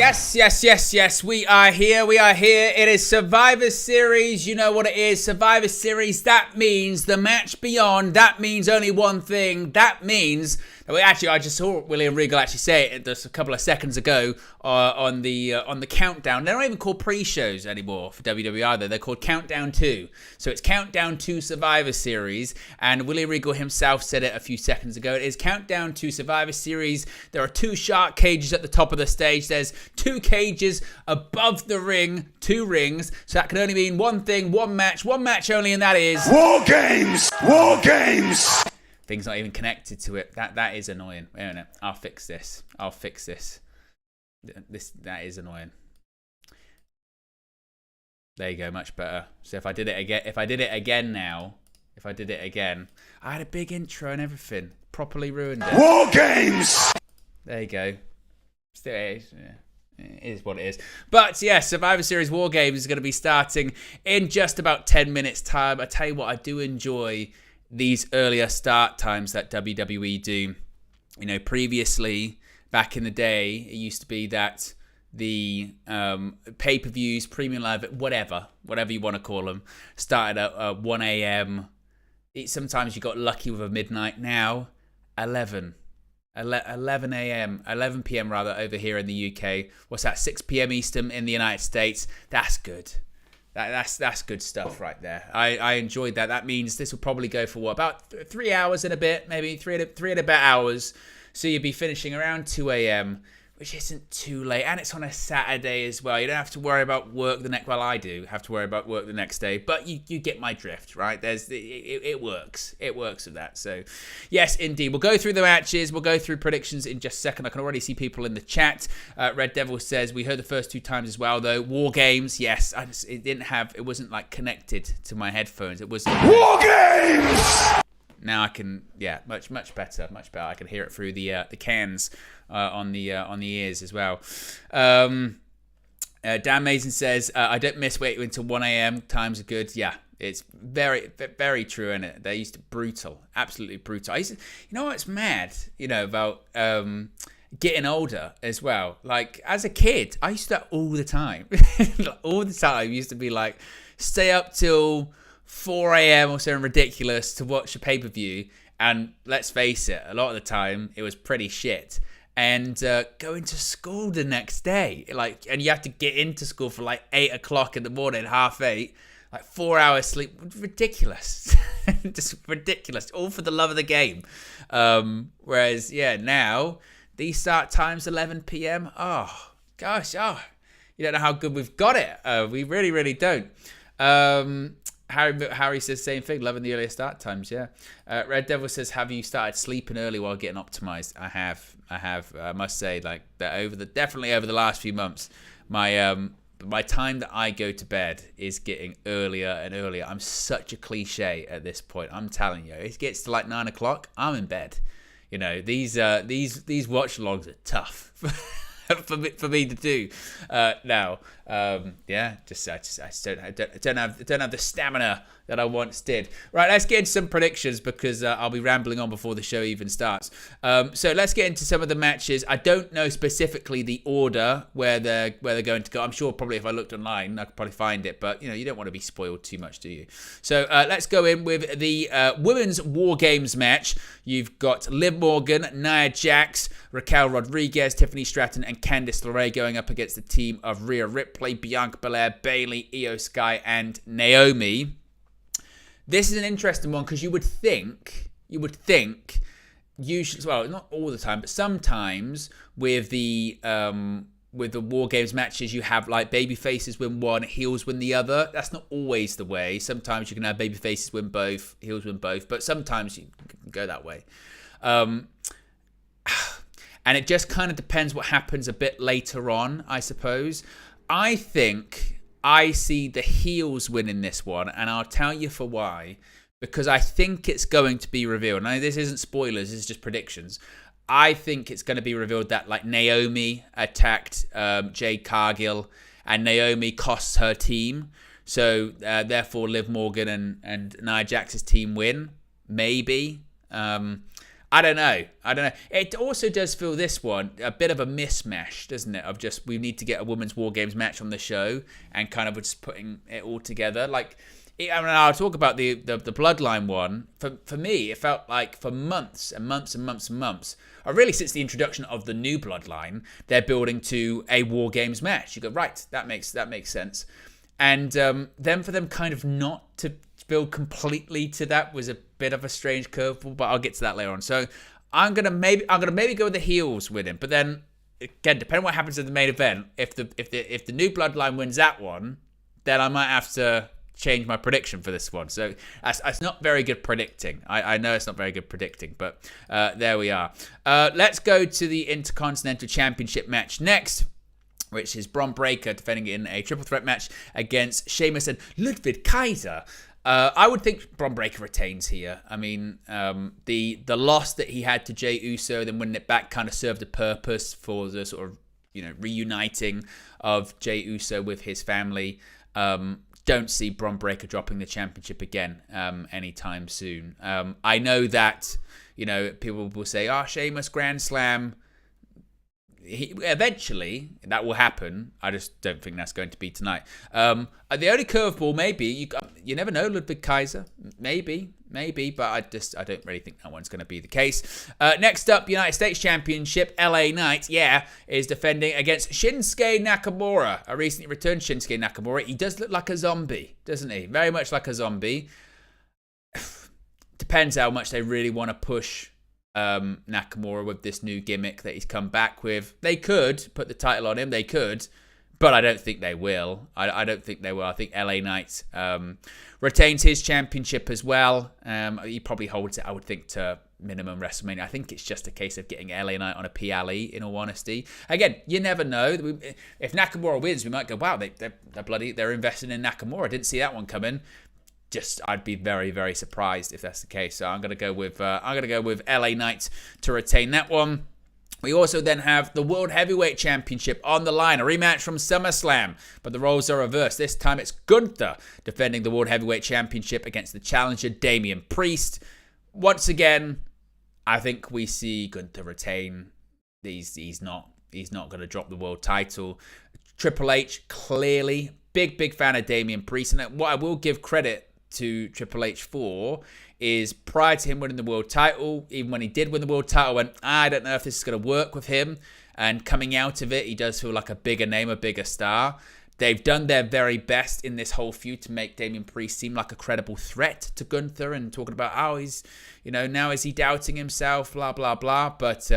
Yes. We are here. It is Survivor Series. You know what it is. Survivor Series. That means the match beyond. That means only one thing. That means... I just saw William Regal actually say it just a couple of seconds ago on the countdown. They're not even called pre-shows anymore for WWE either. They're called Countdown 2. So it's Countdown 2 Survivor Series. And William Regal himself said it a few seconds ago. It is Countdown 2 Survivor Series. There are 2 shark cages at the top of the stage. There's 2 cages above the ring, 2 rings. So that can only mean one thing, one match only, and that is... WarGames! Things not even connected to it. That is annoying. Wait a minute. I'll fix this. That is annoying. There you go. Much better. So if I did it again, I had a big intro and everything. Properly ruined it. WarGames! There you go. Still is. Yeah. It is what it is. But yeah, Survivor Series WarGames is going to be starting in just about 10 minutes time. I tell you what, I do enjoy these earlier start times that WWE do. You know, previously, back in the day, it used to be that the pay-per-views, premium live, whatever you want to call them, started at 1 a.m. Sometimes you got lucky with a midnight. Now, 11 a.m., 11 p.m. rather, over here in the UK. What's that, 6 p.m. Eastern in the United States? That's good. That's good stuff right there. I enjoyed that. That means this will probably go for what, about 3 hours and a bit, maybe three and a bit hours. So you'll be finishing around 2 a.m., which isn't too late, and it's on a Saturday as well. You don't have to worry about work the next. Well, I do have to worry about work the next day, but you get my drift, right? It works. It works with that. So, yes, indeed, we'll go through the matches. We'll go through predictions in just a second. I can already see people in the chat. Red Devil says we heard the first 2 times as well, though. WarGames, yes, it wasn't like connected to my headphones. It was WarGames. Now I can, much better. I can hear it through the cans. On the ears as well. Dan Mason says, I don't miss waiting until 1 a.m. Times are good. Yeah, it's very, very true, isn't it? They used to brutal, absolutely brutal. You know what's mad, about getting older as well. Like, as a kid, I used to do that all the time. All the time. I used to be like, stay up till 4 a.m. or something ridiculous to watch a pay-per-view. And let's face it, a lot of the time, it was pretty shit. And going to school the next day, and you have to get into school for 8 o'clock in the morning, 7:30, 4 hours sleep, ridiculous, just ridiculous, all for the love of the game. Whereas, now these start times 11 p.m. Oh gosh, you don't know how good we've got it. We really, really don't. Harry says same thing, loving the earlier start times. Yeah. Red Devil says, have you started sleeping early while getting optimized? I have. I must say, that definitely over the last few months, my time that I go to bed is getting earlier and earlier. I'm such a cliche at this point. I'm telling you, it gets to 9 o'clock, I'm in bed. These watch logs are tough. For me to do now. I don't have the stamina that I once did. Right, let's get into some predictions because I'll be rambling on before the show even starts. So let's get into some of the matches. I don't know specifically the order where they're going to go. I'm sure probably if I looked online I could probably find it, but you don't want to be spoiled too much, do you? So let's go in with the women's WarGames match. You've got Liv Morgan, Nia Jax, Raquel Rodriguez, Tiffany Stratton, and Candice LeRae going up against the team of Rhea Ripley, Bianca Belair, Bayley, Io Sky, and Naomi. This is an interesting one because you would think, usually, well, not all the time, but sometimes with the WarGames matches, you have baby faces win one, heels win the other. That's not always the way. Sometimes you can have baby faces win both, heels win both, but sometimes you can go that way. And it just kind of depends what happens a bit later on, I suppose. I think I see the heels winning this one, and I'll tell you for why. Because I think it's going to be revealed. Now, this isn't spoilers, this is just predictions. I think it's going to be revealed that Naomi attacked Jade Cargill, and Naomi costs her team. So, therefore, Liv Morgan and Nia Jax's team win. Maybe. I don't know. It also does feel this one a bit of a mismatch, doesn't it? Of just we need to get a women's War Games match on the show and kind of just putting it all together. Like, I mean, I'll talk about the Bloodline one. For me, it felt like for months and months and months and months, or really since the introduction of the new Bloodline, they're building to a War Games match. You go, right, that makes sense. And then for them kind of not to build completely to that was a bit of a strange curveball, but I'll get to that later on. So I'm gonna maybe go with the heels with him, but then again, depending on what happens in the main event, if the new Bloodline wins that one, then I might have to change my prediction for this one. So it's not very good predicting. I know it's not very good predicting, but there we are. Let's go to the Intercontinental Championship match next, which is Bron Breakker defending in a triple threat match against Sheamus and Ludwig Kaiser. I would think Bron Breakker retains here. I mean, the loss that he had to Jey Uso, then winning it back, kind of served a purpose for the sort of reuniting of Jey Uso with his family. Don't see Bron Breakker dropping the championship again anytime soon. I know that people will say, Sheamus Grand Slam. Eventually, that will happen. I just don't think that's going to be tonight. The only curveball, maybe, you never know, Ludwig Kaiser. Maybe, but I don't really think that one's going to be the case. Next up, United States Championship, LA Knight, is defending against Shinsuke Nakamura. A recently returned Shinsuke Nakamura. He does look like a zombie, doesn't he? Very much like a zombie. Depends how much they really want to push Nakamura with this new gimmick that he's come back with. They could put the title on him, but I don't think they will. I don't think they will. I think LA Knight retains his championship as well. He probably holds it, I would think, to minimum WrestleMania. I think it's just a case of getting LA Knight on a PLE, in all honesty. Again, you never know. If Nakamura wins, we might go, wow, they're investing in Nakamura. I didn't see that one coming. I'd be very, very surprised if that's the case. So I'm gonna go with LA Knight to retain that one. We also then have the World Heavyweight Championship on the line, a rematch from SummerSlam, but the roles are reversed. This time it's Gunther defending the World Heavyweight Championship against the challenger Damian Priest. Once again, I think we see Gunther retain. He's not going to drop the world title. Triple H, clearly big fan of Damian Priest, and what I will give credit to Triple H for is prior to him winning the world title, even when he did win the world title, I don't know if this is going to work with him. And coming out of it, he does feel like a bigger name, a bigger star. They've done their very best in this whole feud to make Damian Priest seem like a credible threat to Gunther, and talking about, he's, now is he doubting himself, blah, blah, blah. But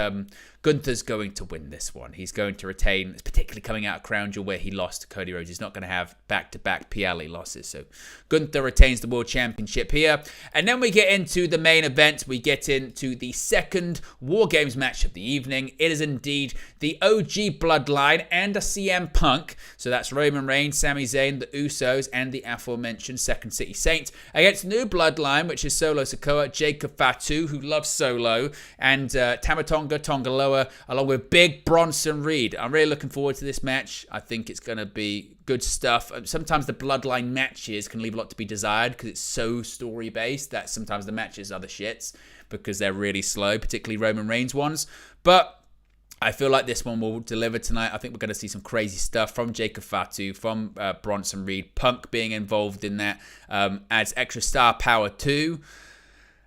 Gunther's going to win this one. He's going to retain, particularly coming out of Crown Jewel where he lost to Cody Rhodes. He's not going to have back-to-back PLE losses. So Gunther retains the World Championship here. And then we get into the main event. We get into the second War Games match of the evening. It is indeed the OG Bloodline and a CM Punk. So that's Roman Reigns, Sami Zayn, the Usos, and the aforementioned Second City Saints against the new Bloodline, which is Solo Sikoa, Jacob Fatu, who loves Solo, and Tama Tonga Loa, along with Big Bronson Reed. I'm really looking forward to this match. I think it's going to be good stuff. Sometimes the Bloodline matches can leave a lot to be desired because it's so story-based that sometimes the matches are the shits because they're really slow, particularly Roman Reigns ones. But I feel like this one will deliver tonight. I think we're going to see some crazy stuff from Jacob Fatu, from Bronson Reed. Punk being involved in that adds extra star power too.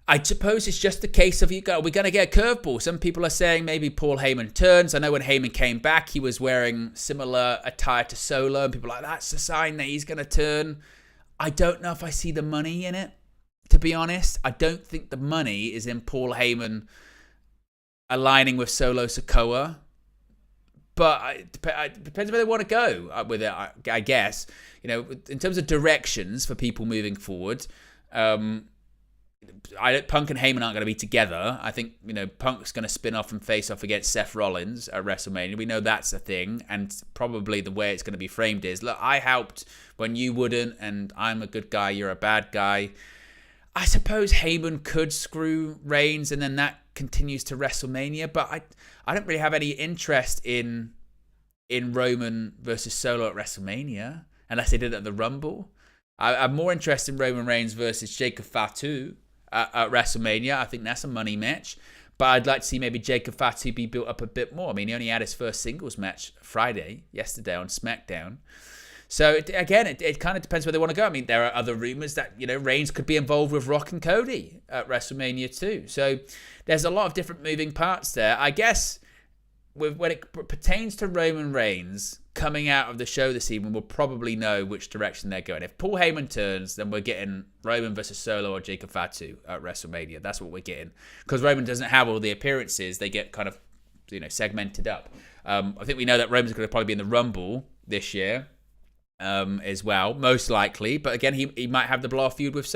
I suppose it's just a case of we're going to get a curveball. Some people are saying maybe Paul Heyman turns. I know when Heyman came back, he was wearing similar attire to Solo, and people are like, that's a sign that he's going to turn. I don't know if I see the money in it, to be honest. I don't think the money is in Paul Heyman aligning with Solo Sikoa. But it depends where they want to go with it, I guess. In terms of directions for people moving forward, Punk and Heyman aren't going to be together. I think, Punk's going to spin off and face off against Seth Rollins at WrestleMania. We know that's a thing, and probably the way it's going to be framed is, look, I helped when you wouldn't, and I'm a good guy, you're a bad guy. I suppose Heyman could screw Reigns, and then that continues to WrestleMania, but I don't really have any interest in Roman versus Solo at WrestleMania, unless they did it at the Rumble. I'm more interested in Roman Reigns versus Jacob Fatu at WrestleMania. I think that's a money match. But I'd like to see maybe Jacob Fatu be built up a bit more. I mean, he only had his first singles match yesterday on SmackDown. So, it kind of depends where they want to go. I mean, there are other rumors that, Reigns could be involved with Rock and Cody at WrestleMania 2. So, there's a lot of different moving parts there. I guess when it pertains to Roman Reigns coming out of the show this evening, we'll probably know which direction they're going. If Paul Heyman turns, then we're getting Roman versus Solo or Jacob Fatu at WrestleMania. That's what we're getting. Because Roman doesn't have all the appearances, they get kind of, segmented up. I think we know that Roman's going to probably be in the Rumble this year. As well, most likely, but again, he might have the blow-off feud with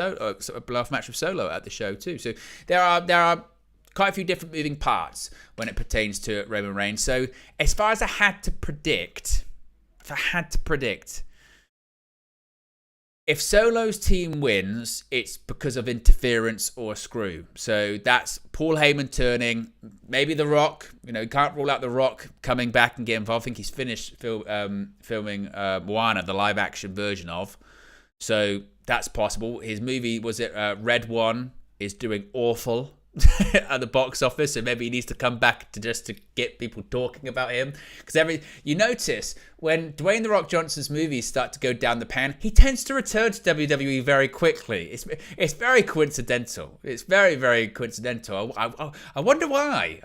blow-off match with Solo at the show too. So there are quite a few different moving parts when it pertains to Roman Reigns. So as far as I had to predict, if Solo's team wins, it's because of interference or a screw. So that's Paul Heyman turning, maybe The Rock. Can't rule out The Rock coming back and getting involved. I think he's finished filming Moana, the live-action version of. So that's possible. His movie, Red One, is doing awful at the box office, so maybe he needs to come back to get people talking about him. Because you notice when Dwayne The Rock Johnson's movies start to go down the pan, he tends to return to WWE very quickly. It's very coincidental. It's very, very coincidental. I wonder why.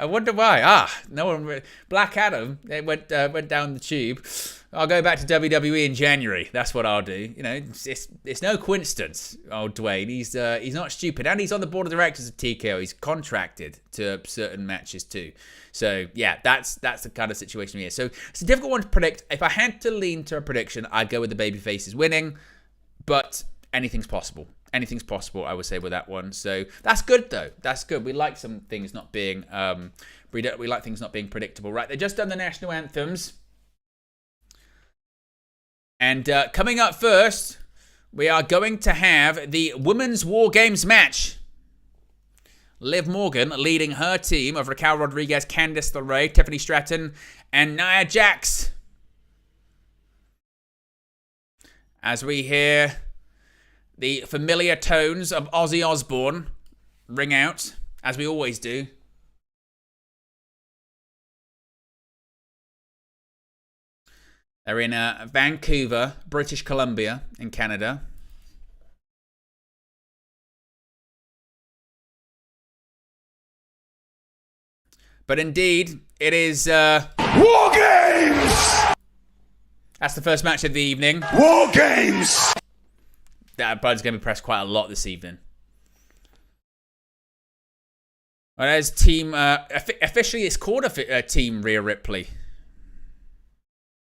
No one. Black Adam, it went down the tube. I'll go back to WWE in January. That's what I'll do. It's no coincidence. Old Dwayne, he's not stupid, and he's on the board of directors of TKO. He's contracted to certain matches too. So yeah, that's the kind of situation here. So it's a difficult one to predict. If I had to lean to a prediction, I'd go with the babyfaces winning, but anything's possible. Anything's possible, I would say, with that one. So that's good though. That's good. We like some things not being we like things not being predictable, right? They just done the national anthems. And coming up first, we are going to have the Women's WarGames match. Liv Morgan leading her team of Raquel Rodriguez, Candice LeRae, Tiffany Stratton, and Nia Jax. As we hear the familiar tones of Ozzy Osbourne ring out, as we always do. They're in Vancouver, British Columbia, in Canada. But indeed, it is WarGames! That's the first match of the evening. WarGames! That button's going to be pressed quite a lot this evening. Well, there's team... officially, it's called Team Rhea Ripley.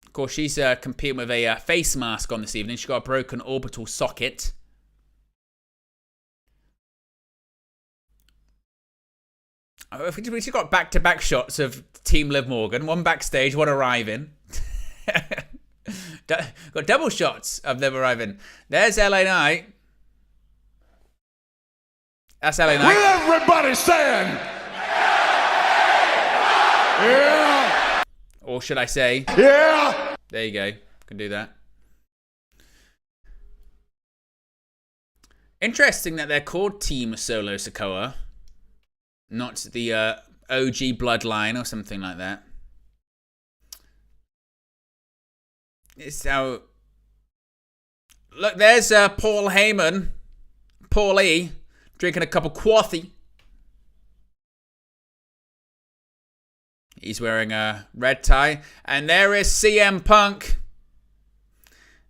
Of course, she's competing with a face mask on this evening. She's got a broken orbital socket. We've got back-to-back shots of Team Liv Morgan. One backstage, one arriving. Got double shots of them arriving. There's LA Knight. That's LA Knight. With everybody saying, yeah. Or should I say, Yeah. There you go. Can do that. Interesting that they're called Team Solo Sikoa, not the OG Bloodline or something like that. It's how... Look, there's Paul Heyman. Paulie, drinking a cup of coffee. He's wearing a red tie. And there is CM Punk.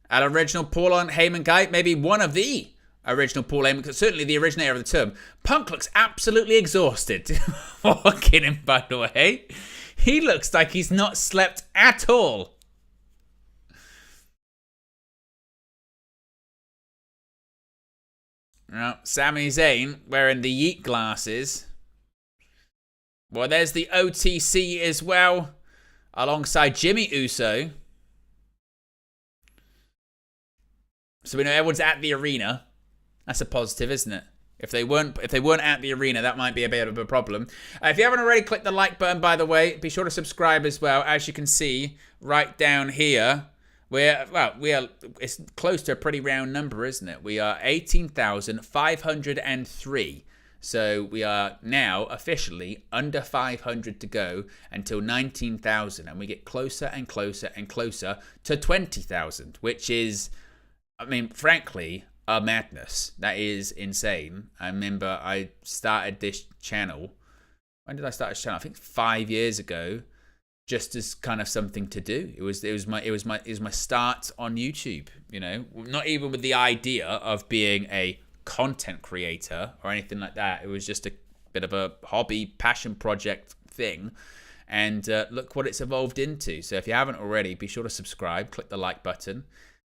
An original Paul Heyman guy. Maybe one of the original Paul Heyman. Certainly the originator of the term. Punk looks absolutely exhausted. Walking him, by the way. He looks like he's not slept at all. Now, Sami Zayn wearing the Yeet glasses. Well, there's the OTC as well, alongside Jimmy Uso. So we know everyone's at the arena. That's a positive, isn't it? If they weren't at the arena, that might be a bit of a problem. If you haven't already, click the like button, by the way. Be sure to subscribe as well. As you can see, right down here, it's close to a pretty round number, isn't it? We are 18,503. So we are now officially under 500 to go until 19,000. And we get closer and closer and closer to 20,000, which is, I mean, frankly, a madness. That is insane. I remember I started this channel. When did I start this channel? I think 5 years ago, just as kind of something to do. It was my start on YouTube, you know, not even with the idea of being a content creator or anything like that. It was just a bit of a hobby, passion project thing. And look what it's evolved into. So if you haven't already, be sure to subscribe, click the like button.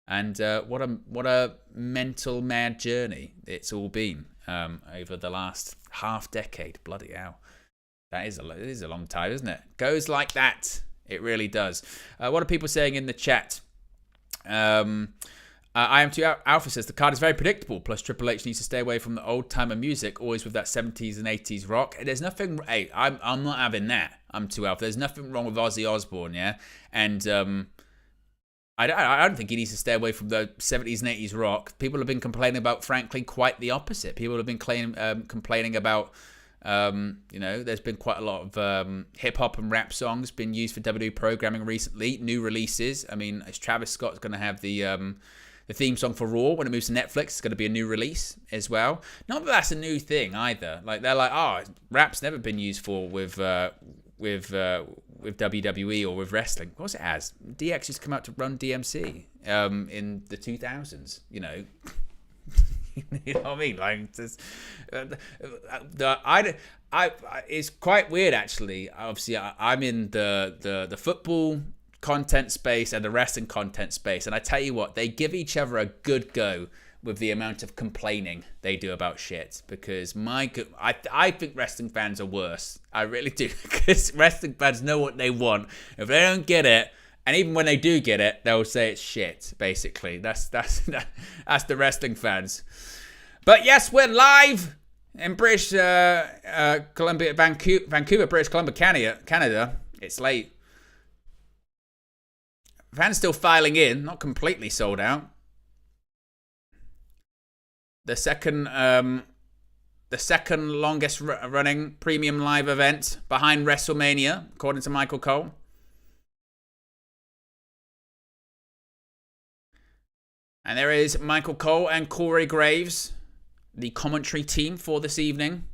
And what a mental mad journey it's all been over the last half decade. Bloody hell. It is a long time, isn't it? Goes like that. It really does. What are people saying in the chat? I Am 2 Alpha says, the card is very predictable, plus Triple H needs to stay away from the old-timer music, always with that 70s and 80s rock. And there's nothing... Hey, I'm not having that. I'm 2 Alpha. There's nothing wrong with Ozzy Osbourne, yeah? And I don't think he needs to stay away from the 70s and 80s rock. People have been complaining about, frankly, quite the opposite. People have been complaining about... you know, there's been quite a lot of hip-hop and rap songs been used for WWE programming recently. New releases. I mean, is Travis Scott's going to have the theme song for Raw when it moves to Netflix? It's going to be a new release as well. Not that that's a new thing either. Like, they're like, oh, rap's never been used for with WWE or with wrestling. Of course it has. DX used to come out to Run DMC in the 2000s, you know. You know what I mean? Like, just, it's quite weird, actually. Obviously, I'm in the football content space and the wrestling content space, and I tell you what, they give each other a good go with the amount of complaining they do about shit. Because I think wrestling fans are worse. I really do, because wrestling fans know what they want. If they don't get it, and even when they do get it, they'll say it's shit, basically. That's the wrestling fans. But yes, we're live in British Columbia, Vancouver, British Columbia, Canada. It's late. Fans still filing in, not completely sold out. The second longest running premium live event behind WrestleMania, according to Michael Cole. And there is Michael Cole and Corey Graves, the commentary team for this evening.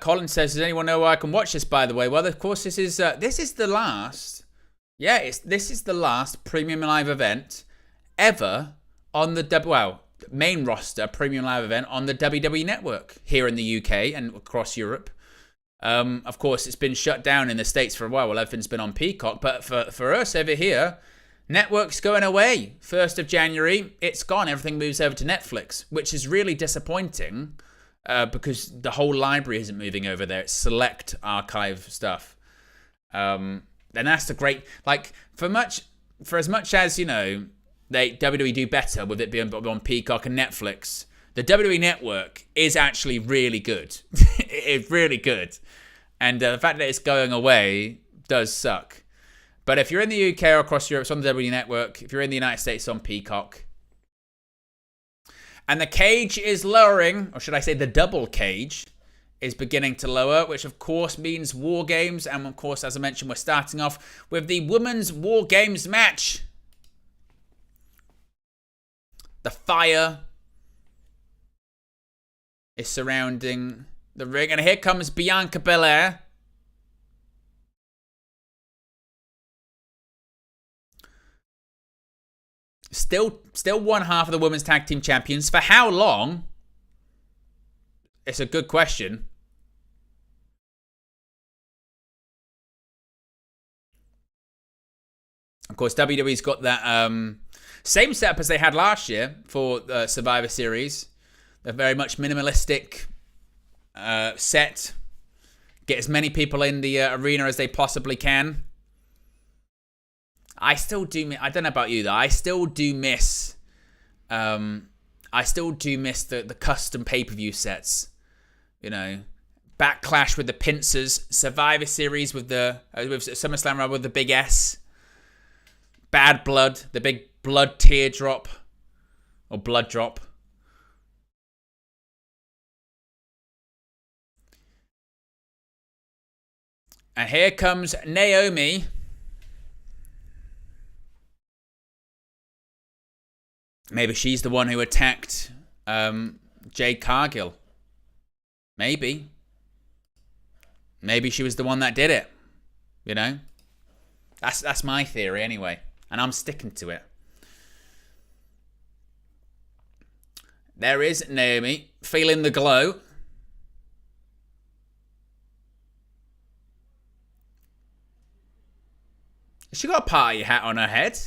Colin says, does anyone know where I can watch this, by the way? Well, of course, this is the last. Yeah, this is the last premium live event ever on the main roster premium live event on the WWE network here in the UK and across Europe. Of course, it's been shut down in the States for a while. Well, everything's been on Peacock. But for us over here, network's going away. 1st of January, it's gone. Everything moves over to Netflix, which is really disappointing because the whole library isn't moving over there. It's select archive stuff. And that's the great... Like, for as much as, you know, WWE do better with it being on Peacock and Netflix... The WWE Network is actually really good. It's really good. And the fact that it's going away does suck. But if you're in the UK or across Europe, it's on the WWE Network. If you're in the United States, it's on Peacock. And the cage is lowering, or should I say the double cage is beginning to lower, which of course means WarGames. And of course, as I mentioned, we're starting off with the Women's WarGames match. The fire is surrounding the ring. And here comes Bianca Belair. Still one half of the Women's Tag Team Champions. For how long? It's a good question. Of course, WWE's got that same setup as they had last year for the Survivor Series. A very much minimalistic set. Get as many people in the arena as they possibly can. I still do. I don't know about you though. I still do miss. The custom pay-per-view sets. You know, Backlash with the pincers, Survivor Series with the with SummerSlam with the big S. Bad Blood, the big blood teardrop. Or blood drop. And here comes Naomi. Maybe she's the one who attacked Jade Cargill. Maybe. Maybe she was the one that did it. You know? That's my theory anyway. And I'm sticking to it. There is Naomi, feeling the glow. Has she got a party hat on her head?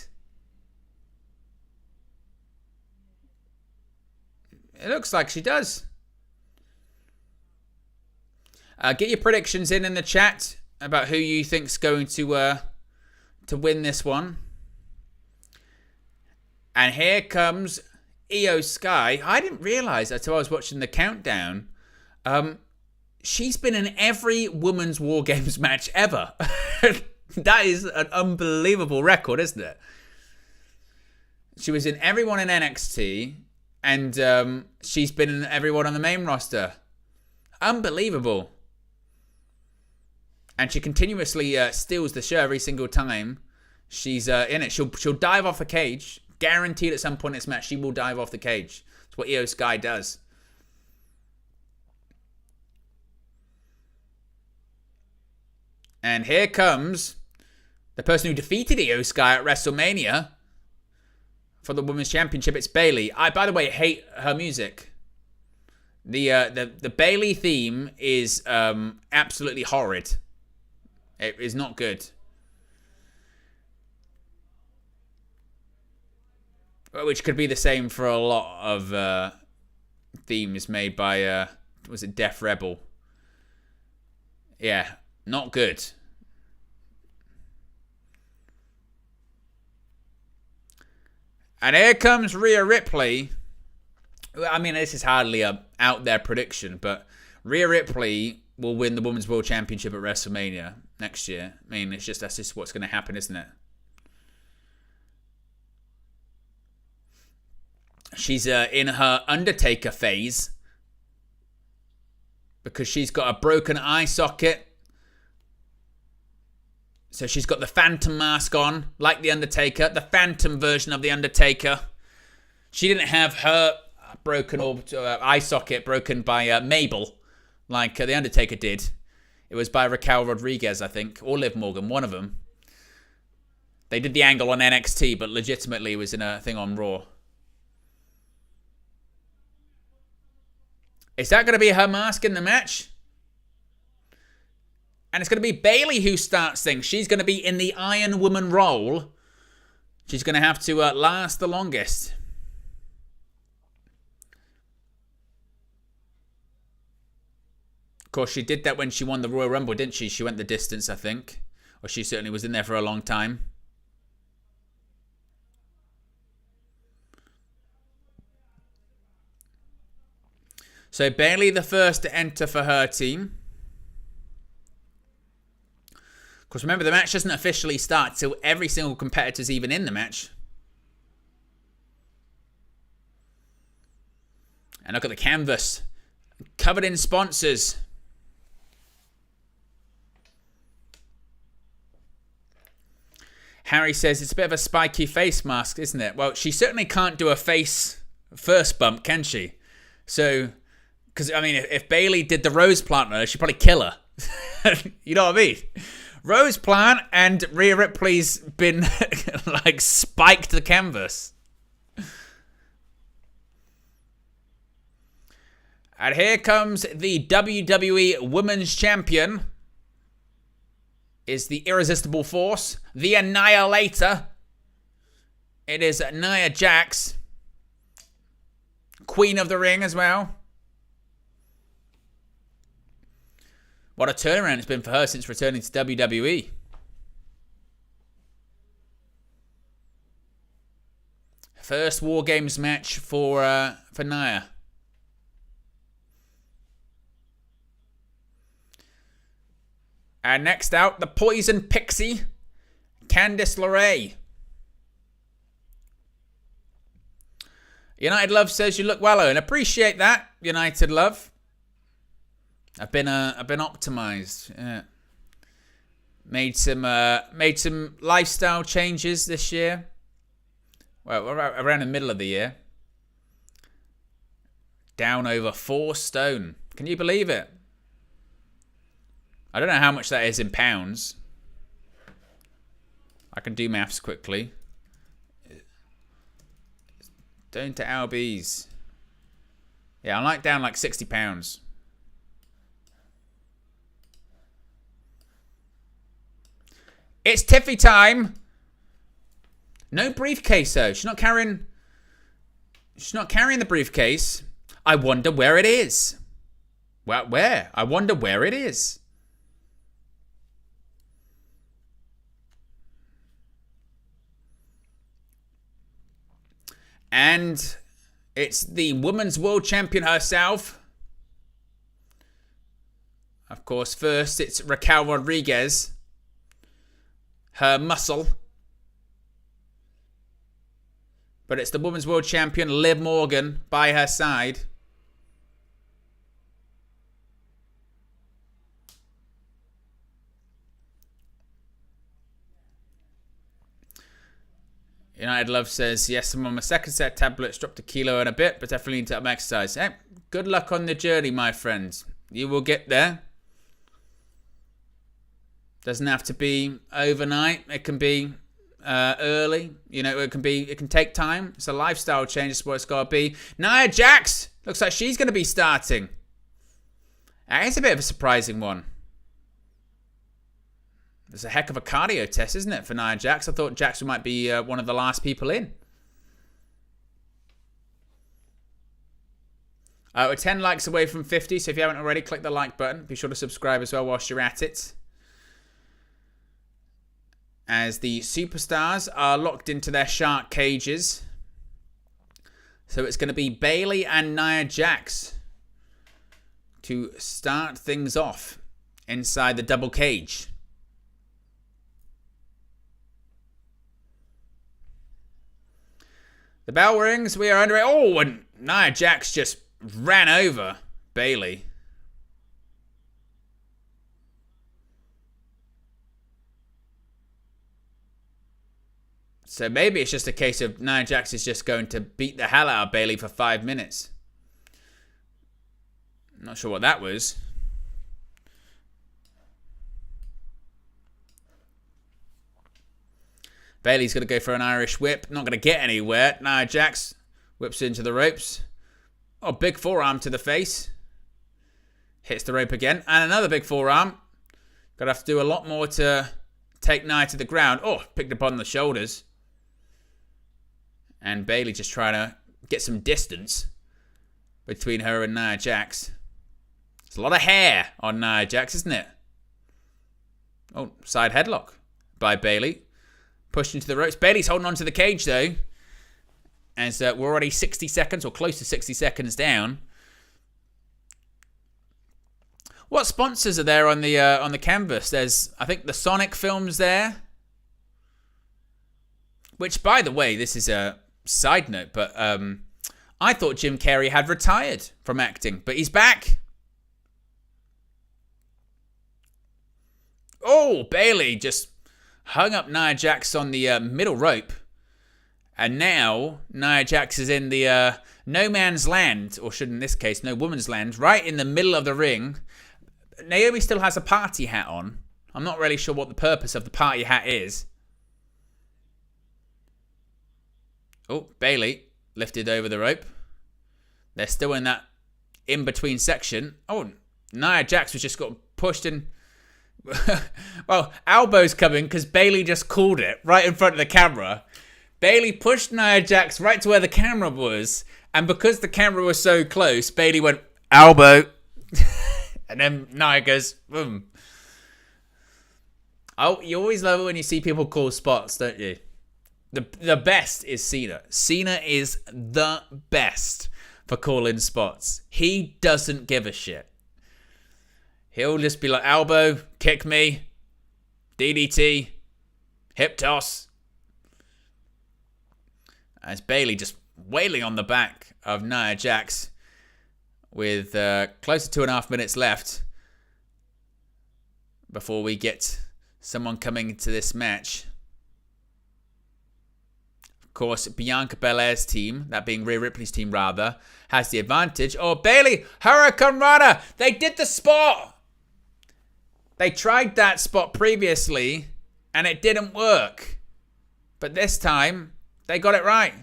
It looks like she does. Get your predictions in the chat about who you think's going to win this one. And here comes Io Sky. I didn't realise until I was watching the countdown. She's been in every women's WarGames match ever. That is an unbelievable record, isn't it? She was in everyone in NXT, and she's been in everyone on the main roster. Unbelievable. And she continuously steals the show every single time she's in it. She'll dive off a cage. Guaranteed at some point in this match, she will dive off the cage. That's what Io Sky does. And here comes the person who defeated Io Sky at WrestleMania for the Women's Championship. It's Bayley. I, by the way, hate her music. The Bayley theme is absolutely horrid. It is not good. Which could be the same for a lot of themes made by, was it Def Rebel? Yeah, not good. And here comes Rhea Ripley. I mean, this is hardly a out there prediction, but Rhea Ripley will win the Women's World Championship at WrestleMania next year. I mean, that's just what's going to happen, isn't it? She's in her Undertaker phase because she's got a broken eye socket. So she's got the Phantom mask on, like the Undertaker, the Phantom version of the Undertaker. She didn't have her broken eye socket broken by Mabel, like the Undertaker did. It was by Raquel Rodriguez, I think, or Liv Morgan, one of them. They did the angle on NXT, but legitimately it was in a thing on Raw. Is that going to be her mask in the match? And it's going to be Bayley who starts things. She's going to be in the Iron Woman role. She's going to have to last the longest. Of course, she did that when she won the Royal Rumble, didn't she? She went the distance, I think. Or she certainly was in there for a long time. So Bayley the first to enter for her team. Of course, remember, the match doesn't officially start till every single competitor's even in the match. And look at the canvas. Covered in sponsors. Harry says it's a bit of a spiky face mask, isn't it? Well, she certainly can't do a face first bump, can she? So, because, I mean, if Bayley did the rose plant on her, she'd probably kill her. You know what I mean? Rose plant, and Rhea Ripley's been, like, spiked the canvas. And here comes the WWE Women's Champion. Is the Irresistible Force, the Annihilator. It is Nia Jax, Queen of the Ring as well. What a turnaround it's been for her since returning to WWE. First WarGames match for Nia. And next out, the Poison Pixie, Candice LeRae. United Love says you look well, Owen. Appreciate that, United Love. I've been optimized. Yeah. Made some lifestyle changes this year. Well, around the middle of the year. Down over 4 stone. Can you believe it? I don't know how much that is in pounds. I can do maths quickly. Down to LBs. Yeah, I'm like down like £60. It's Tiffy time. No briefcase though. She's not carrying the briefcase. I wonder where it is. Well, where? I wonder where it is. And it's the Women's World Champion herself. Of course, first it's Raquel Rodriguez. Her muscle. But it's the Women's World Champion, Liv Morgan, by her side. United Love says, yes, I'm on my second set tablets, dropped a kilo and a bit, but definitely need to up my exercise. Hey, good luck on the journey, my friends. You will get there. Doesn't have to be overnight. It can be early. You know, it can take time. It's a lifestyle change. It's what it's got to be. Nia Jax looks like she's going to be starting. It's a bit of a surprising one. It's a heck of a cardio test, isn't it, for Nia Jax? I thought Jax might be one of the last people in. We're 10 likes away from 50, so if you haven't already, click the like button. Be sure to subscribe as well whilst you're at it. As the superstars are locked into their shark cages. So it's going to be Bayley and Nia Jax to start things off inside the double cage. The bell rings. We are under it. Oh, and Nia Jax just ran over Bayley. So maybe it's just a case of Nia Jax is just going to beat the hell out of Bayley for 5 minutes. I'm not sure what that was. Bayley's going to go for an Irish whip. Not going to get anywhere. Nia Jax whips into the ropes. Oh, big forearm to the face. Hits the rope again. And another big forearm. Going to have to do a lot more to take Nia to the ground. Oh, picked up on the shoulders. And Bayley just trying to get some distance between her and Nia Jax. There's a lot of hair on Nia Jax, isn't it? Oh, side headlock by Bayley. Pushed into the ropes. Bayley's holding on to the cage, though. As we're already 60 seconds, or close to 60 seconds down. What sponsors are there on the canvas? There's, I think, the Sonic films there. Which, by the way, this is a side note, but I thought Jim Carrey had retired from acting, but he's back. Oh, Bayley just hung up Nia Jax on the middle rope. And now Nia Jax is in the no man's land, or should in this case, no woman's land, right in the middle of the ring. Naomi still has a party hat on. I'm not really sure what the purpose of the party hat is. Oh, Bayley lifted over the rope. They're still in that in-between section. Oh, Nia Jax was just got pushed in. Well, elbows coming because Bayley just called it right in front of the camera. Bayley pushed Nia Jax right to where the camera was. And because the camera was so close, Bayley went, elbow. And then Nia goes, boom. Oh, you always love it when you see people call spots, don't you? The best is Cena. Cena is the best for calling spots. He doesn't give a shit. He'll just be like, elbow, kick me, DDT, hip toss. As Bayley just wailing on the back of Nia Jax with close to 2.5 minutes left before we get someone coming to this match. Of course, Bianca Belair's team, that being Rhea Ripley's team rather, has the advantage. Oh, Bayley, Hurricane Runner. They did the spot. They tried that spot previously and it didn't work. But this time, they got it right.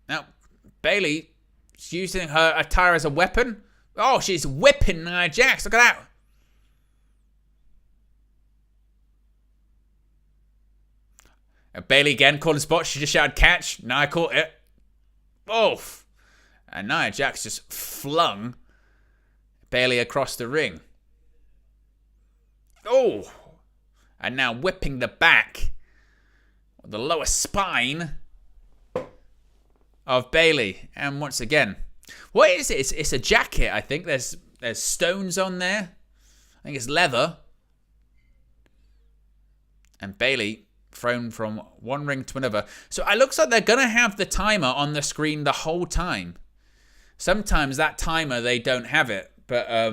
Now, Bayley is using her attire as a weapon. Oh, she's whipping Nia Jax. Look at that. And Bayley again called the spot. She just shouted catch. Nia caught it. Oof. And Nia Jax just flung Bayley across the ring. Oh. And now whipping the back, the lower spine of Bayley. And once again, what is it? It's a jacket, I think. There's stones on there. I think it's leather. And Bayley thrown from one ring to another. So it looks like they're going to have the timer on the screen the whole time. Sometimes that timer, they don't have it. But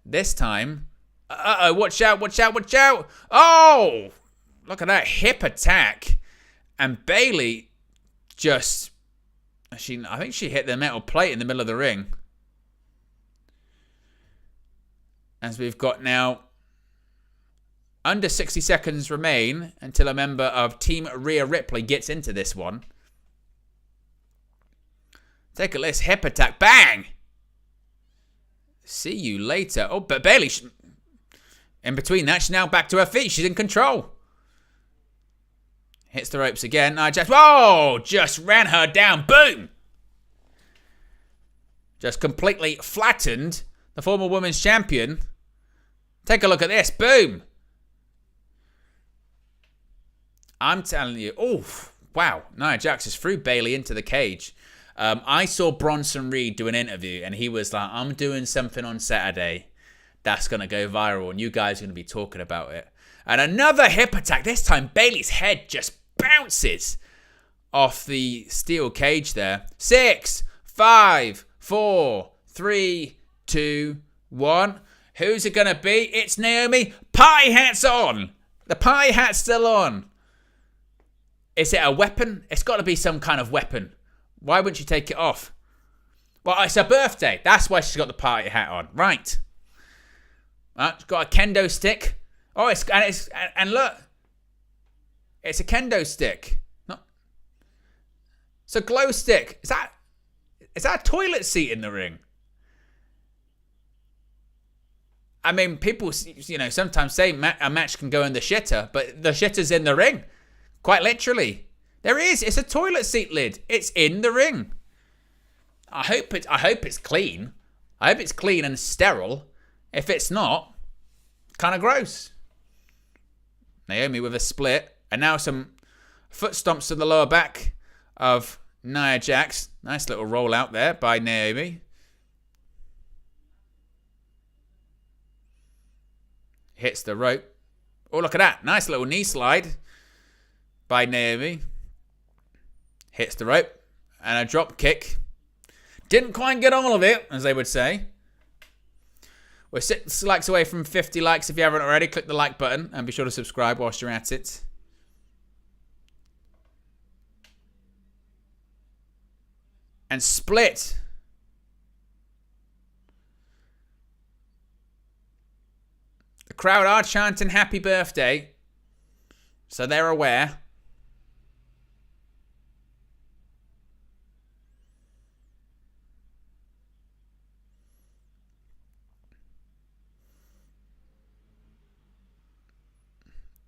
this time... Uh-oh, watch out, watch out, watch out. Oh! Look at that hip attack. And Bayley just... I think she hit the metal plate in the middle of the ring. As we've got now... under 60 seconds remain until a member of Team Rhea Ripley gets into this one. Take a list. Hip attack. Bang! See you later. Oh, but Bayley... in between that, she's now back to her feet. She's in control. Hits the ropes again. Whoa! Just ran her down. Boom! Just completely flattened the former women's champion. Take a look at this. Boom! I'm telling you. Oh, wow. Nia Jax just threw Bayley into the cage. I saw Bronson Reed do an interview, and he was like, I'm doing something on Saturday that's going to go viral, and you guys are going to be talking about it. And another hip attack. This time, Bayley's head just bounces off the steel cage there. 6, 5, 4, 3, 2, 1. Who's it going to be? It's Naomi. Party hat's on. The party hat's still on. Is it a weapon? It's got to be some kind of weapon. Why wouldn't she take it off? Well, it's her birthday. That's why she's got the party hat on. Right. She's got a kendo stick. Oh, and look. It's a kendo stick. No. It's a glow stick. Is that a toilet seat in the ring? I mean, people, sometimes say a match can go in the shitter, but the shitter's in the ring. Quite literally. There is. It's a toilet seat lid. It's in the ring. I hope it's clean. I hope it's clean and sterile. If it's not, kind of gross. Naomi with a split. And now some foot stomps to the lower back of Nia Jax. Nice little roll out there by Naomi. Hits the rope. Oh, look at that. Nice little knee slide by Naomi. Hits the rope. And a drop kick. Didn't quite get all of it, as they would say. We're 6 likes away from 50 likes. If you haven't already, click the like button and be sure to subscribe whilst you're at it. And split. The crowd are chanting happy birthday, so they're aware.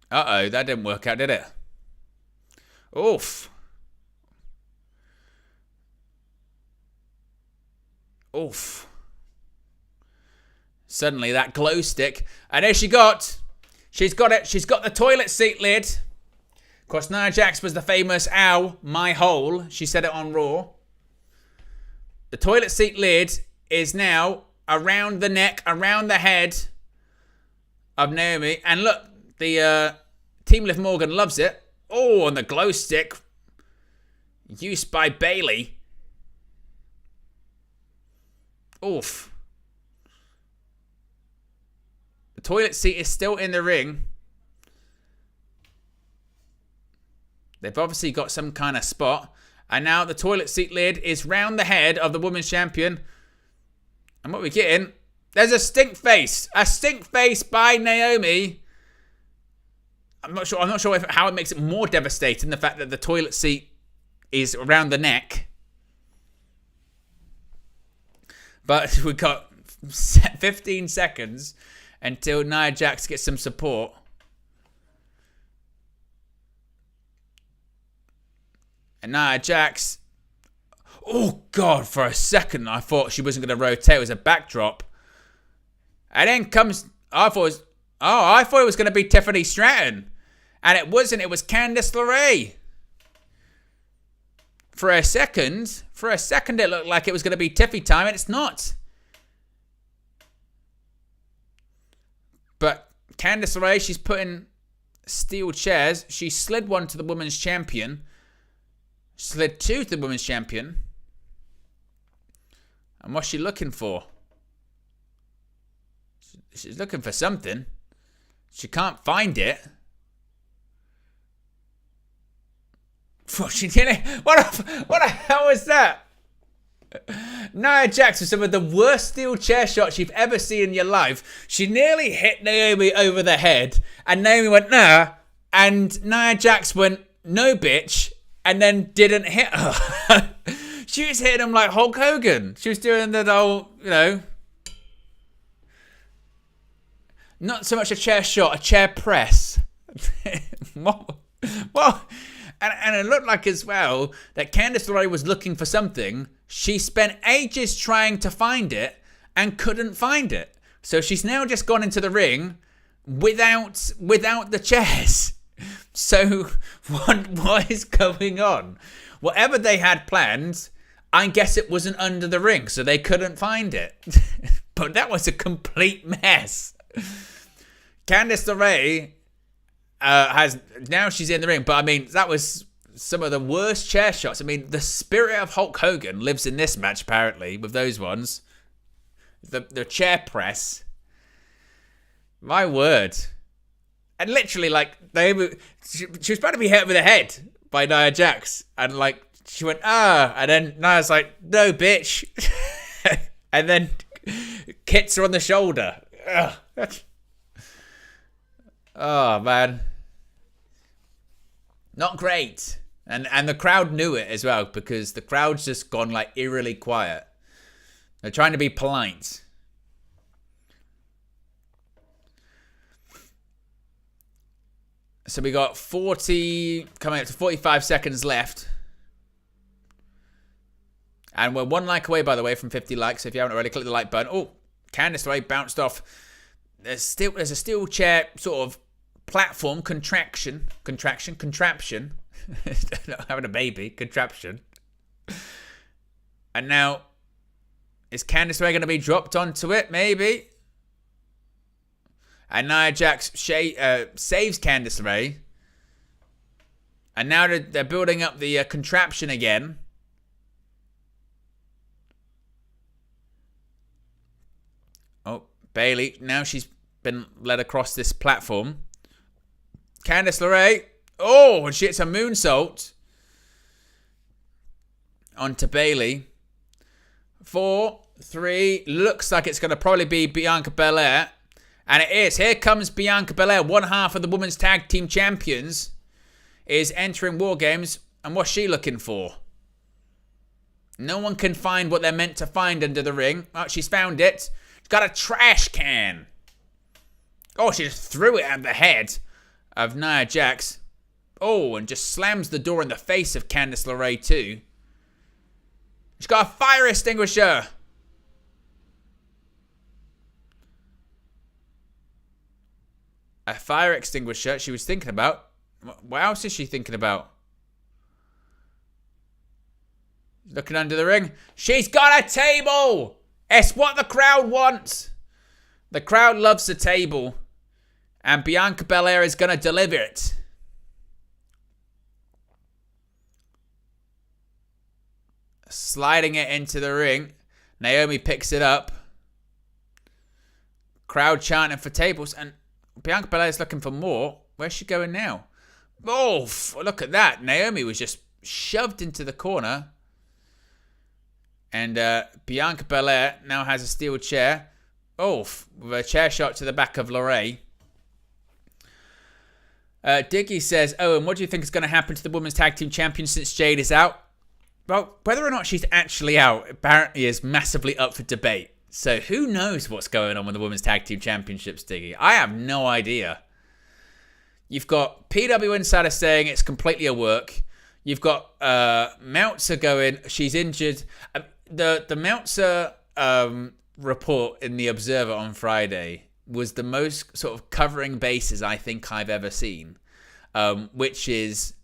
Uh-oh, that didn't work out, did it? Oof. Oof. Suddenly that glow stick. And there she's got it. She's got the toilet seat lid. Of course, Nia Jax was the famous ow, my hole. She said it on Raw. The toilet seat lid is now around the neck, around the head of Naomi. And look, the Team Liv Morgan loves it. Oh, and the glow stick Used by Bayley. Oof. The toilet seat is still in the ring. They've obviously got some kind of spot. And now the toilet seat lid is round the head of the women's champion. And what we're getting, there's a stink face. A stink face by Naomi. I'm not sure how it makes it more devastating, the fact that the toilet seat is around the neck. But we've got 15 seconds until Nia Jax gets some support. And Nia Jax, oh God, for a second I thought she wasn't going to rotate. It was a backdrop. And then comes, I thought it was going to be Tiffany Stratton. And it wasn't. It was Candice LeRae. For a second it looked like it was going to be Tiffy time, and it's not. But Candice LeRae, she's putting steel chairs. She slid one to the women's champion. Slid two to the women's champion. And what's she looking for? She's looking for something. She can't find it. What the hell was that? Nia Jax with some of the worst steel chair shots you've ever seen in your life. She nearly hit Naomi over the head. And Naomi went, nah. And Nia Jax went, no bitch. And then didn't hit her. She was hitting him like Hulk Hogan. She was doing the whole, not so much a chair shot, a chair press. What? And it looked like as well that Candice LeRae was looking for something. She spent ages trying to find it and couldn't find it. So she's now just gone into the ring without the chairs. So what is going on? Whatever they had planned, I guess it wasn't under the ring, so they couldn't find it. But that was a complete mess. Candice LeRae now she's in the ring, but I mean, that was some of the worst chair shots. I mean, the spirit of Hulk Hogan lives in this match, apparently, with those ones. The chair press. My word. And literally, she was about to be hit over the head by Nia Jax. And, she went, and then Nia's like, no, bitch. And then hits her on the shoulder. Ugh. Oh, man. Not great. And the crowd knew it as well, because the crowd's just gone eerily quiet. They're trying to be polite. So we got coming up to 45 seconds left. And we're 1 like away, by the way, from 50 likes. So if you haven't already, click the like button. Oh, Candice LeRae bounced off. There's a steel chair sort of platform contraption. Not having a baby, contraption. And now, is Candice LeRae going to be dropped onto it? Maybe. And Nia Jax saves Candice LeRae. And now they're building up the contraption again. Oh, Bayley. Now she's been led across this platform. Candice LeRae. Oh, and she hits a moonsault onto Bayley. 4, 3. Looks like it's going to probably be Bianca Belair. And it is. Here comes Bianca Belair. One half of the Women's Tag Team Champions is entering WarGames. And what's she looking for? No one can find what they're meant to find under the ring. Oh, she's found it. She's got a trash can. Oh, she just threw it at the head of Nia Jax. Oh, and just slams the door in the face of Candice LeRae too. She's got a fire extinguisher. A fire extinguisher she was thinking about. What else is she thinking about? Looking under the ring. She's got a table. It's what the crowd wants. The crowd loves the table. And Bianca Belair is going to deliver it. sliding it into the ring. Naomi picks it up. Crowd chanting for tables, and Bianca Belair's looking for more. Where's she going now? Oh, look at that. Naomi was just shoved into the corner. And Bianca Belair now has a steel chair. Oh, with a chair shot to the back of LeRae. Diggy says, oh, and what do you think is going to happen to the Women's Tag Team Champion since Jade is out? Well, whether or not she's actually out apparently is massively up for debate. So who knows what's going on with the Women's Tag Team Championships, Diggy? I have no idea. You've got PW Insider saying it's completely a work. You've got Meltzer going, she's injured. The Meltzer report in The Observer on Friday was the most sort of covering bases I think I've ever seen, which is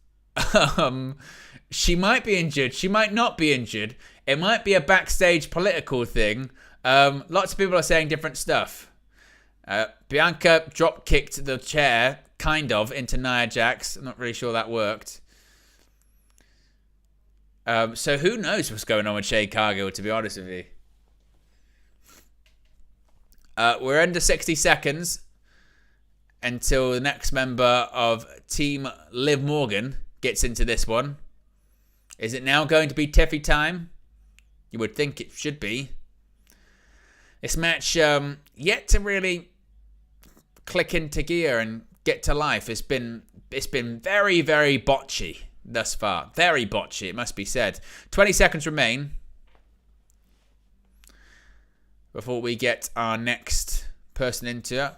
she might be injured, she might not be injured, it might be a backstage political thing. Lots of people are saying different stuff. Bianca drop kicked the chair, kind of, into Nia Jax. I'm not really sure that worked. So who knows what's going on with Shade Cargill, to be honest with you. We're under 60 seconds until the next member of Team Liv Morgan gets into this one. Is it now going to be Tiffy time? You would think it should be. This match, yet to really click into gear and get to life. It's been very, very botchy thus far. Very botchy, it must be said. 20 seconds remain before we get our next person into it.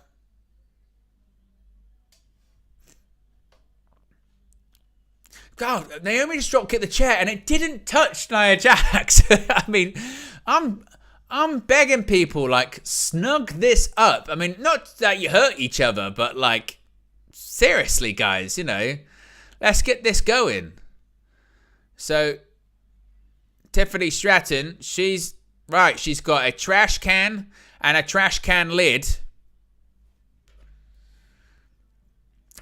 God, Naomi just drop kicked the chair and it didn't touch Nia Jax. I mean, I'm begging people, like, snug this up. I mean, not that you hurt each other, but, like, seriously, guys, you know, let's get this going. So, Tiffany Stratton, she's got a trash can and a trash can lid.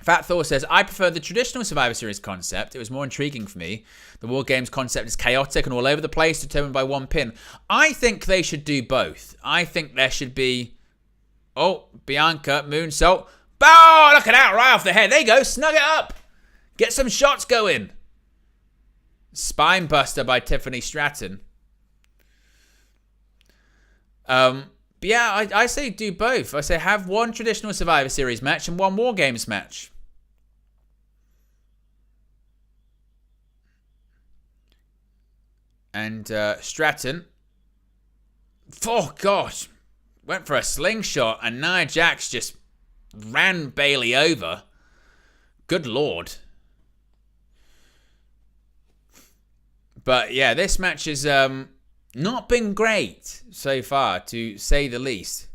Fat Thor says, I prefer the traditional Survivor Series concept. It was more intriguing for me. The WarGames concept is chaotic and all over the place, determined by one pin. I think they should do both. I think there should be... Oh, Bianca, moonsault. Oh, look at that, right off the head. There you go, snug it up. Get some shots going. Spine buster by Tiffany Stratton. But yeah, I say do both. I say have one traditional Survivor Series match and one WarGames match. And Stratton, oh gosh, went for a slingshot and Nia Jax just ran Bayley over. Good lord. But yeah, this match has not been great so far, to say the least.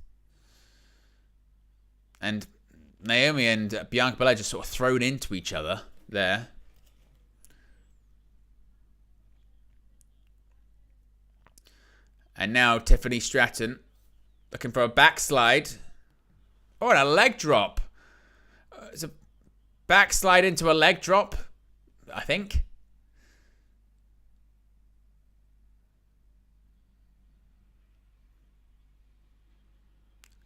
And Naomi and Bianca Belair just sort of thrown into each other there. And now Tiffany Stratton looking for a backslide. Oh, and a leg drop. It's a backslide into a leg drop, I think.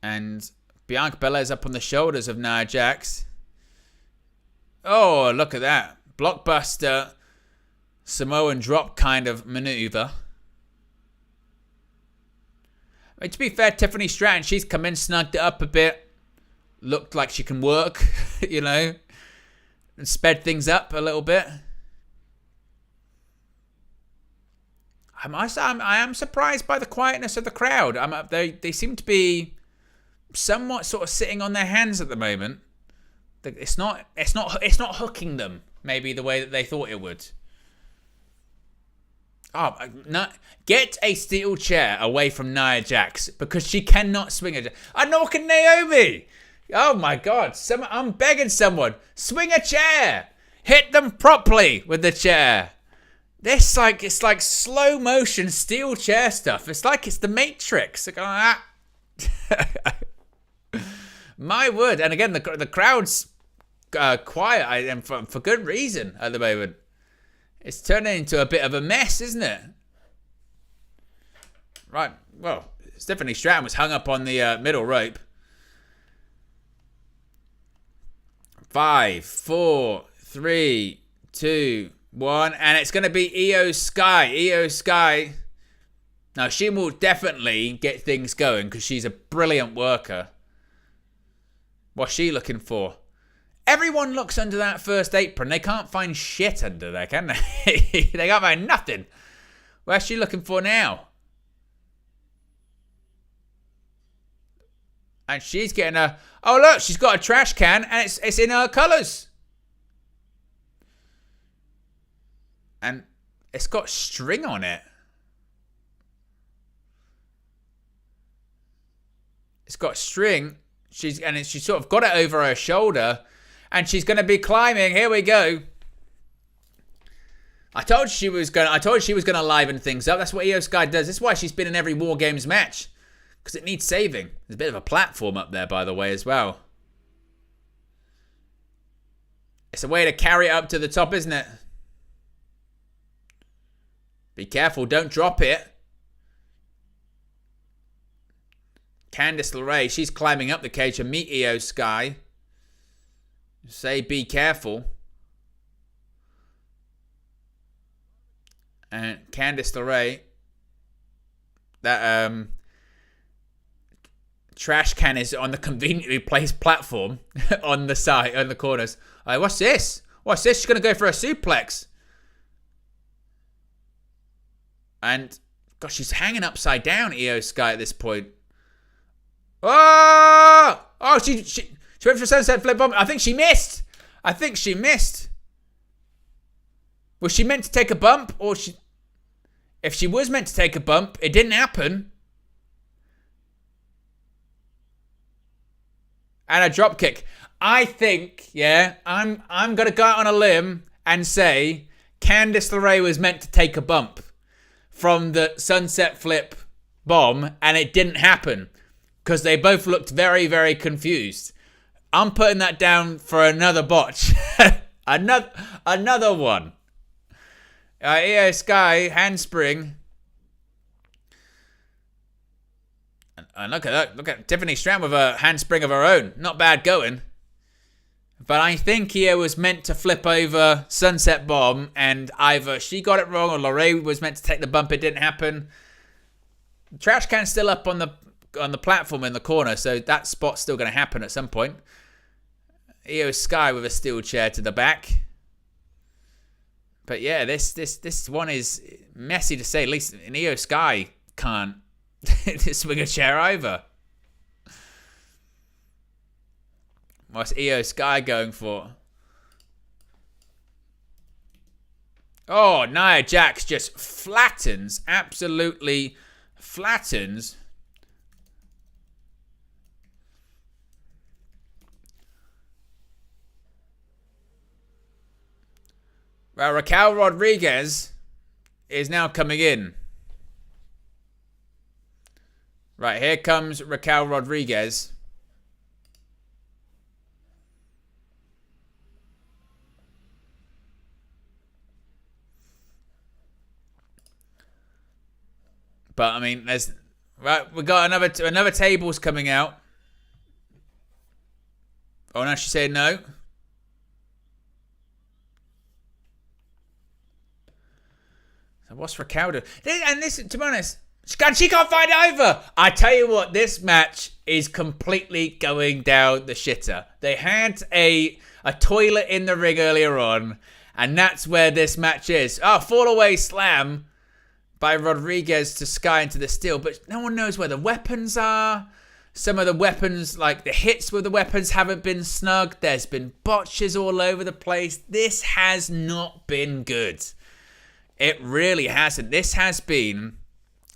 And Bianca Belair's up on the shoulders of Nia Jax. Oh, look at that. Blockbuster Samoan drop kind of maneuver. I mean, to be fair, Tiffany Stratton, she's come in, snugged it up a bit. Looked like she can work, you know. And sped things up a little bit. I am surprised by the quietness of the crowd. They seem to be somewhat sort of sitting on their hands at the moment. It's not hooking them maybe the way that they thought it would. Oh, no, get a steel chair away from Nia Jax because she cannot swing it. I'm knocking Naomi. Oh my God! I'm begging someone, swing a chair. Hit them properly with the chair. It's like slow motion steel chair stuff. It's like it's the Matrix. My word! And again, the crowd's quiet, and for good reason at the moment. It's turning into a bit of a mess, isn't it? right. Well, Tiffany Stratton was hung up on the middle rope. 5, 4, 3, 2, 1. And it's going to be Io Sky. Io Sky. Now, she will definitely get things going because she's a brilliant worker. What's she looking for? Everyone looks under that first apron. They can't find shit under there, can they? They can't find nothing. What's she looking for now? And she's getting a... Oh, look, she's got a trash can and it's in her colours. And it's got string on it. It's got string. She's sort of got it over her shoulder. And she's going to be climbing. Here we go. I told she was going to liven things up. That's what Io Sky does. This is why she's been in every WarGames match. Because it needs saving. There's a bit of a platform up there, by the way, as well. It's a way to carry it up to the top, isn't it? Be careful. Don't drop it. Candice LeRae, she's climbing up the cage to meet Io Sky. Say be careful. And Candice LeRae, that trash can is on the conveniently placed platform on the side, on the corners. What's this? What's this? She's going to go for a suplex. And, gosh, she's hanging upside down, Io Sky, at this point. Oh! Oh, she went for a sunset flip bomb. I think she missed. Was she meant to take a bump? Or she... If she was meant to take a bump, it didn't happen. And a drop kick. I think, yeah, I'm going to go out on a limb and say Candice LeRae was meant to take a bump from the sunset flip bomb, and it didn't happen because they both looked very, very confused. I'm putting that down for another botch. another one. Io Sky, handspring. And look at that. Look at Tiffany Stratton with a handspring of her own. Not bad going. But I think Io was meant to flip over Sunset Bomb, and either she got it wrong or LeRae was meant to take the bump. It didn't happen. The trash can's still up on the platform in the corner, so that spot's still going to happen at some point. Io Sky with a steel chair to the back. But yeah, this one is messy to say. At least Io Sky can't swing a chair over. What's Io Sky going for? Oh, Nia Jax just flattens, absolutely flattens. Well, Raquel Rodriguez is now coming in. Right, here comes Raquel Rodriguez. But I mean, there's right. We got another table's coming out. Oh no, she said no. So what's Raquel do? And this, to be honest, she can't find it over. I tell you what, this match is completely going down the shitter. They had a toilet in the ring earlier on, and that's where this match is. Oh, fall away slam by Rodriguez to Sky into the steel, but no one knows where the weapons are. Some of the weapons, like the hits with the weapons, haven't been snug. There's been botches all over the place. This has not been good. It really hasn't. This has been,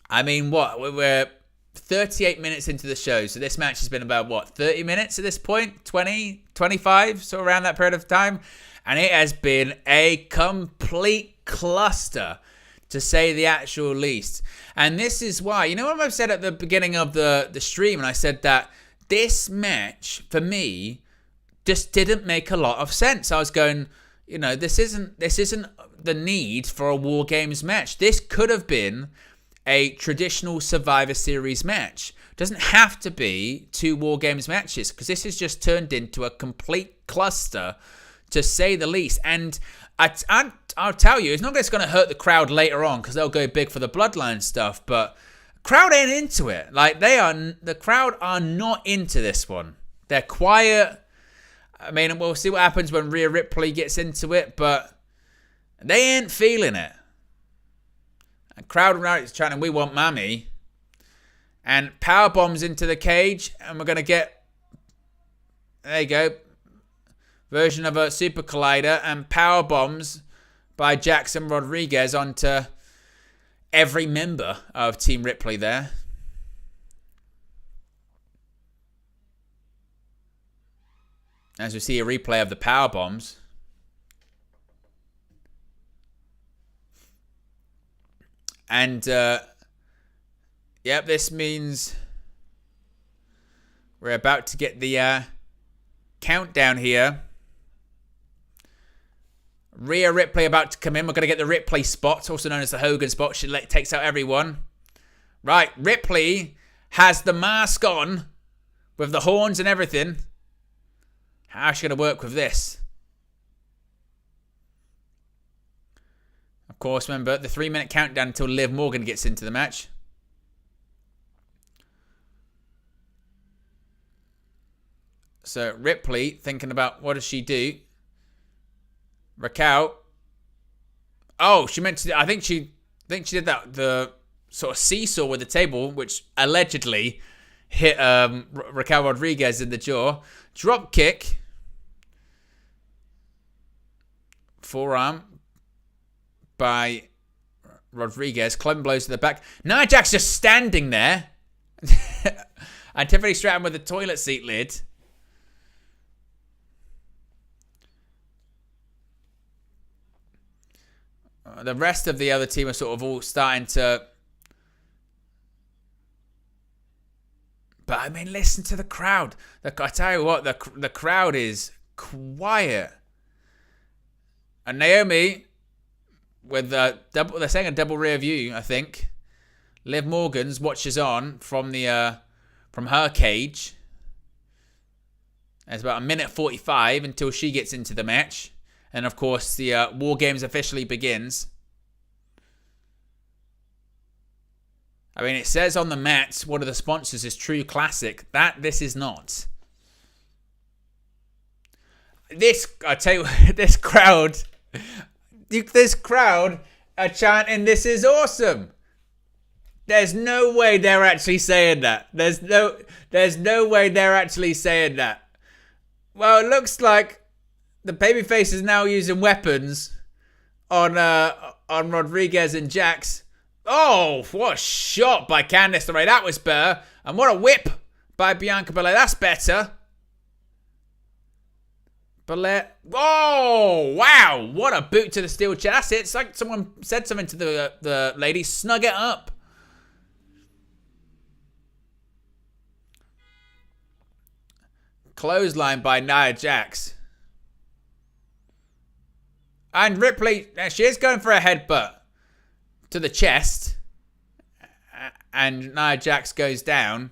I mean, what? We're 38 minutes into the show, so this match has been about, what, 30 minutes at this point? 20, 25, so around that period of time. And it has been a complete cluster, to say the actual least. And this is why, you know what I've said at the beginning of the stream, and I said that this match, for me, just didn't make a lot of sense. I was going, you know, this isn't the need for a WarGames match. This could have been a traditional Survivor Series match. It doesn't have to be 2 War Games matches, because this has just turned into a complete cluster, to say the least. And I'll tell you, it's not just going to hurt the crowd later on, because they'll go big for the Bloodline stuff, but crowd ain't into it. Like, the crowd are not into this one. They're quiet. I mean, we'll see what happens when Rhea Ripley gets into it, but they ain't feeling it. And crowd right is chanting, "We want Mammy." And power bombs into the cage, and we're going to get, there you go, version of a Super Collider, and power bombs by Jackson Rodriguez onto every member of Team Ripley there. As we see a replay of the power bombs. And, yep, this means we're about to get the countdown here. Rhea Ripley about to come in. We're going to get the Ripley spot, also known as the Hogan spot. She takes out everyone. Right, Ripley has the mask on with the horns and everything. How's she going to work with this? Of course, remember, the 3-minute countdown until Liv Morgan gets into the match. So, Ripley thinking about what does she do. Raquel. Oh, she meant to. I think she did that. The sort of seesaw with the table, which allegedly hit Raquel Rodriguez in the jaw. Drop kick. Forearm by Rodriguez. Club blows to the back. Nia Jax just standing there. And Tiffany Stratton with the toilet seat lid. The rest of the other team are sort of all starting to... But, I mean, listen to the crowd. I tell you what, the crowd is quiet. And Naomi, with they're saying a double rear view, I think. Liv Morgan's watches on from her cage. It's about 1:45 until she gets into the match. And, of course, the War Games officially begins. I mean, it says on the mat, one of the sponsors is True Classic. This is not. I tell you, this crowd are chanting, "This is awesome." There's no way they're actually saying that. There's no way they're actually saying that. Well, it looks like the babyface is now using weapons on Rodriguez and Jax. Oh, what a shot by Candice LeRae. That was better. And what a whip by Bianca Belair. That's better. Belair. Oh, wow. What a boot to the steel chair. That's it. It's like someone said something to the lady. Snug it up. Clothesline by Nia Jax. And Ripley, she is going for a headbutt to the chest. And Nia Jax goes down.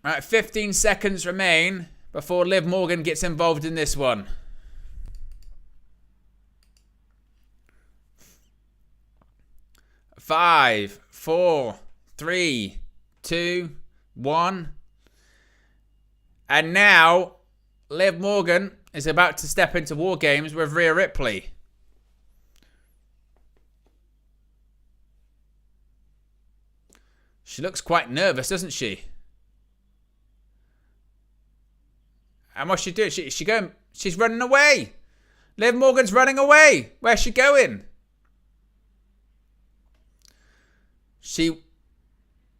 Right, 15 seconds remain before Liv Morgan gets involved in this one. Five, 4, 3, 2, 1. And now Liv Morgan is about to step into War Games with Rhea Ripley. She looks quite nervous, doesn't she? And what's she doing? She's running away. Liv Morgan's running away. Where's she going? She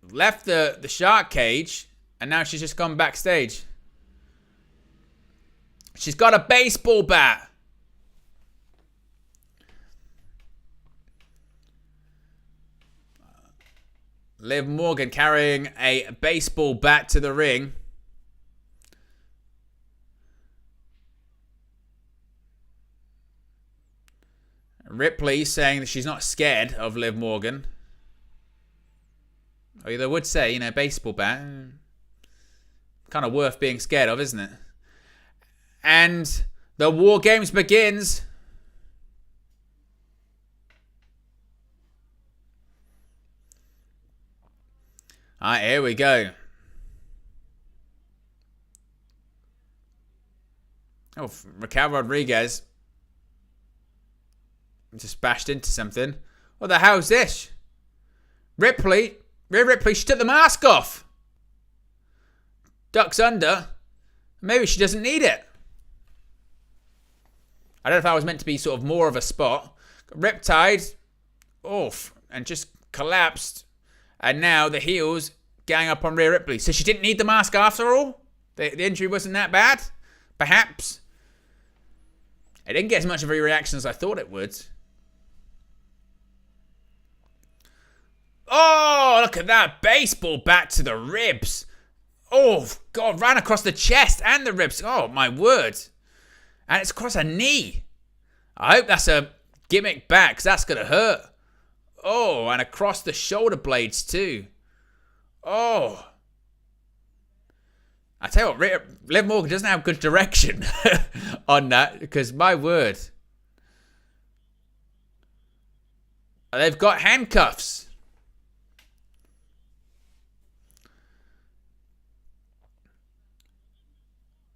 left the shark cage and now she's just gone backstage. She's got a baseball bat. Liv Morgan carrying a baseball bat to the ring. Ripley saying that she's not scared of Liv Morgan. Or they would say, baseball bat. Kind of worth being scared of, isn't it? And the War Games begins. Alright, here we go. Oh, Raquel Rodriguez just bashed into something. What the hell's this? Rhea Ripley, she took the mask off. Ducks under. Maybe she doesn't need it. I don't know if that was meant to be sort of more of a spot. Riptide off and just collapsed. And now the heels gang up on Rhea Ripley. So she didn't need the mask after all? The injury wasn't that bad? Perhaps. It didn't get as much of a reaction as I thought it would. Oh, look at that. Baseball bat to the ribs. Oh, God, ran across the chest and the ribs. Oh, my word. And it's across a knee. I hope that's a gimmick back, because that's going to hurt. Oh, and across the shoulder blades too. Oh. I tell you what, Liv Morgan doesn't have good direction on that, because my word. They've got handcuffs.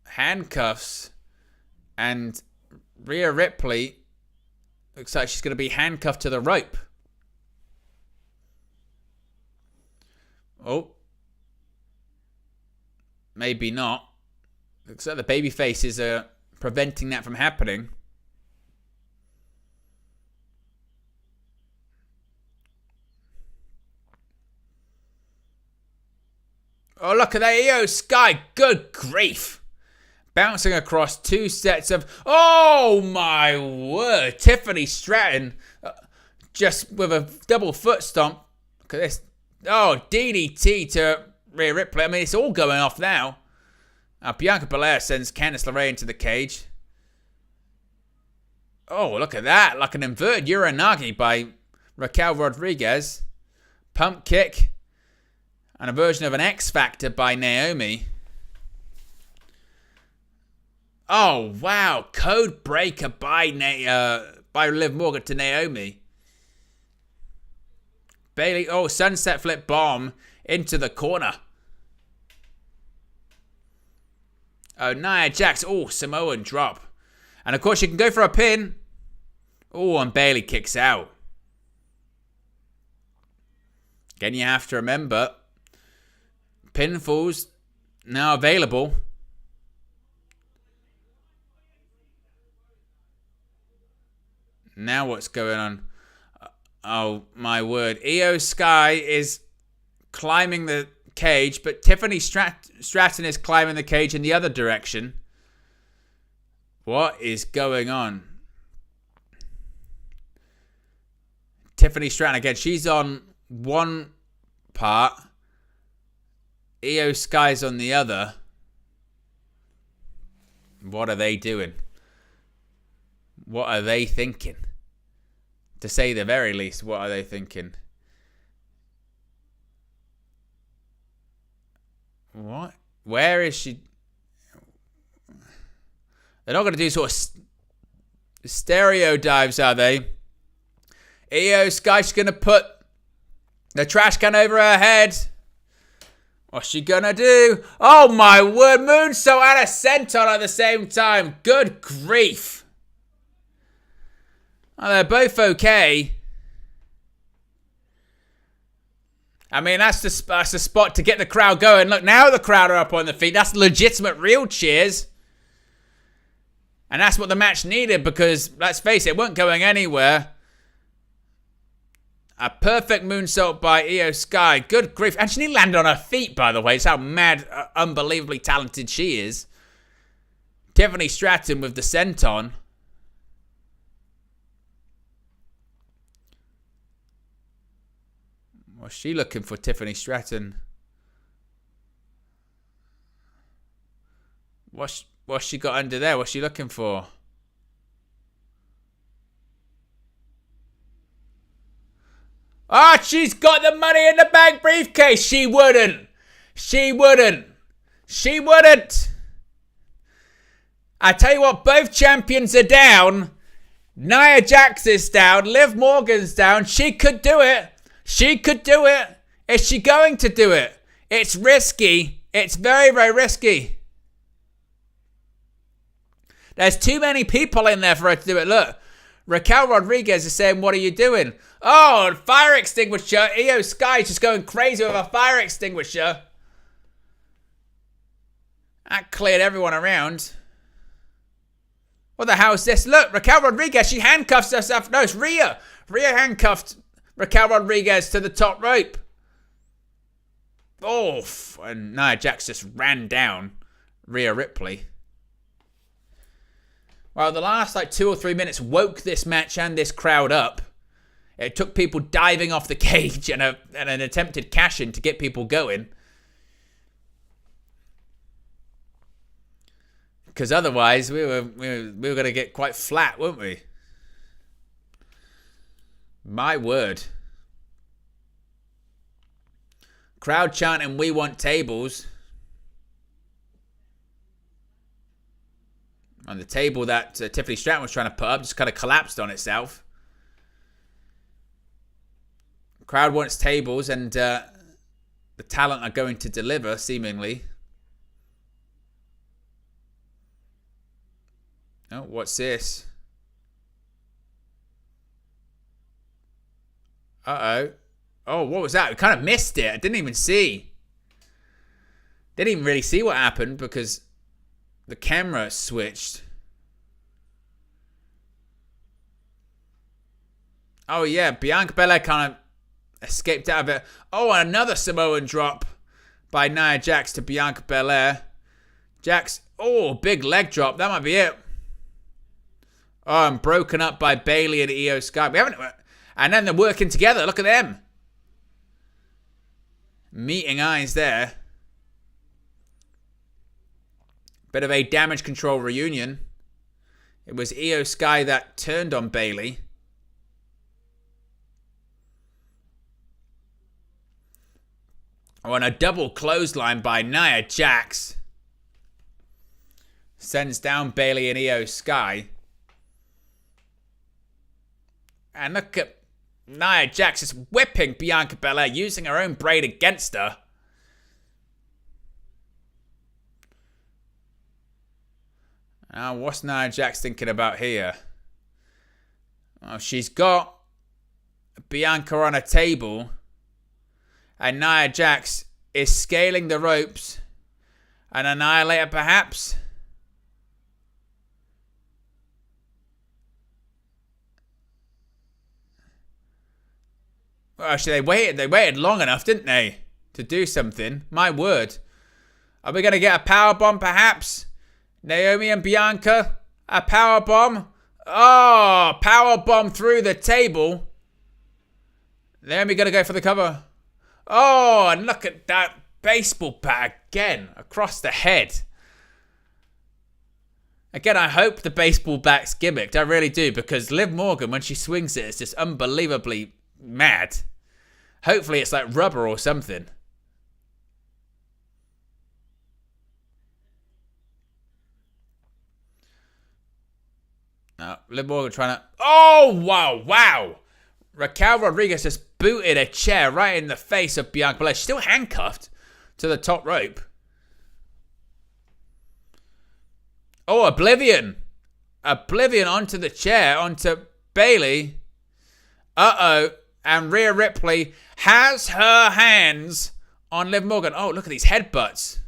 Handcuffs. And Rhea Ripley looks like she's going to be handcuffed to the rope. Oh. Maybe not. Looks like the baby faces are preventing that from happening. Oh, look at that Io Sky. Good grief. Bouncing across two sets of... Oh, my word. Tiffany Stratton just with a double foot stomp. Look at this. Oh, DDT to Rhea Ripley. I mean, it's all going off now. Bianca Belair sends Candice LeRae into the cage. Oh, look at that. Like an inverted Uranagi by Raquel Rodriguez. Pump kick. And a version of an X Factor by Naomi. Oh, wow. Code breaker by Liv Morgan to Naomi. Bayley, oh, sunset flip bomb into the corner. Oh, Nia Jax, oh, Samoan drop. And of course, you can go for a pin. Oh, and Bayley kicks out. Again, you have to remember, pinfalls now available. Now what's going on? Oh, my word. Io Sky is climbing the cage, but Tiffany Stratton is climbing the cage in the other direction. What is going on? Tiffany Stratton again. She's on one part. Io Sky's on the other. What are they doing? What are they thinking? To say the very least, what are they thinking? What? Where is she? They're not going to do sort of stereo dives, are they? Io Sky's going to put the trash can over her head. What's she going to do? Oh, my word. Moonsault and a senton at the same time. Good grief. Oh, they're both okay. I mean, that's the spot to get the crowd going. Look, now the crowd are up on their feet. That's legitimate, real cheers. And that's what the match needed because, let's face it, it weren't going anywhere. A perfect moonsault by Io Sky. Good grief. And she didn't land on her feet, by the way. It's how mad, unbelievably talented she is. Tiffany Stratton with the senton. What's she looking for, Tiffany Stratton? What's she got under there? What's she looking for? Ah, she's got the Money in the Bank briefcase. She wouldn't. She wouldn't. She wouldn't. I tell you what, both champions are down. Nia Jax is down. Liv Morgan's down. She could do it. She could do it. Is she going to do it? It's risky. It's very, very risky. There's too many people in there for her to do it. Look, Raquel Rodriguez is saying, what are you doing? Oh, fire extinguisher. Io Sky's just going crazy with a fire extinguisher. That cleared everyone around. What the hell is this? Look, Raquel Rodriguez, she handcuffs herself. No, it's Rhea. Rhea handcuffed Raquel Rodriguez to the top rope. Oof. And Nia Jax just ran down Rhea Ripley. Well, the last 2 or 3 minutes woke this match and this crowd up. It took people diving off the cage and an attempted cash-in to get people going. Because otherwise, we were going to get quite flat, weren't we? My word. Crowd chanting, we want tables. And the table that Tiffany Stratton was trying to put up just kind of collapsed on itself. Crowd wants tables, and the talent are going to deliver, seemingly. Oh, what's this? Uh-oh. Oh, what was that? We kind of missed it. I didn't even see. Didn't even really see what happened because the camera switched. Oh, yeah. Bianca Belair kind of escaped out of it. Oh, another Samoan drop by Nia Jax to Bianca Belair. Jax. Oh, big leg drop. That might be it. Oh, and broken up by Bayley and Io Sky. We haven't. And then they're working together. Look at them. Meeting eyes there. Bit of a damage control reunion. It was Io Sky that turned on Bayley. Oh, and a double clothesline by Nia Jax. Sends down Bayley and Io Sky. And look at Nia Jax just whipping Bianca Belair, using her own braid against her. Now, what's Nia Jax thinking about here? Well, she's got Bianca on a table. And Nia Jax is scaling the ropes. An annihilator, perhaps? Well, actually, they waited long enough, didn't they? To do something. My word. Are we going to get a powerbomb, perhaps? Naomi and Bianca. A powerbomb. Oh, powerbomb through the table. Naomi going to go for the cover. Oh, and look at that baseball bat again. Across the head. Again, I hope the baseball bat's gimmicked. I really do. Because Liv Morgan, when she swings it, it's just unbelievably mad. Hopefully it's like rubber or something. Liv Morgan trying to... Oh, wow. Raquel Rodriguez just booted a chair right in the face of Bianca Belair. She's still handcuffed to the top rope. Oh, Oblivion. Oblivion onto the chair, onto Bayley. Uh-oh. And Rhea Ripley has her hands on Liv Morgan. Oh, look at these headbutts.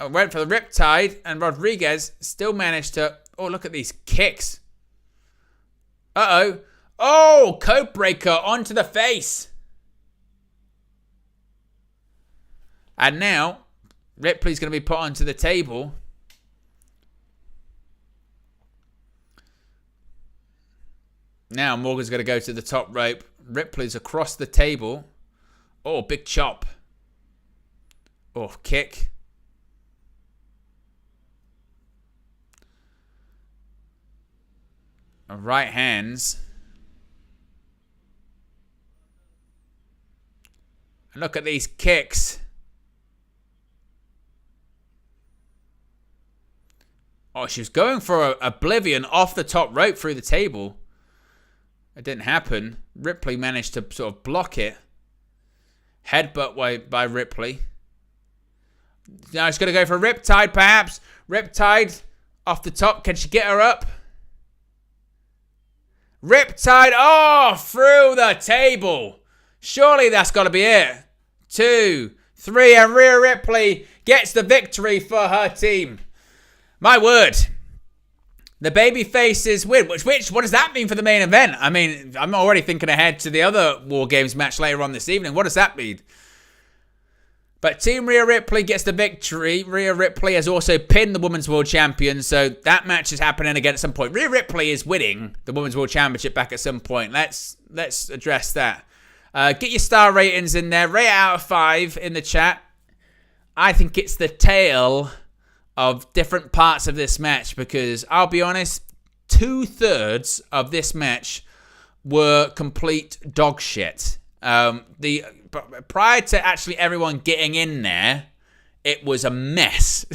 Oh, went for the riptide, and Rodriguez still managed to... Oh, look at these kicks. Uh-oh. Oh, codebreaker onto the face. And now, Ripley's going to be put onto the table. Now Morgan's going to go to the top rope. Ripley's across the table. Oh, big chop. Oh, kick. Right hands. And look at these kicks. Oh, she was going for Oblivion off the top rope through the table. It didn't happen. Ripley managed to sort of block it. Headbutt by Ripley. Now she's going to go for a Riptide, perhaps. Riptide off the top. Can she get her up? Riptide. Oh, through the table. Surely that's got to be it. 2, 3, and Rhea Ripley gets the victory for her team. My word. The baby faces win. Which, what does that mean for the main event? I mean, I'm already thinking ahead to the other WarGames match later on this evening. What does that mean? But Team Rhea Ripley gets the victory. Rhea Ripley has also pinned the Women's World Champion, so that match is happening again at some point. Rhea Ripley is winning the Women's World Championship back at some point. Let's address that. Get your star ratings in there. Rate out of 5 in the chat. I think it's the tale of different parts of this match, because I'll be honest, 2/3 of this match were complete dog shit. Prior to actually everyone getting in there, it was a mess.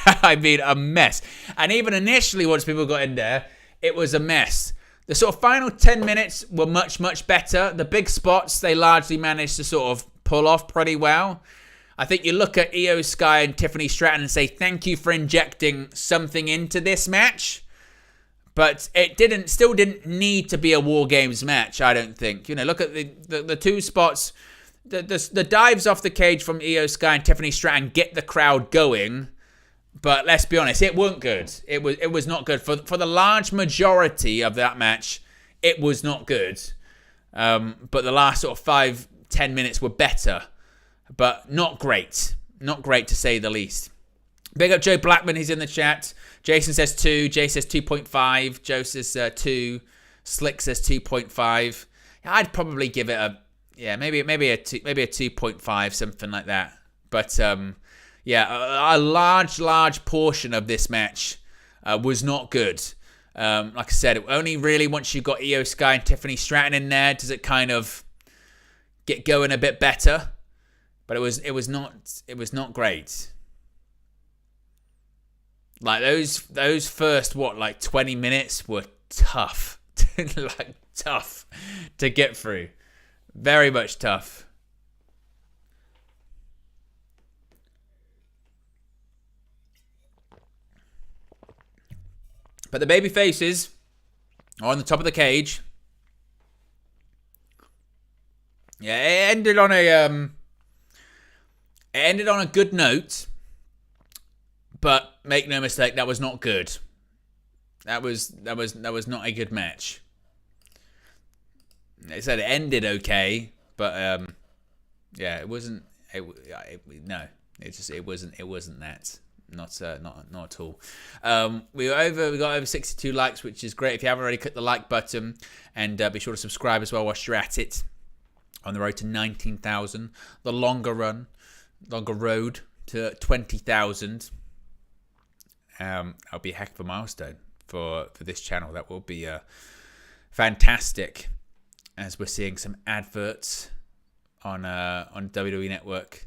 I mean, a mess. And even initially, once people got in there, it was a mess. The sort of final 10 minutes were much, much better. The big spots, they largely managed to sort of pull off pretty well. I think you look at Io Sky and Tiffany Stratton and say, thank you for injecting something into this match. But it still didn't need to be a WarGames match, I don't think. You know, look at the two spots. The dives off the cage from Io Sky and Tiffany Stratton get the crowd going. But let's be honest, it wasn't good. It was not good. For the large majority of that match, it was not good. But the last sort of 5-10 minutes were better. But not great. Not great to say the least. Big up Joe Blackman, he's in the chat. Jason says 2. Jay says 2.5. Joe says 2. Slick says 2.5. I'd probably give it maybe a 2.5, something like that. But a large portion of this match was not good. Like I said, only really once you got Io Sky and Tiffany Stratton in there does it kind of get going a bit better. But it was not great. Like those first 20 minutes were tough. Tough to get through. Very much tough. But the baby faces are on the top of the cage. Yeah, it ended on a good note, but make no mistake, that was not good. That was not a good match. They said it ended okay, but it wasn't. It wasn't that. Not at all. We got over 62 likes, which is great. If you haven't already, click the like button and be sure to subscribe as well whilst you're at it. On the road to 19,000, the longer road to 20,000. That'll be a heck of a milestone for this channel. That will be fantastic, as we're seeing some adverts on WWE Network.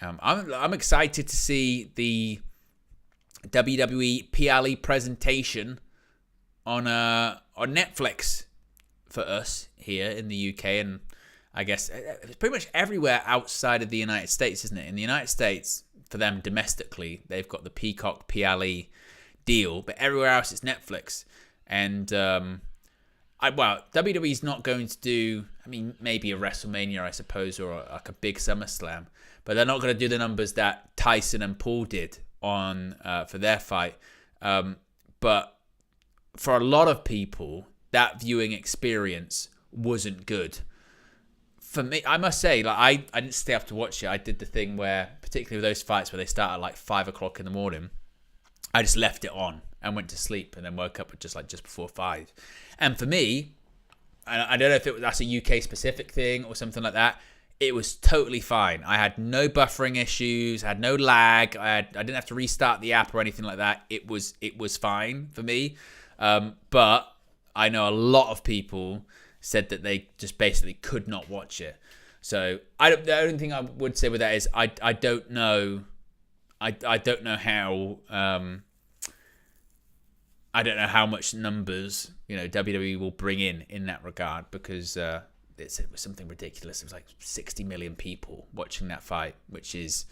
I'm excited to see the WWE PLE presentation on Netflix for us here in the UK, and I guess it's pretty much everywhere outside of the United States, isn't it? In the United States, for them domestically, they've got the Peacock PLE deal, but everywhere else it's Netflix. And WWE's not going to do, maybe a WrestleMania, I suppose, or like a big SummerSlam, but they're not going to do the numbers that Tyson and Paul did on for their fight. But for a lot of people, that viewing experience wasn't good. For me, I must say, I didn't stay up to watch it. I did the thing where, particularly with those fights where they start at 5 o'clock in the morning, I just left it on and went to sleep, and then woke up at just before 5. And for me, I don't know if that's a UK specific thing or something like that, it was totally fine. I had no buffering issues, I had no lag, I didn't have to restart the app or anything like that. It was fine for me. But I know a lot of people said that they just basically could not watch it. So the only thing I would say with that is I don't know. I don't know how. I don't know how much numbers WWE will bring in that regard, because it was something ridiculous. It was like 60 million people watching that fight, which is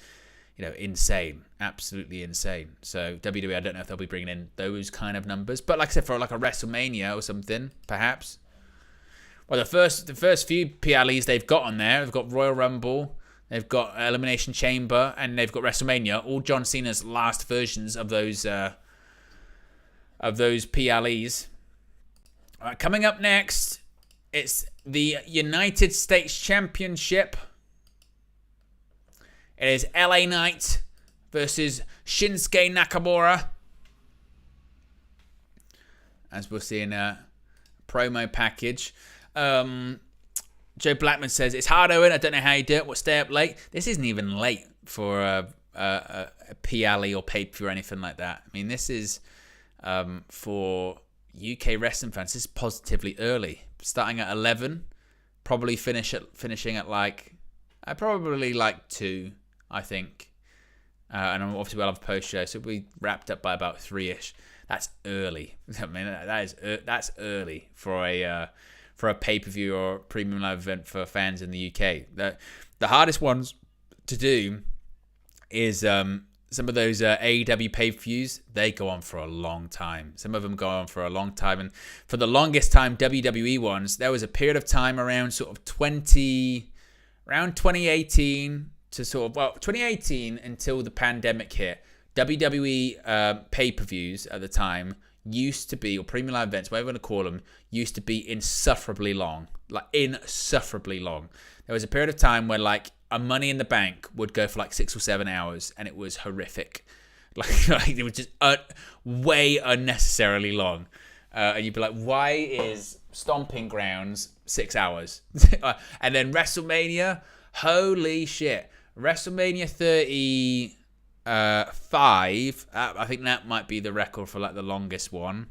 insane, absolutely insane. So WWE, I don't know if they'll be bringing in those kind of numbers, but like I said, for like a WrestleMania or something, perhaps. Well, the first few PLEs they've got on there, they've got Royal Rumble, they've got Elimination Chamber, and they've got WrestleMania. All John Cena's last versions of those PLEs. All right, coming up next, it's the United States Championship. It is LA Knight versus Shinsuke Nakamura, as we'll see in a promo package. Joe Blackman says, it's hard, Owen. I don't know how you do it. We'll stay up late. This isn't even late for a PLE or pay-per-view or anything like that. I mean, this is for UK wrestling fans. This is positively early. Starting at 11, probably finishing at like 2, I think. And obviously we'll have a post show, so we wrapped up by about 3ish. That's early. I mean, that's early for a pay-per-view or premium live event for fans in the UK. The hardest ones to do is some of those AEW pay-per-views. They go on for a long time. Some of them go on for a long time, and for the longest time, WWE ones, there was a period of time around sort of 2018 to 2018 until the pandemic hit. WWE pay-per-views at the time used to be, or premium live events, whatever you want to call them, used to be insufferably long. Like, insufferably long. There was a period of time where, like, a Money in the Bank would go for, like, 6 or 7 hours, and it was horrific. Like it was just way unnecessarily long. And you'd be like, why is Stomping Grounds 6 hours? And then WrestleMania, holy shit. WrestleMania 35, I think that might be the record for like the longest one.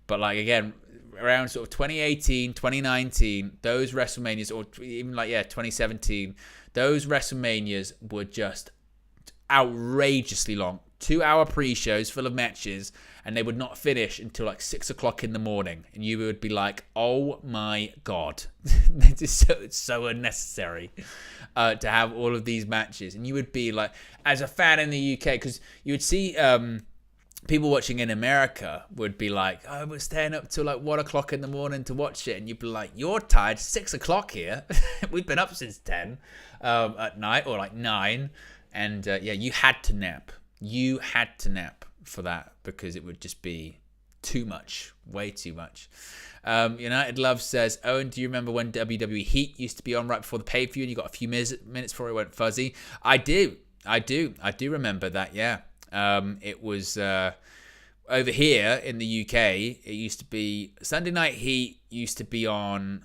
But like, again, around sort of 2018, 2019, those WrestleManias, or even like 2017, those WrestleManias were just outrageously long. 2-hour pre-shows full of matches, and they would not finish until like 6 o'clock in the morning, and you would be like, oh my god. It's so unnecessary to have all of these matches. And you would be like, as a fan in the UK, because you would see people watching in America would be like, oh, we're staying up till like 1 o'clock in the morning to watch it, and you'd be like, you're tired, 6 o'clock here. We've been up since 10 at night, or like 9, and you had to nap. You had to nap for that, because it would just be too much, way too much. United Love says, Owen, do you remember when WWE Heat used to be on right before the pay-per-view and you got a few minutes before it went fuzzy? I do remember that, yeah. It was over here in the UK, it used to be Sunday Night Heat used to be on.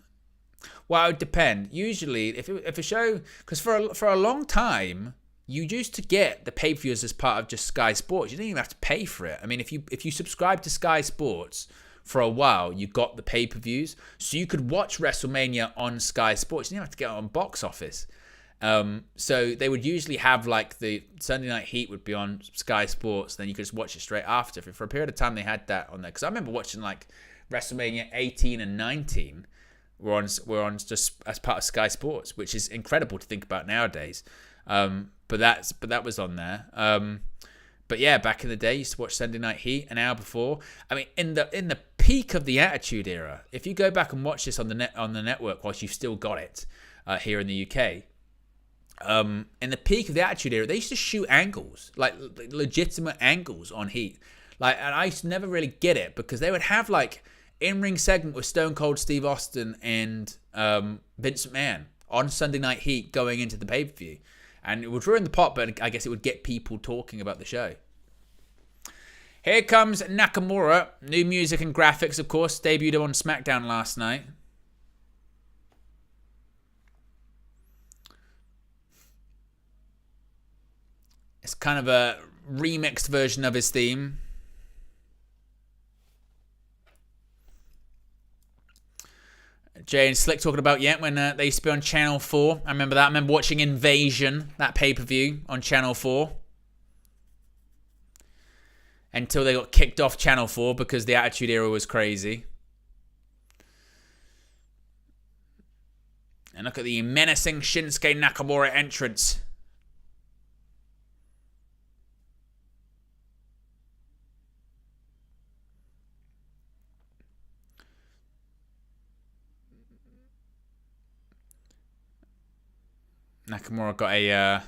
Well, it would depend. Usually, if a show, because for a long time, you used to get the pay-per-views as part of just Sky Sports. You didn't even have to pay for it. I mean, if you subscribed to Sky Sports for a while, you got the pay-per-views, so you could watch WrestleMania on Sky Sports. You didn't have to get it on box office. So they would usually have like the Sunday Night Heat would be on Sky Sports, then you could just watch it straight after. For a period of time, they had that on there, because I remember watching like WrestleMania 18 and 19 were on just as part of Sky Sports, which is incredible to think about nowadays. But that was on there. But yeah, back in the day, you used to watch Sunday Night Heat an hour before. I mean, in the peak of the Attitude Era, if you go back and watch this on the network whilst you've still got it here in the UK, in the peak of the Attitude Era, they used to shoot angles, like legitimate angles on Heat. Like, and I used to never really get it, because they would have like in-ring segment with Stone Cold Steve Austin and Vince McMahon on Sunday Night Heat going into the pay-per-view. And it would ruin the pot, but I guess it would get people talking about the show. Here comes Nakamura. New music and graphics, of course. Debuted on SmackDown last night. It's kind of a remixed version of his theme. Jay and Slick talking about, when they used to be on Channel 4. I remember that. I remember watching Invasion, that pay-per-view on Channel 4. Until they got kicked off Channel 4 because the Attitude Era was crazy. And look at the menacing Shinsuke Nakamura entrance. Nakamura got a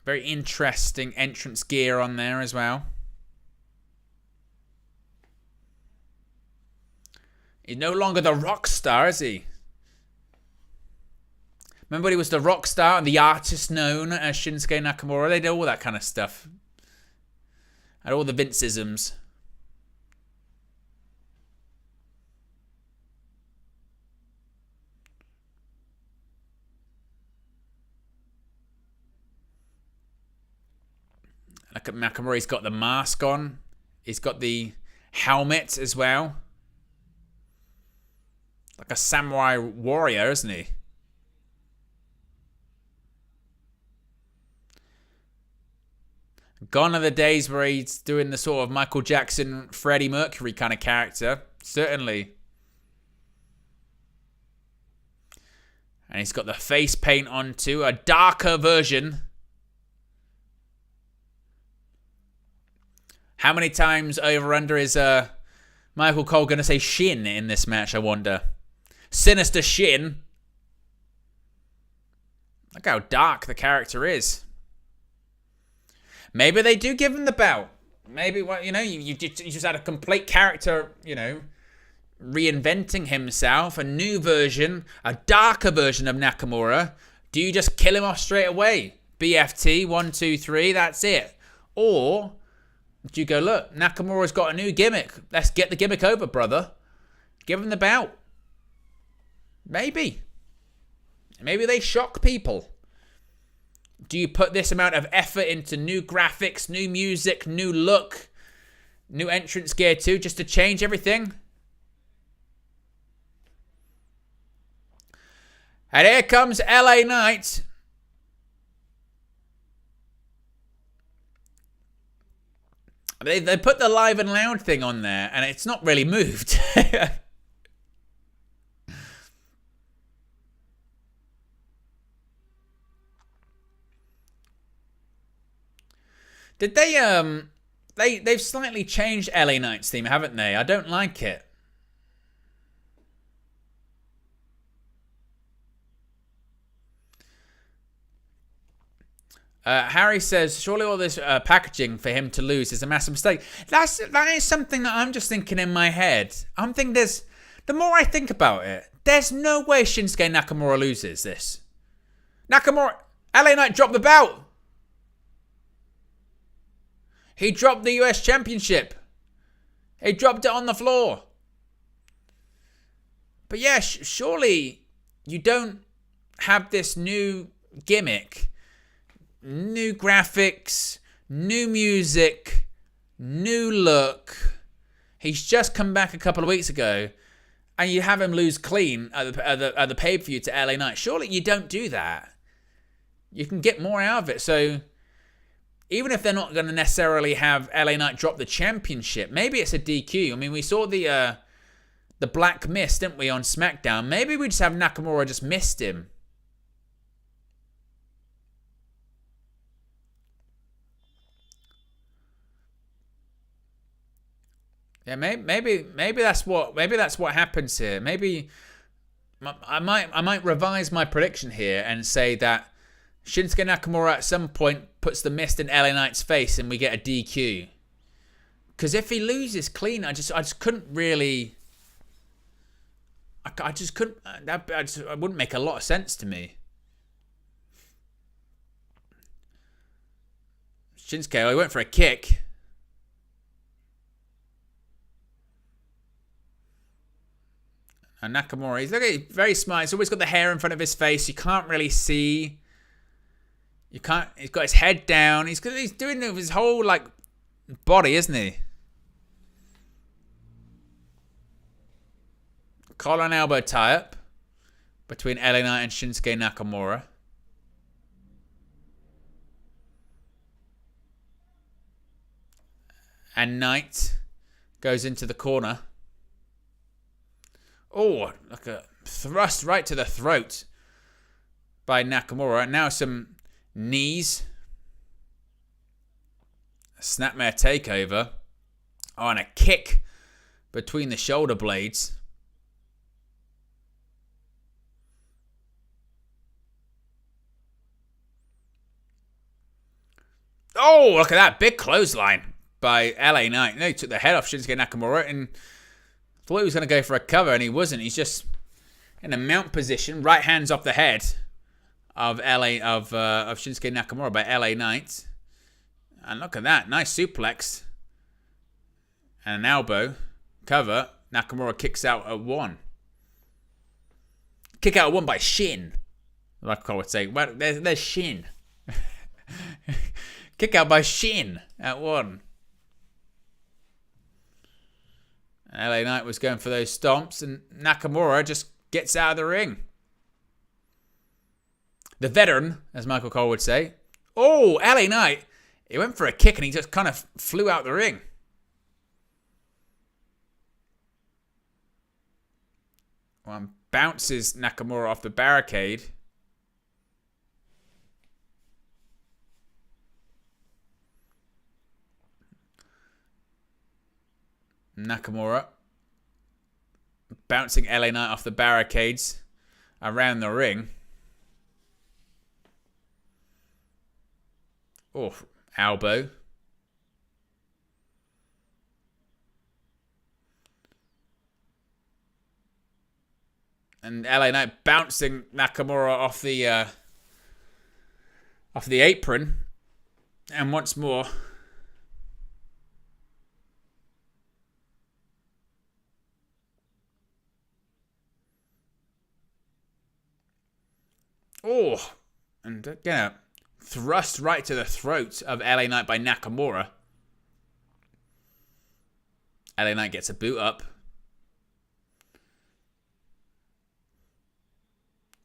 very interesting entrance gear on there as well. He's no longer the rock star, is he? Remember when he was the rock star and the artist known as Shinsuke Nakamura? They did all that kind of stuff. And all the Vince-isms. Look at Nakamura, he's got the mask on. He's got the helmet as well. Like a samurai warrior, isn't he? Gone are the days where he's doing the sort of Michael Jackson, Freddie Mercury kind of character. Certainly. And he's got the face paint on too. A darker version. How many times over under is Michael Cole going to say Shin in this match, I wonder? Sinister Shin. Look how dark the character is. Maybe they do give him the belt. Maybe, well, you just had a complete character, reinventing himself. A new version, a darker version of Nakamura. Do you just kill him off straight away? BFT, 1, 2, 3, that's it. Or do you go, look, Nakamura's got a new gimmick. Let's get the gimmick over, brother. Give him the belt. Maybe. Maybe they shock people. Do you put this amount of effort into new graphics, new music, new look, new entrance gear too, just to change everything? And here comes LA Knight. They put the live and loud thing on there, and it's not really moved. Did they've slightly changed LA Knight's theme, haven't they? I don't like it. Harry says, surely all this packaging for him to lose is a massive mistake. That is something that I'm just thinking in my head. I'm thinking the more I think about it, there's no way Shinsuke Nakamura loses this. LA Knight dropped the belt. He dropped the US Championship. He dropped it on the floor. But yeah, surely you don't have this new gimmick, new graphics, new music, new look. He's just come back a couple of weeks ago, and you have him lose clean at the pay-per-view to LA Knight. Surely you don't do that. You can get more out of it. So even if they're not going to necessarily have LA Knight drop the championship, maybe it's a DQ. I mean, we saw the Black Mist, didn't we, on SmackDown? Maybe we just have Nakamura just missed him. Yeah, maybe that's what happens here. Maybe I might revise my prediction here and say that Shinsuke Nakamura at some point puts the mist in LA Knight's face and we get a DQ. Because if he loses clean, I just couldn't really. I just couldn't. It wouldn't make a lot of sense to me. Shinsuke, he went for a kick. And Nakamura, he's very smart. He's always got the hair in front of his face. You can't really see. He's got his head down. He's doing it with his whole body, isn't he? Collar and elbow tie-up between LA Knight and Shinsuke Nakamura. And Knight goes into the corner. Oh, like a thrust right to the throat by Nakamura. And now some knees. A snapmare takeover. Oh, and a kick between the shoulder blades. Oh, look at that. Big clothesline by LA Knight. No, he took the head off Shinsuke Nakamura and thought he was going to go for a cover, and he wasn't. He's just in a mount position, right hands off the head of Shinsuke Nakamura by LA Knight. And look at that. Nice suplex. And an elbow cover. Nakamura kicks out at 1. Kick out at 1 by Shin. Like I would say. Well, there's Shin. Kick out by Shin at 1. LA Knight was going for those stomps, and Nakamura just gets out of the ring. The veteran, as Michael Cole would say. Oh, LA Knight. He went for a kick and he just kind of flew out the ring. Well, bounces Nakamura off the barricade. Nakamura bouncing LA Knight off the barricades around the ring. Oh, elbow. And LA Knight bouncing Nakamura off the apron. And once more. Oh, and again, thrust right to the throat of LA Knight by Nakamura. LA Knight gets a boot up.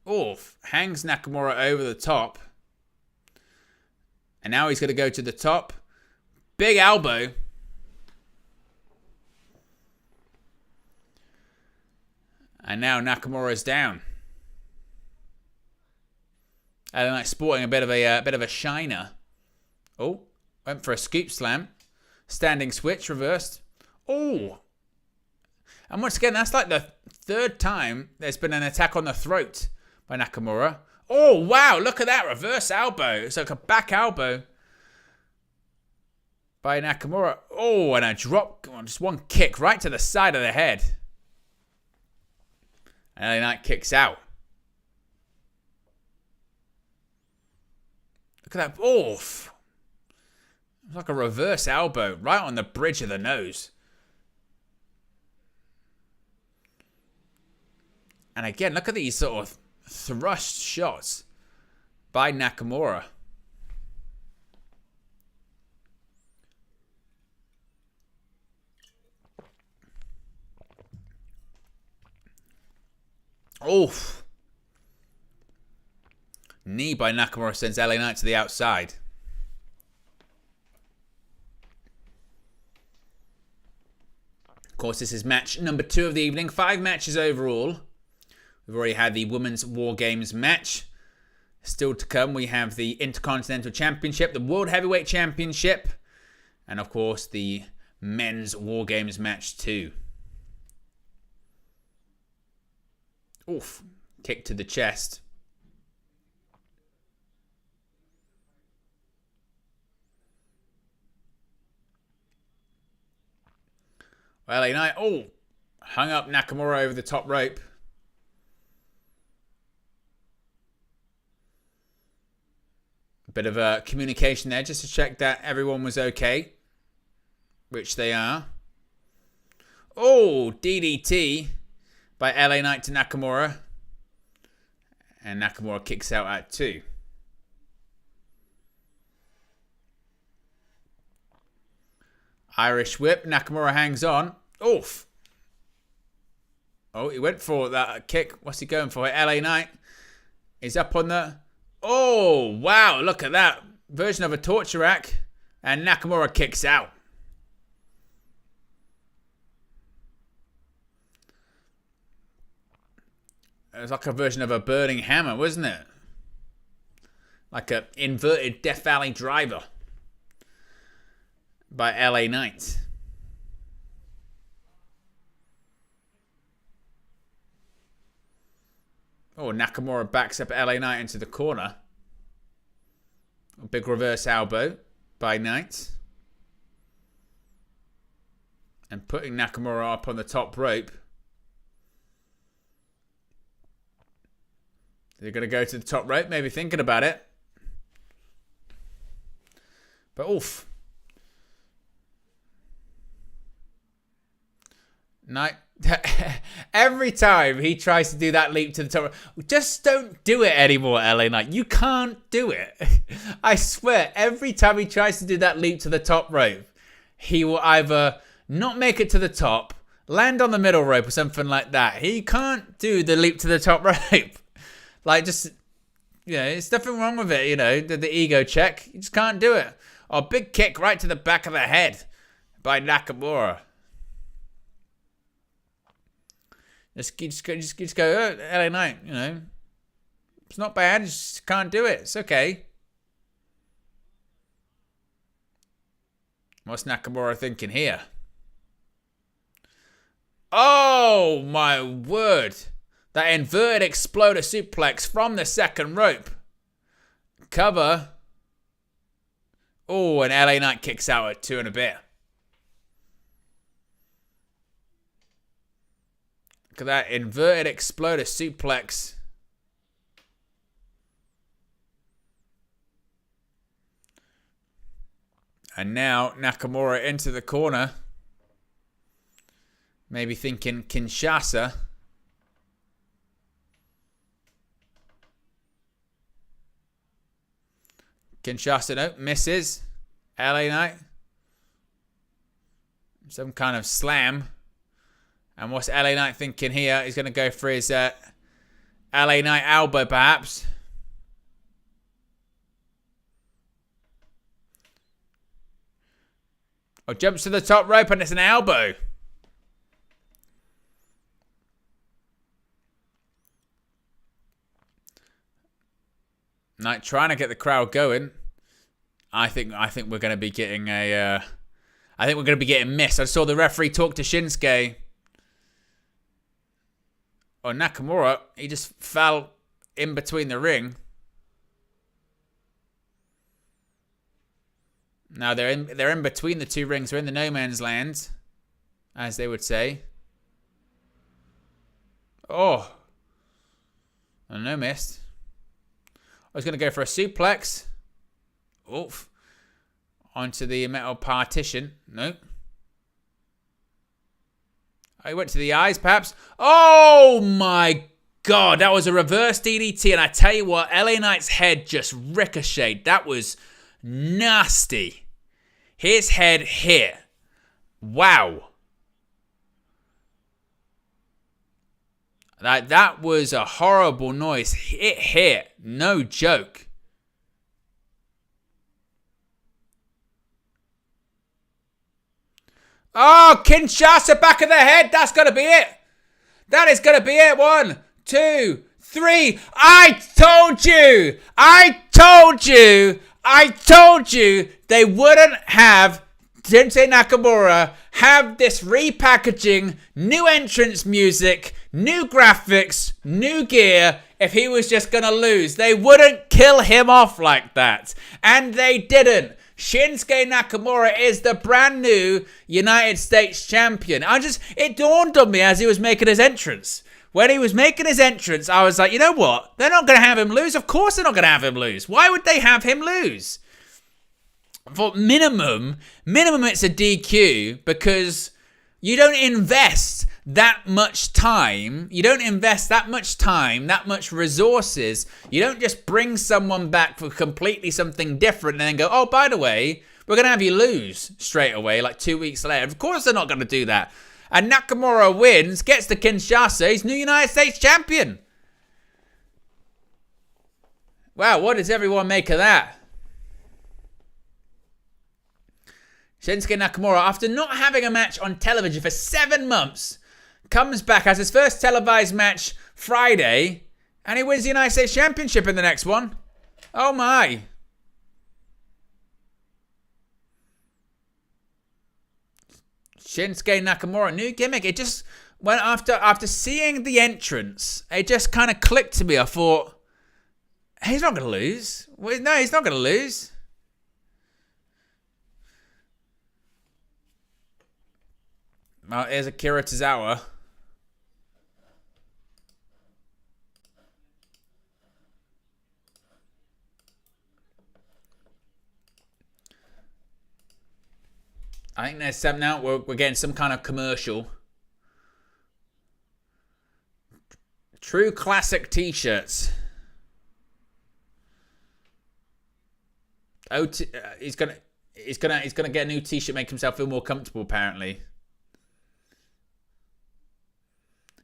Oh, hangs Nakamura over the top. And now he's going to go to the top. Big elbow. And now Nakamura is down. LA Knight sporting a bit of a shiner. Oh, went for a scoop slam. Standing switch, reversed. Oh. And once again, that's like the third time there's been an attack on the throat by Nakamura. Oh, wow, look at that. Reverse elbow. It's like a back elbow by Nakamura. Oh, and a drop. Just one kick right to the side of the head. And LA Knight kicks out. Look at that. Oh. It's like a reverse elbow right on the bridge of the nose. And again, look at these sort of thrust shots by Nakamura. Oh. Knee by Nakamura sends LA Knight to the outside. Of course, this is match number 2 of the evening. 5 matches overall. We've already had the Women's WarGames match. Still to come, we have the Intercontinental Championship, the World Heavyweight Championship, and of course, the Men's WarGames match 2. Oof. Kick to the chest. LA Knight, oh, hung up Nakamura over the top rope. A bit of a communication there just to check that everyone was okay, which they are. Oh, DDT by LA Knight to Nakamura. And Nakamura kicks out at 2. Irish whip. Nakamura hangs on. Oof. Oh, he went for that kick. What's he going for? LA Knight. He's up on the... Oh, wow. Look at that. Version of a torture rack. And Nakamura kicks out. It was like a version of a burning hammer, wasn't it? Like an inverted Death Valley driver. By LA Knight. Oh, Nakamura backs up LA Knight into the corner. A big reverse elbow by Knight. And putting Nakamura up on the top rope. They're going to go to the top rope, maybe thinking about it. But oof. Knight. Every time he tries to do that leap to the top, just don't do it anymore, LA Knight. You can't do it. I swear, every time he tries to do that leap to the top rope, he will either not make it to the top, land on the middle rope or something like that. He can't do the leap to the top rope. Like, just, you know, there's nothing wrong with it, you know, the ego check. You just can't do it. Oh, big kick right to the back of the head by Nakamura. Just go, oh, LA Knight, you know. It's not bad, you just can't do it. It's okay. What's Nakamura thinking here? Oh, my word. That inverted exploder suplex from the second rope. Cover. Oh, and LA Knight kicks out at 2 and a bit. Look at that inverted exploder suplex. And now Nakamura into the corner. Maybe thinking Kinshasa. Kinshasa, no, misses. LA Knight. Some kind of slam. And what's LA Knight thinking here? He's going to go for his LA Knight elbow, perhaps. Oh, jumps to the top rope and it's an elbow. Knight trying to get the crowd going. I think we're going to be getting a... I think we're going to be getting missed. I saw the referee talk to Shinsuke. Oh, Nakamura, he just fell in between the ring. Now they're in between the two rings. They're in the no man's land, as they would say. Oh, and no missed. I was going to go for a suplex. Oof. Onto the metal partition. No. I went to the eyes, perhaps. Oh, my God. That was a reverse DDT. And I tell you what, LA Knight's head just ricocheted. That was nasty. His head hit. Wow. That was a horrible noise. It hit. No joke. Oh, Kinshasa, back of the head. That's going to be it. That is going to be it. 1, 2, 3. I told you. I told you. I told you they wouldn't have Shinsuke Nakamura have this repackaging, new entrance music, new graphics, new gear if he was just going to lose. They wouldn't kill him off like that. And they didn't. Shinsuke Nakamura is the brand new United States champion. It dawned on me as he was making his entrance. When he was making his entrance, I was like, you know what? They're not going to have him lose. Of course they're not going to have him lose. Why would they have him lose? For minimum it's a DQ because you don't invest that much time. You don't invest that much time, that much resources. You don't just bring someone back for completely something different and then go, oh, by the way, we're going to have you lose straight away, like 2 weeks later. Of course they're not going to do that. And Nakamura wins, gets to Kinshasa. He's new United States champion. Wow, what does everyone make of that? Shinsuke Nakamura, after not having a match on television for 7 months, comes back, has his first televised match Friday, and he wins the United States Championship in the next one. Oh my. Shinsuke Nakamura, new gimmick. It just went after seeing the entrance, it just kind of clicked to me. I thought, he's not going to lose. Well, no, he's not going to lose. Well, here's Akira Tozawa. I think there's some now. We're getting some kind of commercial. True classic T-shirts. He's gonna get a new T-shirt, make himself feel more comfortable. Apparently.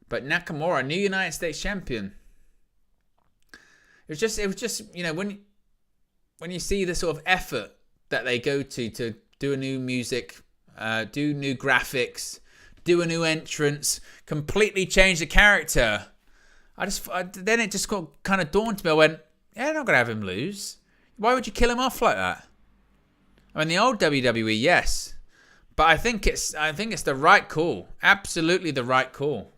But Nakamura, new United States champion. It was just when you see the sort of effort that they go to do a new music, do new graphics, do a new entrance, completely change the character. Then it just got kind of dawned me. I went, yeah, they're not gonna have him lose. Why would you kill him off like that? I mean, the old WWE, yes, but I think it's the right call, absolutely the right call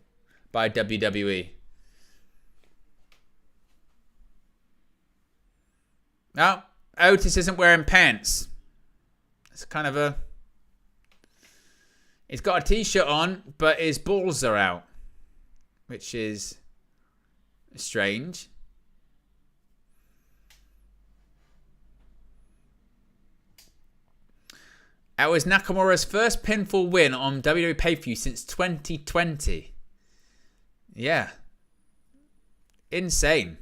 by WWE. No, Otis isn't wearing pants. It's kind of a... He's got a T-shirt on, but his balls are out, which is strange. That was Nakamura's first pinfall win on WWE pay-per-view since 2020. Yeah. Insane.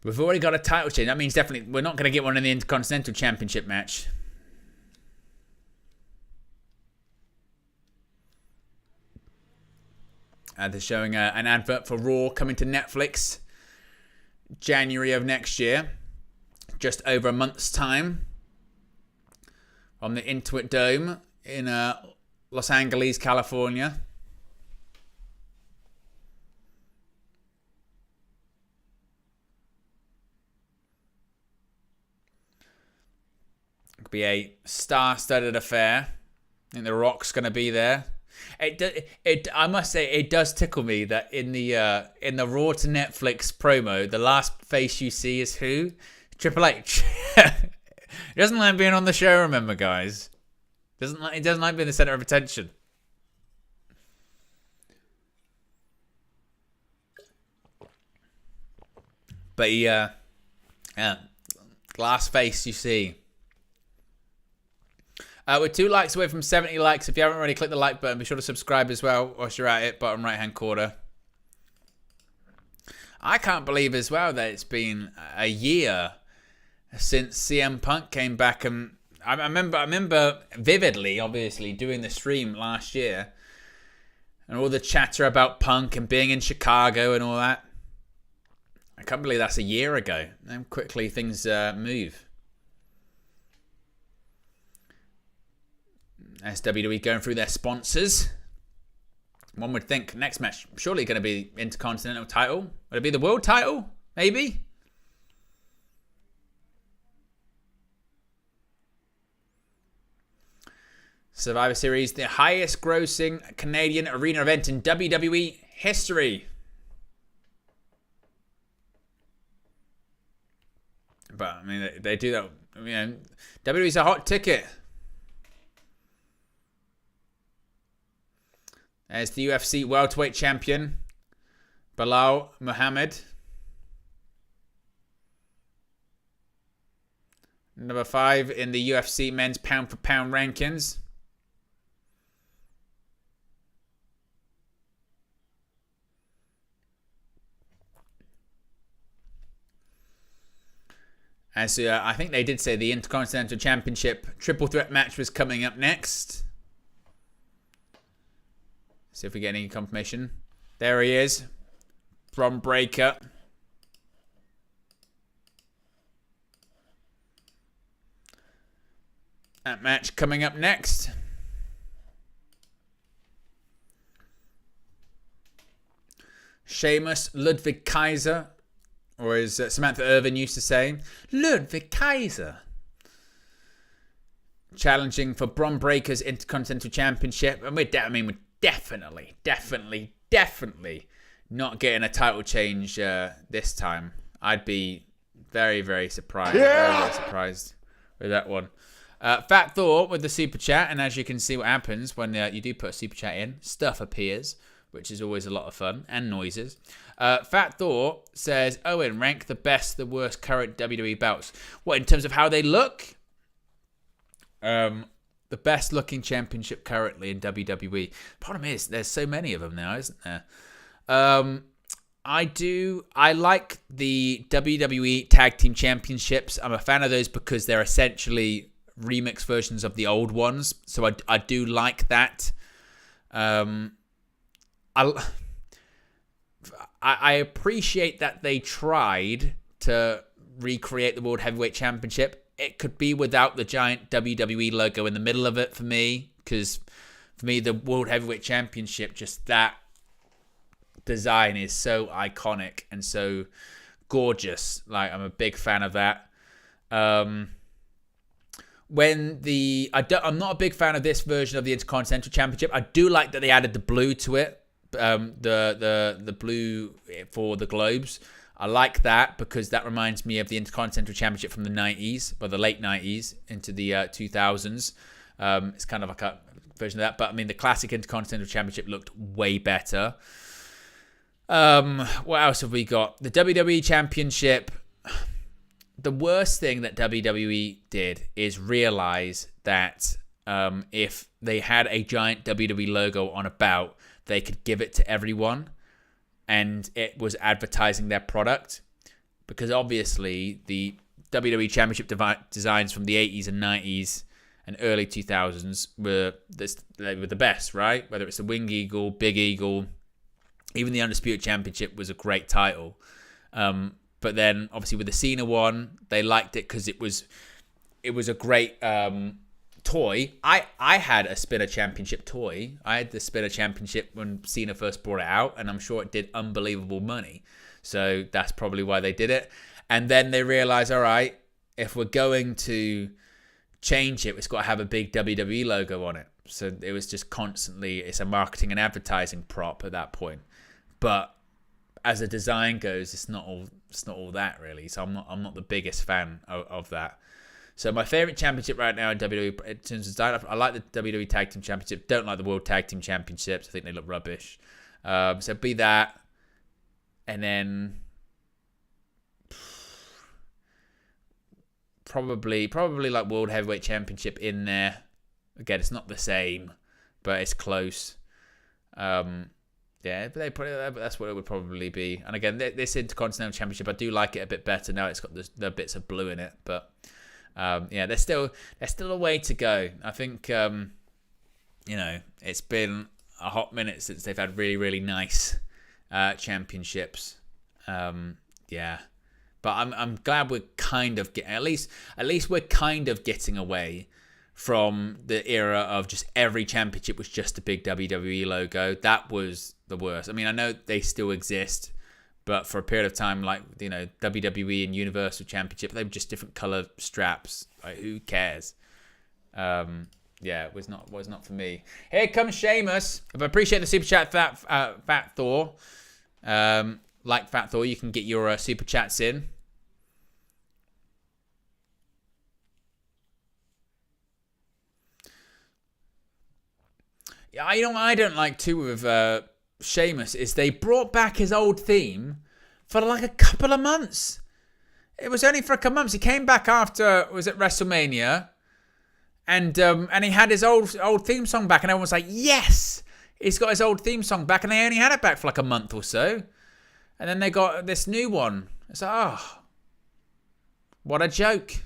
We've already got a title change. That means definitely we're not going to get one in the Intercontinental Championship match. They're showing an advert for Raw coming to Netflix January of next year. Just over a month's time. On the Intuit Dome in Los Angeles, California. It could be a star-studded affair. I think The Rock's going to be there. I must say, it does tickle me that in the Raw to Netflix promo, the last face you see is who? Triple H. He doesn't like being on the show, remember, guys. He doesn't like being the center of attention. But last face you see. We're 2 likes away from 70 likes. If you haven't already clicked the like button, be sure to subscribe as well whilst you're at it, bottom right hand corner. I can't believe as well that it's been a year since CM Punk came back, and I remember vividly, obviously, doing the stream last year and all the chatter about Punk and being in Chicago and all that. I can't believe that's a year ago. And quickly things move. As WWE going through their sponsors. One would think next match surely going to be Intercontinental title. Would it be the world title? Maybe? Survivor Series, the highest grossing Canadian arena event in WWE history. But, I mean, they do that. I mean, WWE's a hot ticket. There's the UFC welterweight champion, Belal Muhammad. Number 5 in the UFC men's pound for pound rankings. As I think they did say the Intercontinental Championship triple threat match was coming up next. See if we get any confirmation. There he is. Bron Breakker. That match coming up next. Sheamus, Ludwig Kaiser. Or as Samantha Irvin used to say, Ludwig Kaiser. Challenging for Bron Breakker's Intercontinental Championship. And we're definitely not getting a title change this time. I'd be very, very surprised. Yeah! Very surprised with that one. Fat Thor with the super chat. And as you can see what happens when you do put a super chat in, stuff appears, which is always a lot of fun, and noises. Fat Thor says, Owen, rank the best, the worst current WWE belts. What, in terms of how they look? The best looking championship currently in WWE. Problem is, there's so many of them now, isn't there? I like the WWE Tag Team Championships. I'm a fan of those because they're essentially remix versions of the old ones. So I do like that. I appreciate that they tried to recreate the World Heavyweight Championship. It could be without the giant WWE logo in the middle of it for me, because for me, the World Heavyweight Championship, just that design is so iconic and so gorgeous. Like, I'm a big fan of that. I'm not a big fan of this version of the Intercontinental Championship. I do like that they added the blue to it. The blue for the globes. I like that because that reminds me of the Intercontinental Championship from the 90s, or the late 90s into the 2000s. It's kind of like a version of that. But I mean, the classic Intercontinental Championship looked way better. What else have we got? The WWE Championship. The worst thing that WWE did is realize that if they had a giant WWE logo on a belt, they could give it to everyone, and it was advertising their product. Because obviously the WWE Championship designs from the 80s and 90s and early 2000s were the best, right? Whether it's the Wing Eagle, Big Eagle, even the Undisputed Championship was a great title. But then obviously with the Cena one, they liked it because it was a great toy. I had a Spinner Championship toy. I had the Spinner Championship when Cena first brought it out, and I'm sure it did unbelievable money. So that's probably why they did it. And then they realized, all right, if we're going to change it, it's got to have a big WWE logo on it. So it was just constantly, it's a marketing and advertising prop at that point. But as a design goes, it's not all that really. So I'm not the biggest fan of that. So my favorite championship right now in WWE, in terms of design, I like the WWE Tag Team Championship. Don't like the World Tag Team Championships. I think they look rubbish. So be that, and then probably like World Heavyweight Championship in there. Again, it's not the same, but it's close. Yeah, but they put it, that's what it would probably be. And again, this Intercontinental Championship, I do like it a bit better now. It's got the bits of blue in it, but yeah, there's still a way to go. I think it's been a hot minute since they've had really, really nice championships. Yeah, but I'm glad we're kind of getting at least we're kind of getting away from the era of just every championship was just a big WWE logo. That was the worst. I mean, I know they still exist, but for a period of time, like, WWE and Universal Championship, they were just different color straps. Like, who cares? Yeah, it was not for me. Here comes Sheamus. I appreciate the super chat, Fat Thor. Like Fat Thor, you can get your super chats in. Yeah, I don't like too with Sheamus is they brought back his old theme for like a couple of months. It was only for a couple of months. He came back after, was it WrestleMania? And he had his old theme song back, and everyone was like, yes! He's got his old theme song back, and they only had it back for like a month or so. And then they got this new one. It's like, What a joke.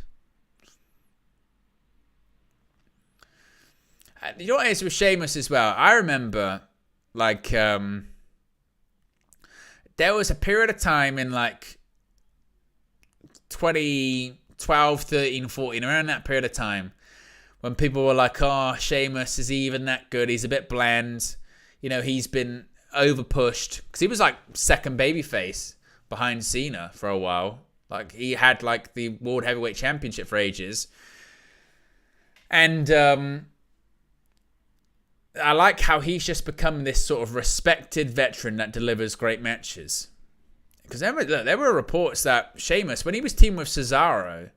You know what it is with Sheamus as well? I remember, like, there was a period of time in, like, 2012, 13, 14, around that period of time, when people were like, oh, Sheamus, is he even that good? He's a bit bland. You know, he's been over-pushed. Because he was, like, second babyface behind Cena for a while. Like, he had, like, the World Heavyweight Championship for ages. And, I like how he's just become this sort of respected veteran that delivers great matches. Because there were reports that Sheamus, when he was teamed with Cesaro,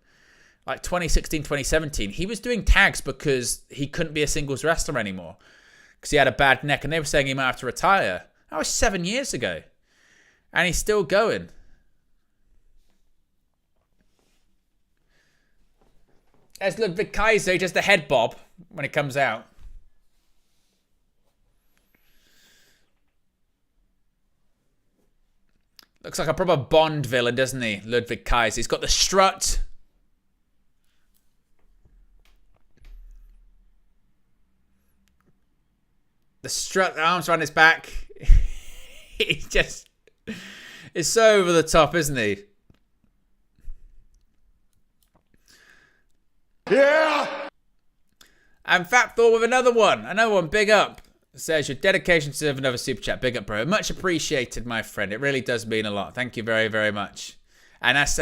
like 2016, 2017, he was doing tags because he couldn't be a singles wrestler anymore. Because he had a bad neck, and they were saying he might have to retire. That was 7 years ago. And he's still going. There's Ludwig Kaiser, just a head bob when it comes out. Looks like a proper Bond villain, doesn't he? Ludwig Kaiser. He's got the strut. The strut, the arms around his back. He just is so over the top, isn't he? Yeah! And Fat Thor with another one. Another one, big up. Says your dedication to serve another super chat. Big up, bro. Much appreciated, my friend. It really does mean a lot. Thank you very, very much. And that's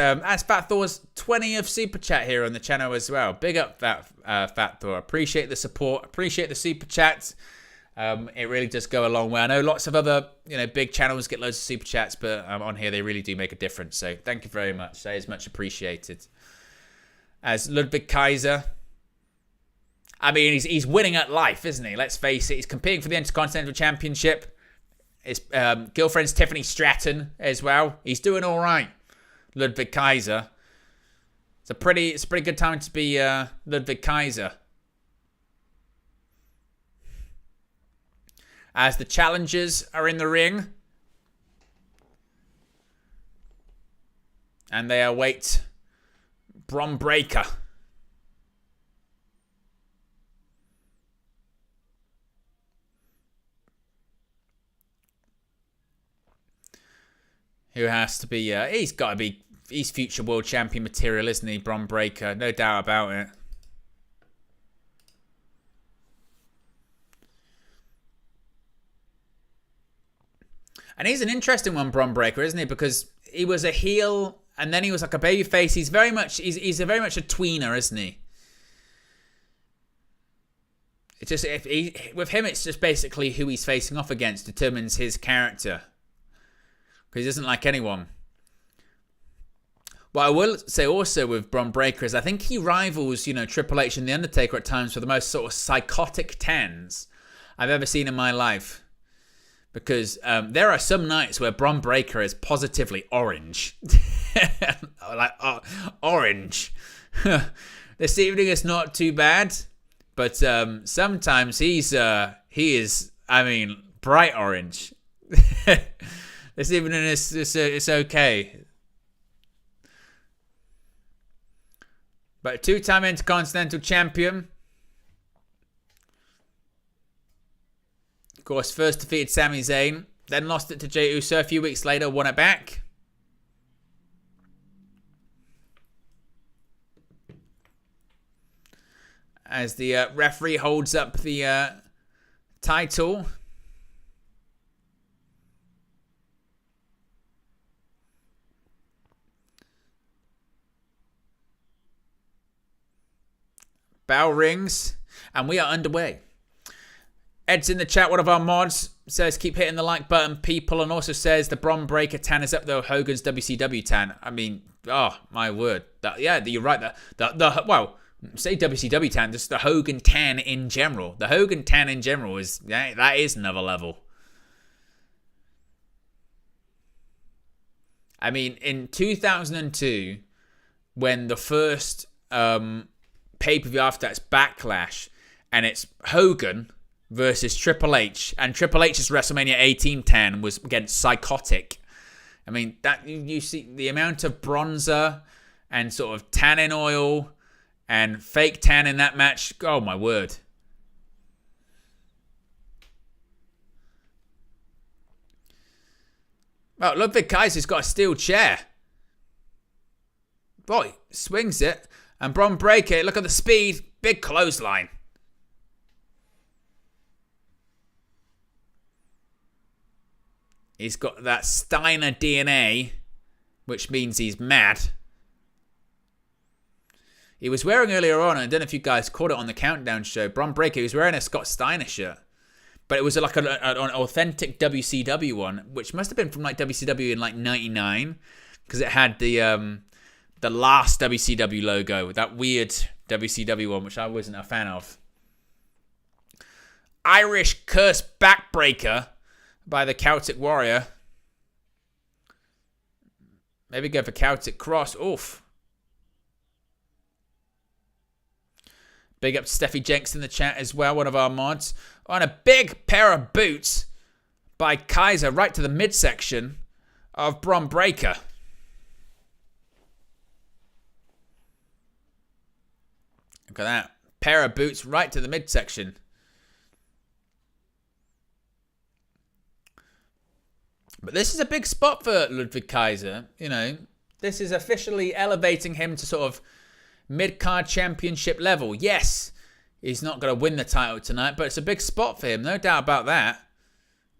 Fat Thor's 20th super chat here on the channel as well. Big up, Fat Thor. Appreciate the support. Appreciate the super chats. It really does go a long way. I know lots of other big channels get loads of super chats, but on here they really do make a difference. So thank you very much. That is much appreciated. As Ludwig Kaiser. I mean, he's winning at life, isn't he? Let's face it. He's competing for the Intercontinental Championship. His girlfriend's Tiffany Stratton as well. He's doing all right, Ludwig Kaiser. It's a pretty good time to be Ludwig Kaiser. As the challengers are in the ring. And they await Bron Breakker. Who has to be, he's got to be, he's future world champion material, isn't he, Bron Breakker? No doubt about it. And he's an interesting one, Bron Breakker, isn't he? Because he was a heel, and then he was like a babyface. He's very much, he's very much a tweener, isn't he? It's just, with him, it's just basically who he's facing off against determines his character. Because he doesn't like anyone. What I will say also with Bron Breakker is I think he rivals, Triple H and The Undertaker at times for the most sort of psychotic tans I've ever seen in my life. Because there are some nights where Bron Breakker is positively orange. Like, orange. This evening is not too bad. But sometimes he is, bright orange. This evening it's okay. But a two-time Intercontinental Champion. Of course, first defeated Sami Zayn. Then lost it to Jey Uso a few weeks later. Won it back. As the referee holds up the title. Bell rings, and we are underway. Ed's in the chat, one of our mods, says keep hitting the like button, people, and also says the Bron Breakker tan is up there with Hogan's WCW tan. I mean, oh, my word. You're right. Say WCW tan, just the Hogan tan in general. The Hogan tan in general that is another level. I mean, in 2002, when the first pay-per-view after that's Backlash, and it's Hogan versus Triple H, and Triple H's WrestleMania 18 tan was against Psychotic. I mean, that you see the amount of bronzer and sort of tannin oil and fake tan in that match. Oh, my word. Well, Ludwig Kaiser's got a steel chair. Boy, swings it. And Bron Breakker, look at the speed. Big clothesline. He's got that Steiner DNA, which means he's mad. He was wearing earlier on, I don't know if you guys caught it on the Countdown show, Bron Breakker, he was wearing a Scott Steiner shirt. But it was like an authentic WCW one, which must have been from like WCW in like 99. Because it had the last WCW logo, that weird WCW one, which I wasn't a fan of. Irish Curse Backbreaker by the Celtic Warrior. Maybe go for Celtic Cross. Oof. Big up to Steffi Jenks in the chat as well, one of our mods. On a big pair of boots by Kaiser right to the midsection of Bron Breakker. Look at that. Pair of boots right to the midsection. But this is a big spot for Ludwig Kaiser. You know, this is officially elevating him to sort of mid-card championship level. Yes, he's not going to win the title tonight, but it's a big spot for him. No doubt about that.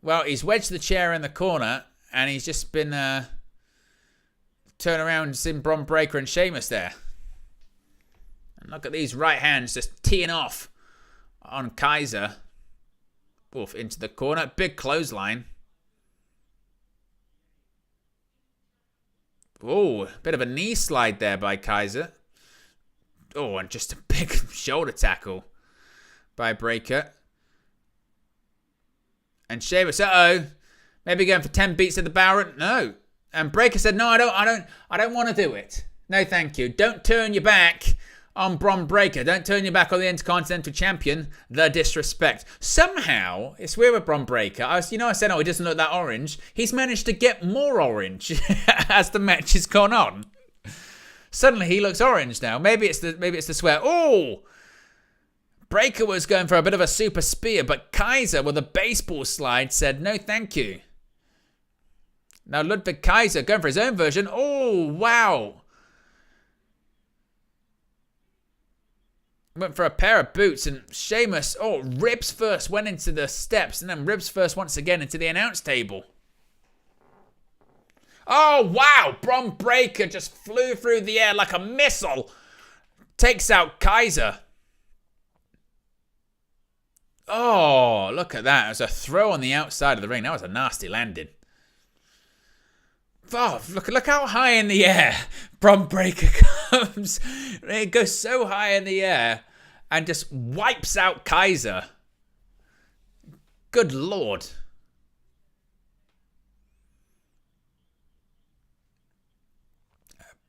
Well, he's wedged the chair in the corner, and he's just been turn around and seen Bron Breakker and Sheamus there. And look at these right hands just teeing off on Kaiser. Wolf into the corner. Big clothesline. Oh, bit of a knee slide there by Kaiser. Oh, and just a big shoulder tackle by Breakker. And Sheamus, maybe going for 10 beats at the Baron. No. And Breakker said, no, I don't want to do it. No, thank you. Don't turn your back on Bron Breakker. Don't turn your back on the Intercontinental Champion. The disrespect. Somehow, it's weird with Bron Breakker. I said, he doesn't look that orange. He's managed to get more orange as the match has gone on. Suddenly he looks orange now. Maybe it's the swear. Oh! Breakker was going for a bit of a super spear, but Kaiser with a baseball slide said no thank you. Now Ludwig Kaiser going for his own version. Oh, wow. Went for a pair of boots and Sheamus, ribs first, went into the steps and then ribs first once again into the announce table. Oh, wow. Bron Breakker just flew through the air like a missile. Takes out Kaiser. Oh, look at that. It was a throw on the outside of the ring. That was a nasty landing. Oh, look how high in the air Bron Breakker comes. It goes so high in the air and just wipes out Kaiser. Good Lord.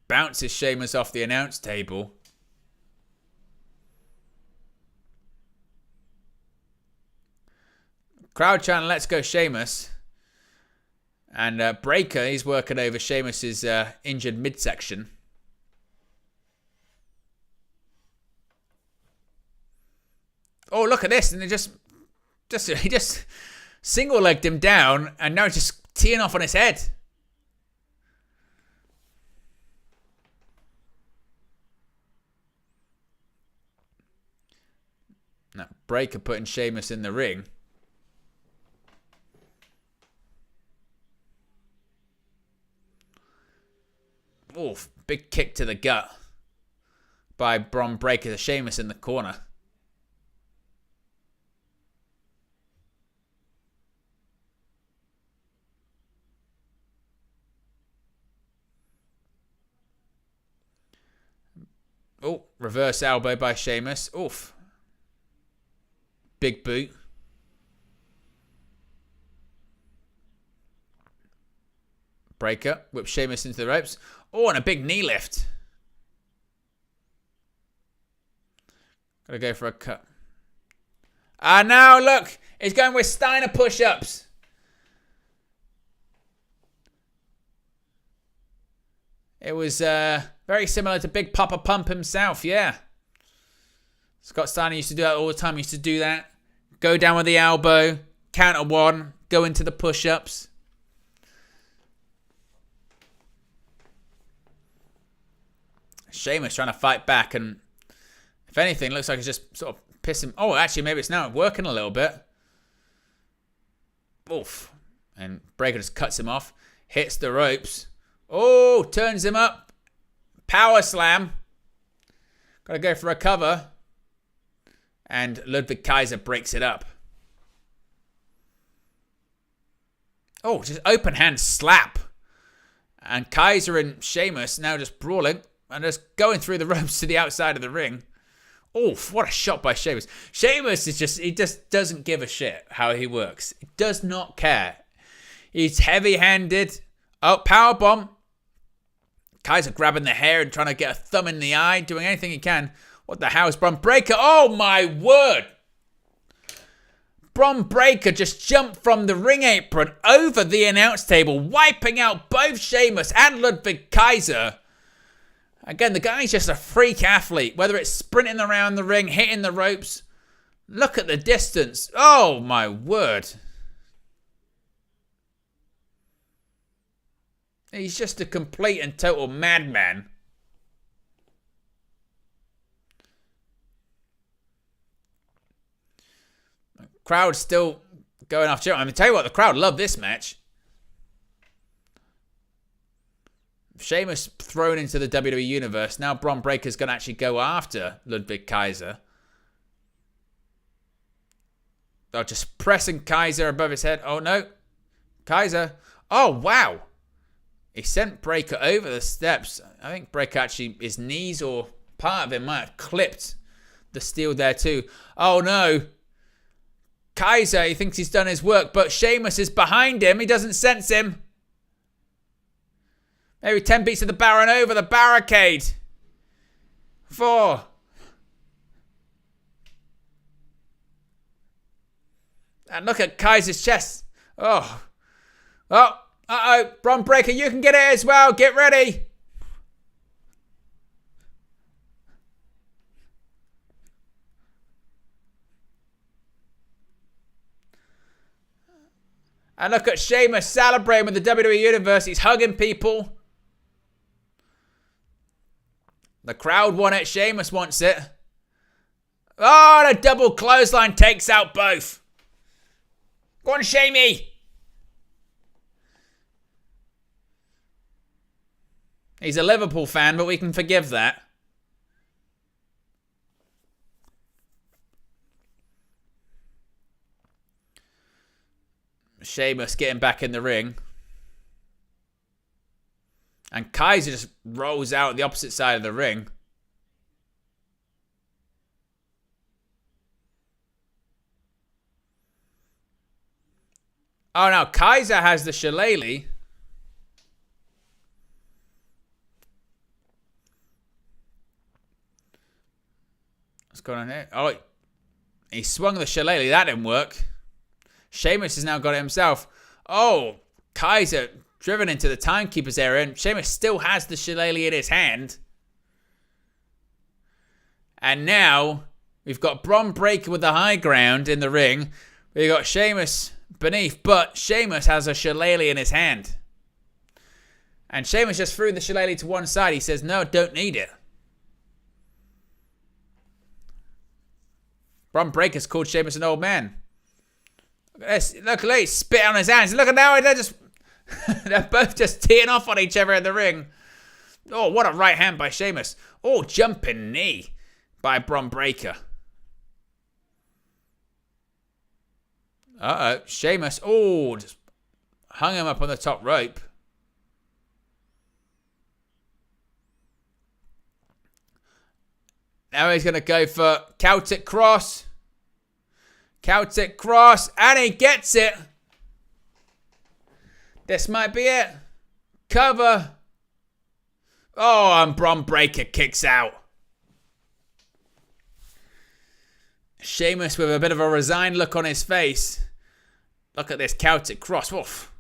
Bounces Sheamus off the announce table. Crowd chanting, let's go Sheamus. And Breakker, he's working over Sheamus's injured midsection. Oh, look at this. And he just single-legged him down and now just teeing off on his head. Now, Breakker putting Sheamus in the ring. Oof, big kick to the gut by Bron Breakker. The Sheamus in the corner. Oh, reverse elbow by Sheamus. Oof. Big boot. Breakker whips Sheamus into the ropes. Oh, and a big knee lift. Gotta go for a cut. Now look, he's going with Steiner push-ups. It was very similar to Big Papa Pump himself, yeah. Scott Steiner used to do that all the time. He used to do that. Go down with the elbow, counter one, go into the push-ups. Sheamus trying to fight back, and if anything, looks like it's just sort of pissing. Oh, actually, maybe it's now working a little bit. Oof. And Breakker just cuts him off, hits the ropes. Oh, turns him up. Power slam. Got to go for a cover. And Ludwig Kaiser breaks it up. Oh, just open hand slap. And Kaiser and Sheamus now just brawling and just going through the ropes to the outside of the ring. Oof, what a shot by Sheamus. Sheamus he just doesn't give a shit how he works. He does not care. He's heavy-handed. Oh, powerbomb. Kaiser grabbing the hair and trying to get a thumb in the eye, doing anything he can. What the hell is Bron Breakker? Oh, my word. Bron Breakker just jumped from the ring apron over the announce table, wiping out both Sheamus and Ludwig Kaiser. Again, the guy's just a freak athlete, whether it's sprinting around the ring, hitting the ropes. Look at the distance. Oh, my word. He's just a complete and total madman. Crowd still going off cheering. I'm going to tell you what, the crowd love this match. Sheamus thrown into the WWE Universe. Now Bron Breakker's going to actually go after Ludwig Kaiser. They're just pressing Kaiser above his head. Oh, no. Kaiser. Oh, wow. He sent Breakker over the steps. I think Breakker actually, his knees or part of it might have clipped the steel there too. Oh, no. Kaiser, he thinks he's done his work, but Sheamus is behind him. He doesn't sense him. Maybe 10 beats of the Baron over the barricade. 4. And look at Kaiser's chest. Oh. Oh. Uh-oh. Bron Breakker, you can get it as well. Get ready. And look at Sheamus celebrating with the WWE Universe. He's hugging people. The crowd want it. Sheamus wants it. Oh, and a double clothesline takes out both. Go on, Shamey. He's a Liverpool fan, but we can forgive that. Sheamus getting back in the ring. And Kaiser just rolls out the opposite side of the ring. Oh, no. Kaiser has the shillelagh. What's going on here? Oh, he swung the shillelagh. That didn't work. Sheamus has now got it himself. Oh, Kaiser driven into the timekeeper's area, and Sheamus still has the shillelagh in his hand. And now we've got Bron Breakker with the high ground in the ring. We've got Sheamus beneath, but Sheamus has a shillelagh in his hand. And Sheamus just threw the shillelagh to one side. He says, no, don't need it. Bron Breakker's called Sheamus an old man. Look at this. Look at this. Spit on his hands. Look at now. They're both just teeing off on each other in the ring. Oh, what a right hand by Sheamus. Oh, jumping knee by Bron Breakker. Uh-oh. Sheamus. Oh, just hung him up on the top rope. Now he's going to go for Celtic Cross. Celtic Cross, and he gets it. This might be it. Cover. Oh, and Bron Breakker kicks out. Sheamus with a bit of a resigned look on his face. Look at this Celtic Cross. Oof.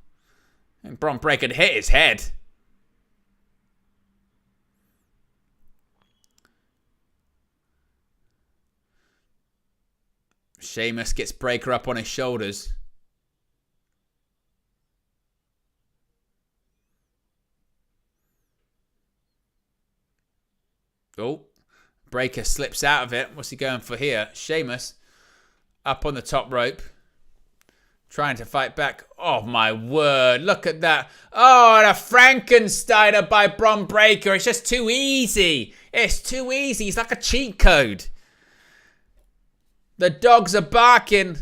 And Bron Breakker hit his head. Sheamus gets Breaker up on his shoulders. Oh, Breaker slips out of it. What's he going for here? Sheamus up on the top rope. Trying to fight back. Oh, my word. Look at that. Oh, and a Frankensteiner by Bron Breaker. It's just too easy. It's too easy. It's like a cheat code. The dogs are barking.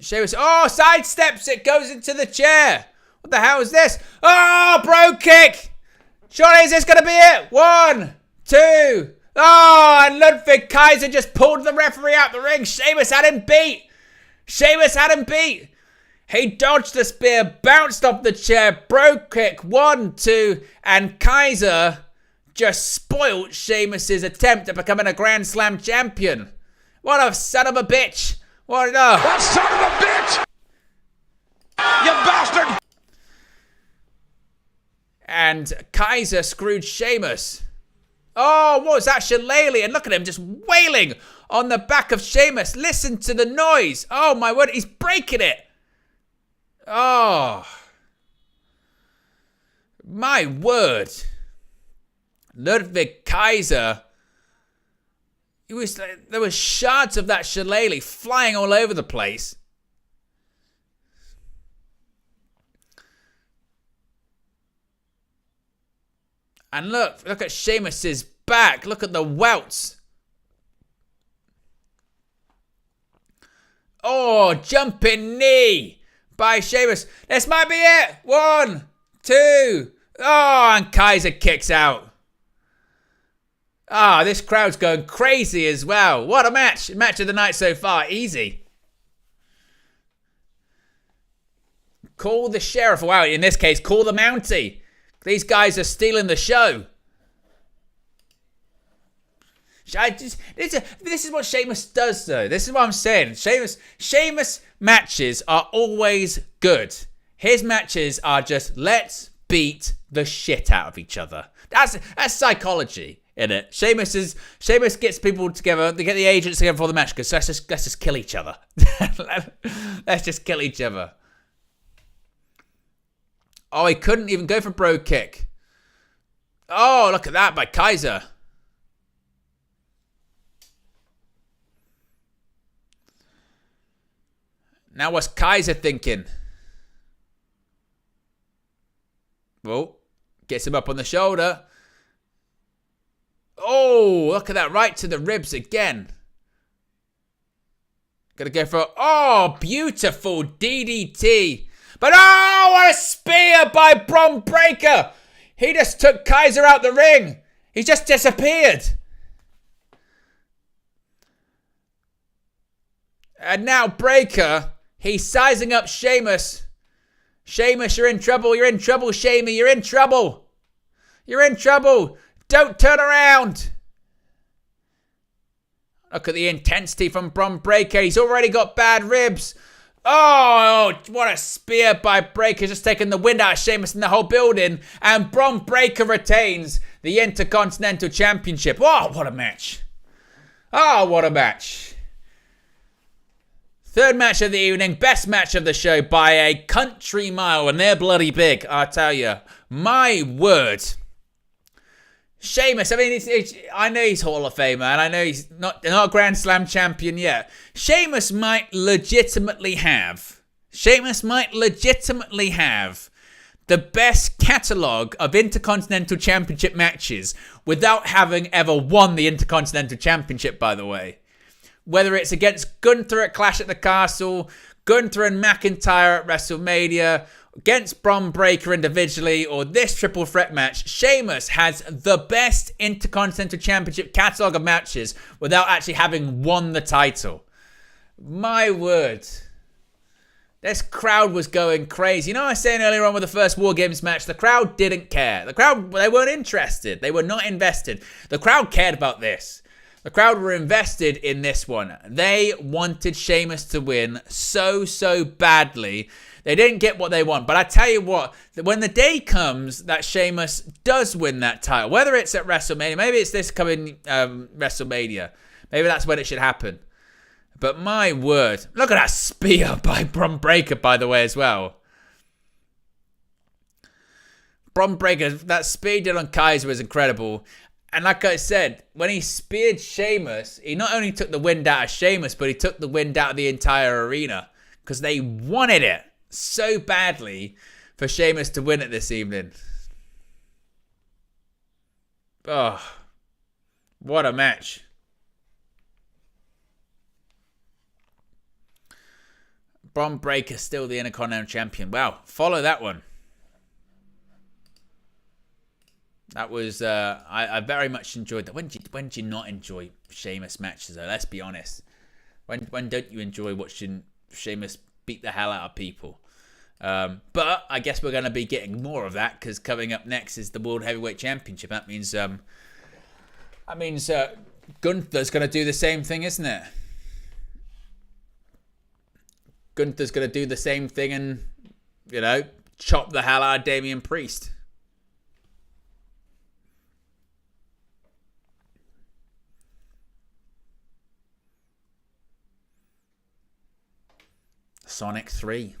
Sheamus. Oh, sidesteps it. Goes into the chair. What the hell is this? Oh, bro kick. Surely is this going to be it? 1, 2. Oh, and Ludwig Kaiser just pulled the referee out the ring. Sheamus had him beat. Sheamus had him beat. He dodged the spear, bounced off the chair, bro kick, 1, 2, and Kaiser just spoilt Sheamus's attempt at becoming a Grand Slam champion. What a son of a bitch. What a... That son of a bitch! You bastard! And Kaiser screwed Sheamus. Oh, what was that shillelagh? And look at him just wailing on the back of Sheamus. Listen to the noise. Oh, my word. He's breaking it. Oh. My word. Ludwig Kaiser. There was shards of that shillelagh flying all over the place. And look at Sheamus's back. Look at the welts. Oh, jumping knee by Sheamus. This might be it. 1, 2. Oh, and Kaiser kicks out. Ah, this crowd's going crazy as well. What a match. Match of the night so far. Easy. Call the sheriff. Wow, in this case, call the Mountie. These guys are stealing the show. This is what Sheamus does, though. This is what I'm saying. Sheamus matches are always good. His matches are just, let's beat the shit out of each other. That's psychology, isn't it? Sheamus gets people together. They get the agents together for the match because let's just kill each other. Let's just kill each other. Oh, he couldn't even go for bro kick. Oh, look at that by Kaiser. Now what's Kaiser thinking? Oh, gets him up on the shoulder. Oh, look at that. Right to the ribs again. Gonna go for... Oh, beautiful DDT. But oh, what a spear by Bron Breaker. He just took Kaiser out the ring. He just disappeared. And now Breaker, he's sizing up Sheamus. Sheamus, you're in trouble. You're in trouble, Shamey. You're in trouble. You're in trouble. Don't turn around. Look at the intensity from Bron Breaker. He's already got bad ribs. Oh, what a spear by Breaker. Just taking the wind out of Sheamus in the whole building. And Bron Breaker retains the Intercontinental Championship. Oh, what a match. Oh, what a match. Third match of the evening. Best match of the show by a country mile. And they're bloody big, I tell you. My word. Sheamus, I mean, I know he's Hall of Famer, and I know he's not a Grand Slam champion yet. Sheamus might legitimately have the best catalogue of Intercontinental Championship matches without having ever won the Intercontinental Championship, by the way. Whether it's against Gunther at Clash at the Castle, Gunther and McIntyre at WrestleMania, against Bron Breaker individually, or this triple threat match, Sheamus has the best Intercontinental Championship catalogue of matches without actually having won the title. My word. This crowd was going crazy. You know what I was saying earlier on with the first WarGames match? The crowd didn't care. The crowd, they weren't interested. They were not invested. The crowd cared about this. The crowd were invested in this one. They wanted Sheamus to win so badly. They didn't get what they want. But I tell you what, when the day comes that Sheamus does win that title, whether it's at WrestleMania, maybe it's this coming WrestleMania, maybe that's when it should happen. But my word, look at that spear by Bron Breakker, by the way, as well. Bron Breakker, that spear he did on Kaiser was incredible. And like I said, when he speared Sheamus, he not only took the wind out of Sheamus, but he took the wind out of the entire arena. Because they wanted it so badly for Sheamus to win it this evening. Oh, what a match. Bron Breakker still the Intercontinental Champion. Wow, follow that one. That was, I very much enjoyed that. When do you not enjoy Sheamus matches, though? Let's be honest. When don't you enjoy watching Sheamus beat the hell out of people? But I guess we're going to be getting more of that, because coming up next is the World Heavyweight Championship. That means Gunther's going to do the same thing, isn't it? Gunther's going to do the same thing and, chop the hell out of Damian Priest. Sonic 3.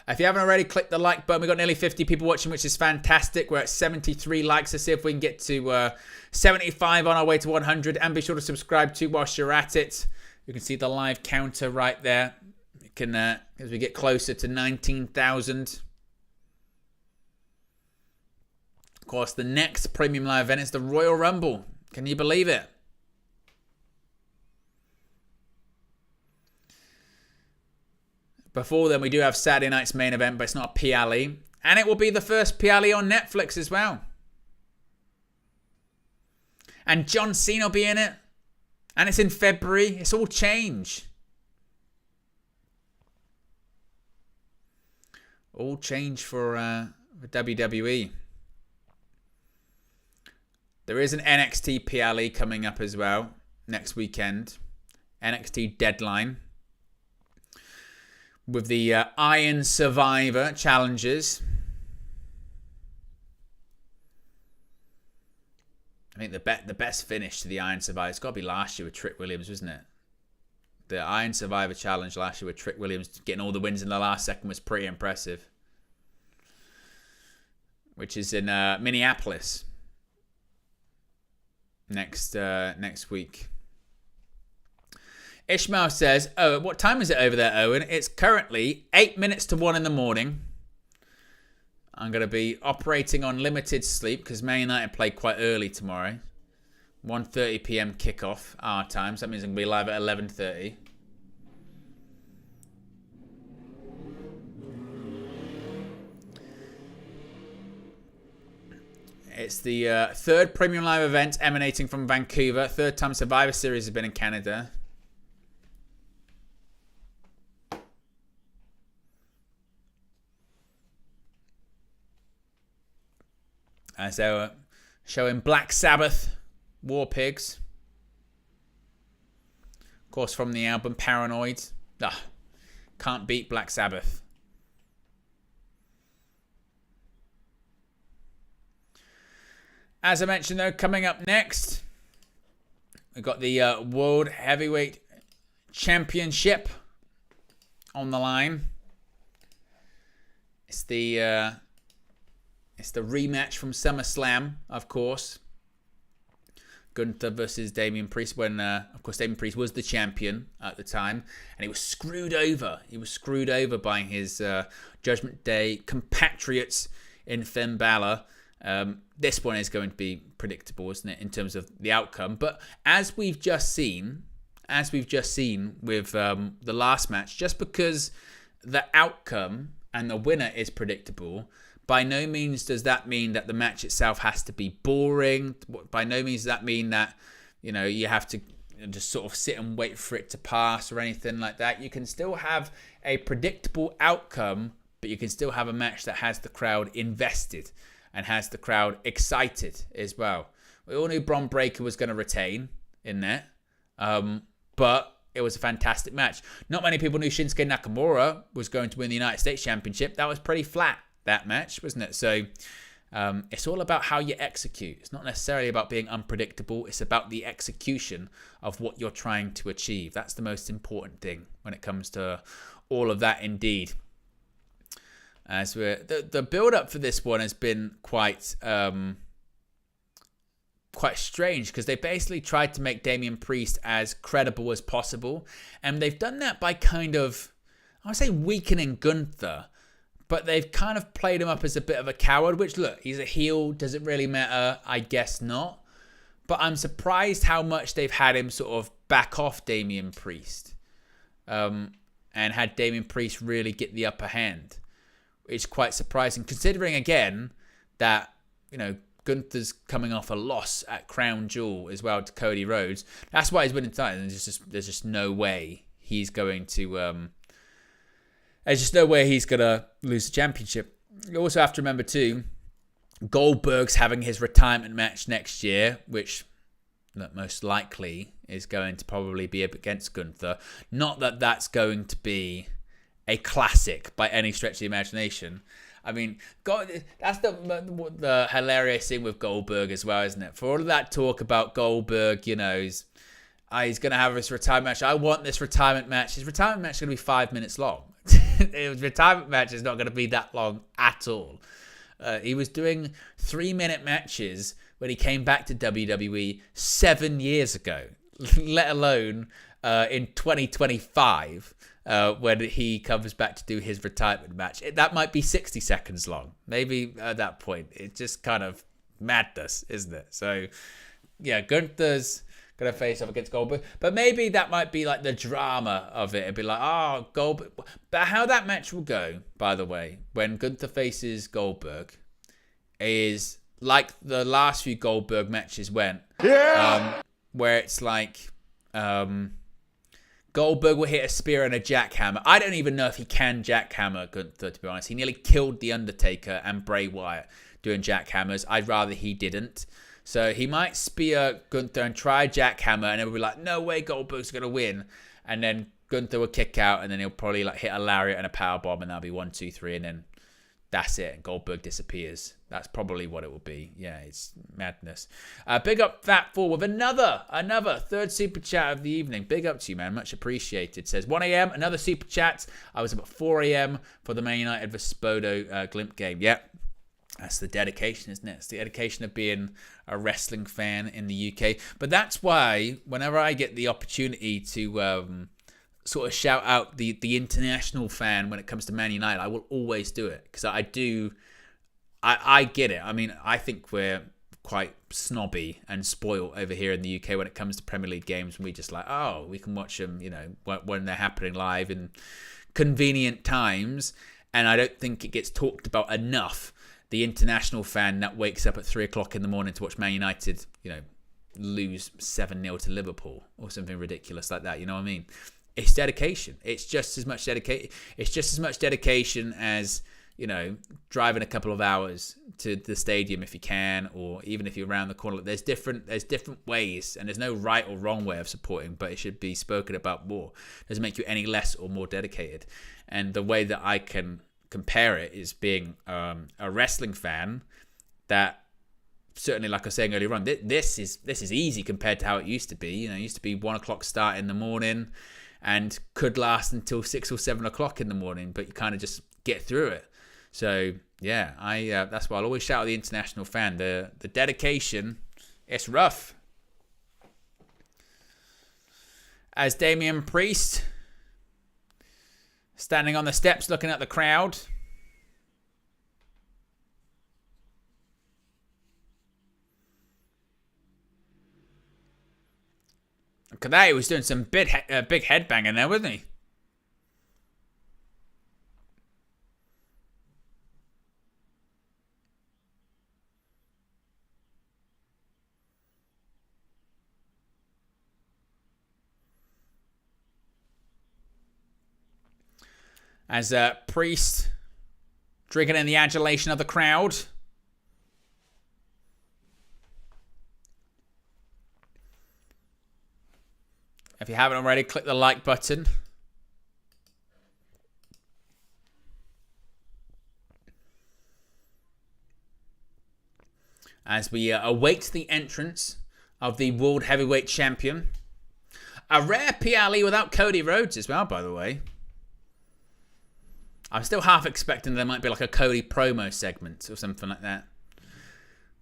If you haven't already, click the like button. We've got nearly 50 people watching, which is fantastic. We're at 73 likes. Let's see if we can get to 75 on our way to 100. And be sure to subscribe too whilst you're at it. You can see the live counter right there. You can, as we get closer to 19,000. Of course, the next premium live event is the Royal Rumble. Can you believe it? Before then, we do have Saturday night's main event, but it's not a PLE. And it will be the first PLE on Netflix as well. And John Cena will be in it. And it's in February. It's all change. All change for WWE. There is an NXT PLE coming up as well next weekend. NXT Deadline. With the Iron Survivor challenges. I think the best finish to the Iron Survivor, it's got to be last year with Trick Williams, wasn't it? The Iron Survivor challenge last year with Trick Williams getting all the wins in the last second was pretty impressive. Which is in Minneapolis next week. Ishmael says, "Oh, what time is it over there, Owen? It's currently 8 minutes to 1 in the morning. I'm going to be operating on limited sleep because Man United play quite early tomorrow. 1:30 p.m. kickoff our time. So that means I'm going to be live at 11:30. It's the third premium live event emanating from Vancouver. Third time Survivor Series has been in Canada. So, showing Black Sabbath, War Pigs. Of course, from the album Paranoid. Can't beat Black Sabbath. As I mentioned, though, coming up next, we've got the World Heavyweight Championship on the line. It's the rematch from SummerSlam, of course. Gunther versus Damian Priest when, of course, Damian Priest was the champion at the time. And he was screwed over. He was screwed over by his Judgment Day compatriots in Finn Balor. This one is going to be predictable, isn't it, in terms of the outcome. But as we've just seen with the last match, just because the outcome and the winner is predictable, by no means does that mean that the match itself has to be boring. By no means does that mean that, you have to just sort of sit and wait for it to pass or anything like that. You can still have a predictable outcome, but you can still have a match that has the crowd invested and has the crowd excited as well. We all knew Bron Breakker was going to retain in there, but it was a fantastic match. Not many people knew Shinsuke Nakamura was going to win the United States Championship. That was pretty flat, that match, wasn't it? So It's all about how you execute. It's not necessarily about being unpredictable. It's about the execution of what you're trying to achieve. That's the most important thing when it comes to all of that, indeed. As the build-up for this one has been quite strange, because they basically tried to make Damian Priest as credible as possible, and they've done that by kind of, I would say, weakening Gunther, but they've kind of played him up as a bit of a coward, which, look, he's a heel, does it really matter? I guess not. But I'm surprised how much they've had him sort of back off Damian Priest, and had Damian Priest really get the upper hand. It's quite surprising, considering, again, that, you know, Gunther's coming off a loss at Crown Jewel as well to Cody Rhodes. That's why he's winning titles. There's just no way he's going to. There's just no way he's gonna lose the championship. You also have to remember too, Goldberg's having his retirement match next year, which most likely is going to probably be up against Gunther. Not that that's going to be a classic by any stretch of the imagination. I mean, that's the hilarious thing with Goldberg as well, isn't it? For all of that talk about Goldberg, you know, he's going to have his retirement match. I want this retirement match. His retirement match is going to be 5 minutes long. His retirement match is not going to be that long at all. He was doing 3-minute matches when he came back to WWE 7 years ago, let alone in 2025. When he comes back to do his retirement match. That might be 60 seconds long. Maybe at that point. It's just kind of madness, isn't it? So, yeah, Gunther's going to face off against Goldberg. But maybe that might be like the drama of it. It'd be like, oh, Goldberg. But how that match will go, by the way, when Gunther faces Goldberg, is like the last few Goldberg matches went. Yeah! Where it's like... Goldberg will hit a spear and a jackhammer. I don't even know if he can jackhammer Gunther, to be honest. He nearly killed The Undertaker and Bray Wyatt doing jackhammers. I'd rather he didn't. So he might spear Gunther and try jackhammer, and it'll be like, no way Goldberg's going to win. And then Gunther will kick out, and then he'll probably like hit a lariat and a powerbomb, and that'll be 1, 2, 3, and then that's it. And Goldberg disappears. That's probably what it will be. Yeah, it's madness. Big up Fat Four with another third super chat of the evening. Big up to you, man. Much appreciated. Says 1 a.m. Another super chat. I was up at 4 a.m. for the Man United vs Bodo Glimp game. Yep. That's the dedication, isn't it? It's the dedication of being a wrestling fan in the UK. But that's why whenever I get the opportunity to sort of shout out the international fan when it comes to Man United, I will always do it, because I get it. I mean, I think we're quite snobby and spoiled over here in the UK when it comes to Premier League games. We just like, oh, we can watch them, you know, when they're happening live in convenient times. And I don't think it gets talked about enough. The international fan that wakes up at 3 o'clock in the morning to watch Man United, you know, lose 7-0 to Liverpool or something ridiculous like that. You know what I mean? It's dedication. It's just as much dedication. It's just as much dedication as, you know, driving a couple of hours to the stadium if you can, or even if you're around the corner. There's different ways, and there's no right or wrong way of supporting, but it should be spoken about more. It doesn't make you any less or more dedicated. And the way that I can compare it is being a wrestling fan that, certainly, like I was saying earlier on, this is easy compared to how it used to be. You know, it used to be 1 o'clock start in the morning and could last until 6 or 7 o'clock in the morning, but you kind of just get through it. So yeah, that's why I'll always shout at the international fan. The dedication, it's rough. As Damian Priest standing on the steps looking at the crowd. Look at that, he was doing some big headbanging there, wasn't he? As Priest drinking in the adulation of the crowd. If you haven't already, click the like button. as we await the entrance of the World Heavyweight Champion. A rare PLE without Cody Rhodes as well, by the way. I'm still half expecting there might be like a Cody promo segment or something like that.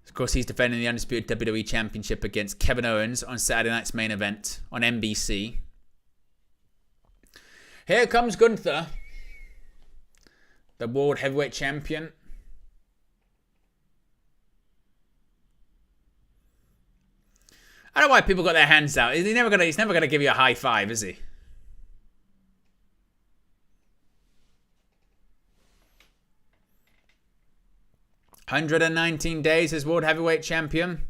Of course, he's defending the Undisputed WWE Championship against Kevin Owens on Saturday night's main event on NBC. Here comes Gunther, the World Heavyweight Champion. I don't know why people got their hands out. He's never gonna give you a high five, is he? "119 days as World Heavyweight Champion.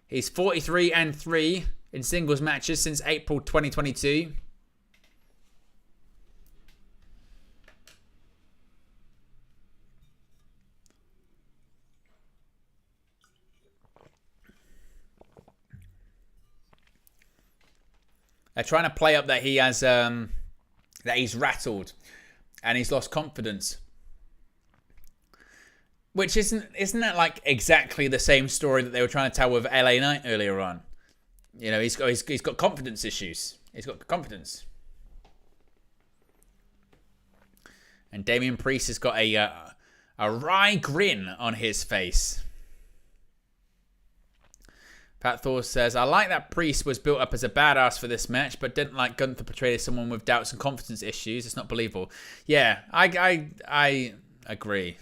He's 43-3 in singles matches since April 2022. They're trying to play up that he has that he's rattled and he's lost confidence. Which isn't that like exactly the same story that they were trying to tell with LA Knight earlier on? You know, he's got confidence issues. He's got confidence. And Damian Priest has got a wry grin on his face. Pat Thor says, "I like that Priest was built up as a badass for this match, but didn't like Gunther portrayed as someone with doubts and confidence issues. It's not believable." Yeah, I agree.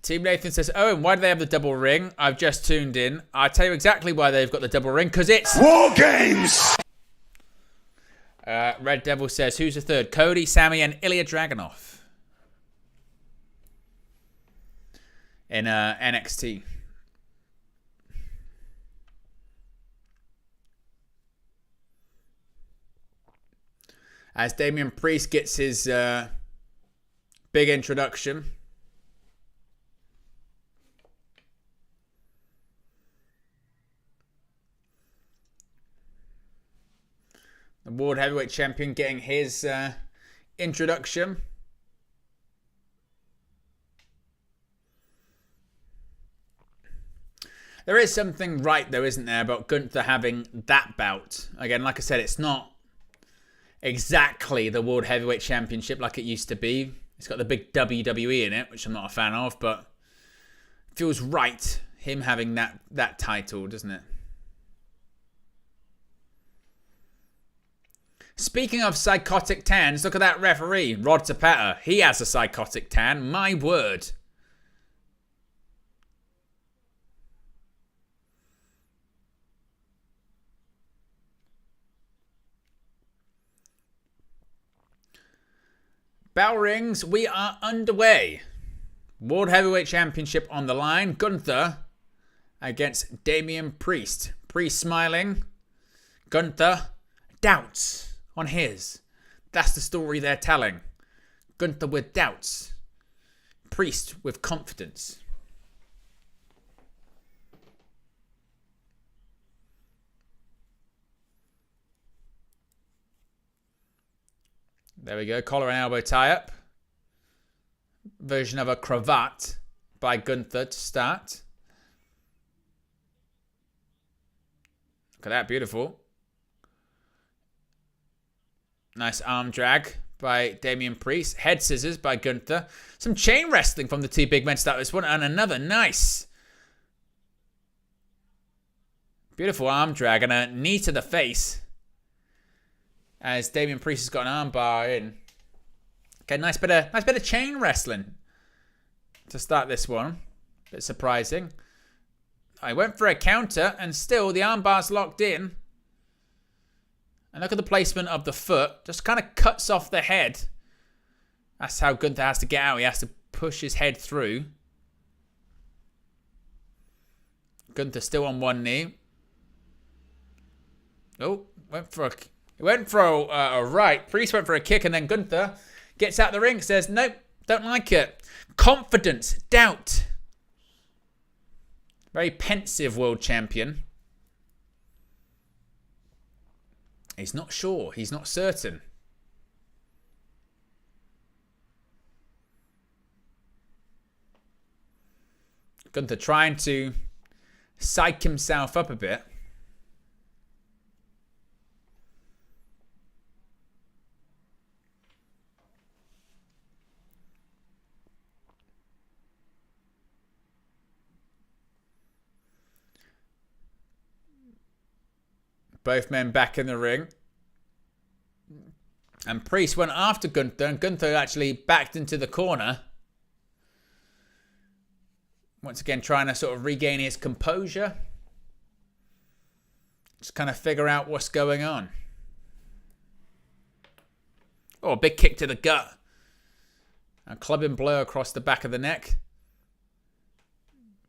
Team Nathan says, "Owen, why do they have the double ring? I've just tuned in. I'll tell you exactly why they've got the double ring, because it's WarGames!" Red Devil says, "Who's the third? Cody, Sami, and Ilya Dragunov in NXT." As Damian Priest gets his big introduction. The World Heavyweight Champion getting his introduction. There is something right, though, isn't there, about Gunther having that bout. Again, like I said, it's not exactly the World Heavyweight Championship like it used to be. It's got the big WWE in it, which I'm not a fan of, but it feels right, him having that title, doesn't it? Speaking of psychotic tans, look at that referee, Rod Tapeta. He has a psychotic tan, my word. Bell rings, we are underway. World Heavyweight Championship on the line. Gunther against Damian Priest. Priest smiling. Gunther, doubts on his. That's the story they're telling. Gunther with doubts. Priest with confidence. There we go. Collar and elbow tie-up. Version of a cravat by Gunther to start. Look at that. Beautiful. Nice arm drag by Damian Priest. Head scissors by Gunther. Some chain wrestling from the two big men to start this one. And another nice. Beautiful arm drag and a knee to the face. As Damian Priest has got an armbar in. Okay, nice bit of chain wrestling to start this one. Bit surprising. I went for a counter and still the armbar's locked in. And look at the placement of the foot. Just kind of cuts off the head. That's how Gunther has to get out. He has to push his head through. Gunther still on one knee. Oh, went for a right. Priest went for a kick and then Gunther gets out the ring. Says, nope, don't like it. Confidence, doubt. Very pensive world champion. He's not sure. He's not certain. Gunther trying to psych himself up a bit. Both men back in the ring. And Priest went after Gunther, and Gunther actually backed into the corner. Once again, trying to sort of regain his composure. Just kind of figure out what's going on. Oh, a big kick to the gut. A clubbing blow across the back of the neck.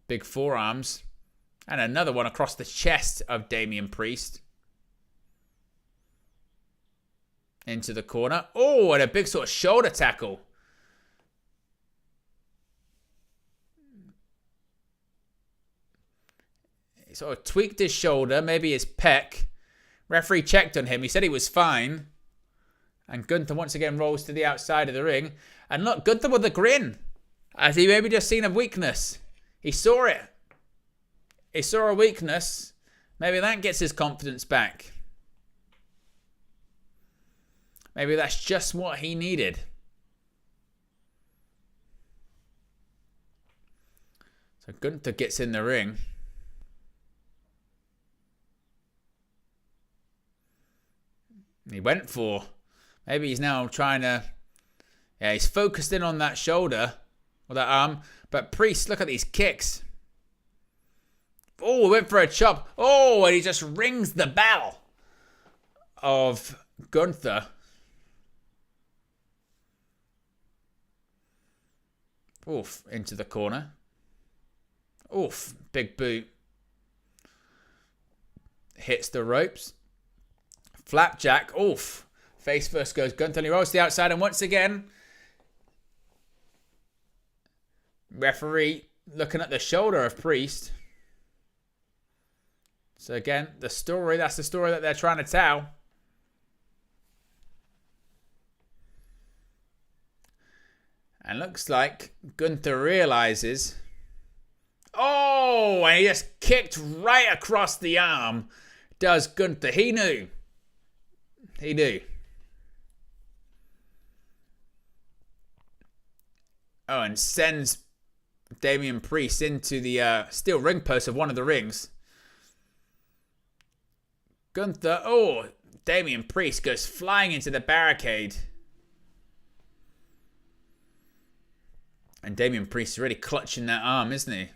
Big forearms. And another one across the chest of Damian Priest. Into the corner. Oh, and a big sort of shoulder tackle. He sort of tweaked his shoulder, maybe his pec. Referee checked on him. He said he was fine. And Gunther once again rolls to the outside of the ring. And look, Gunther with a grin. As he maybe just seen a weakness. He saw it. He saw a weakness. Maybe that gets his confidence back. Maybe that's just what he needed. So Gunther gets in the ring. He went for. Maybe he's now trying to. Yeah, he's focused in on that shoulder. Or that arm. But Priest, look at these kicks. Oh, went for a chop. Oh, and he just rings the bell of Gunther. Oof, into the corner. Oof, big boot. Hits the ropes. Flapjack, oof. Face first goes Gunther, and he rolls to the outside, and once again, referee looking at the shoulder of Priest. So again, that's the story that they're trying to tell. And looks like Gunther realizes. Oh, and he just kicked right across the arm. Does Gunther. He knew. He knew. Oh, and sends Damian Priest into the steel ring post of one of the rings. Gunther. Oh, Damian Priest goes flying into the barricade. And Damian Priest is really clutching that arm, isn't he?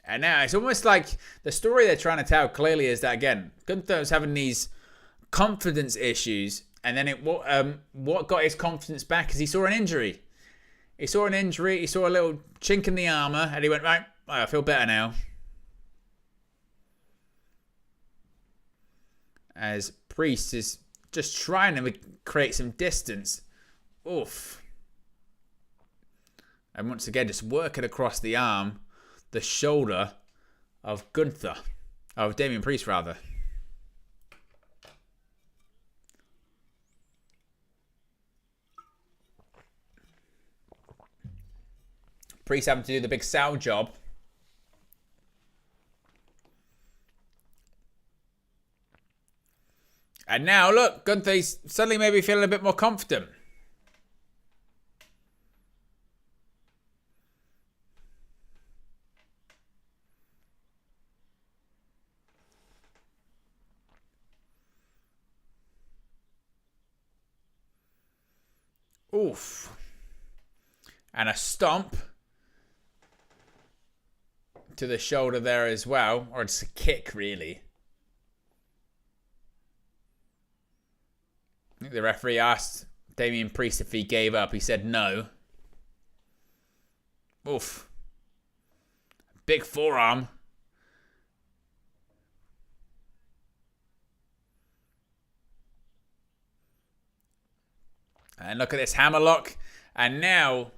And now it's almost like the story they're trying to tell clearly is that, again, Gunther was having these confidence issues. And then what got his confidence back is he saw an injury. He saw a little chink in the armor. And he went, right, I feel better now. As Priest is just trying to create some distance. Oof. And once again, just working across the arm, the shoulder of Gunther. Of Damian Priest, rather. Priest having to do the big sow job. And now, look, Gunther's suddenly maybe feeling a bit more confident. Oof. And a stomp to the shoulder there as well. Or it's a kick, really. I think the referee asked Damian Priest if he gave up. He said no. Oof. Big forearm. And look at this hammerlock. And now,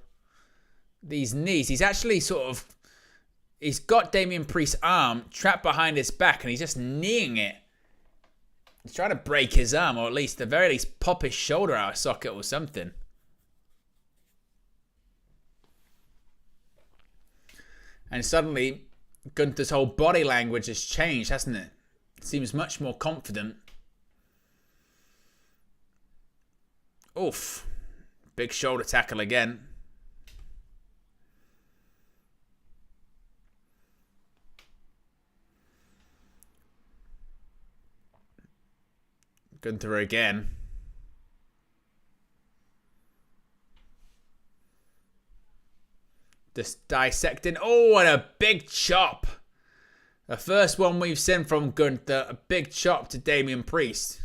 these knees. He's actually he's got Damian Priest's arm trapped behind his back. And he's just kneeing it He's trying to break his arm, or at least, at the very least, pop his shoulder out of socket or something. And suddenly, Gunther's whole body language has changed, hasn't it? Seems much more confident. Oof. Big shoulder tackle again. Gunther again. Just dissecting. Oh, and a big chop. The first one we've seen from Gunther. A big chop to Damian Priest.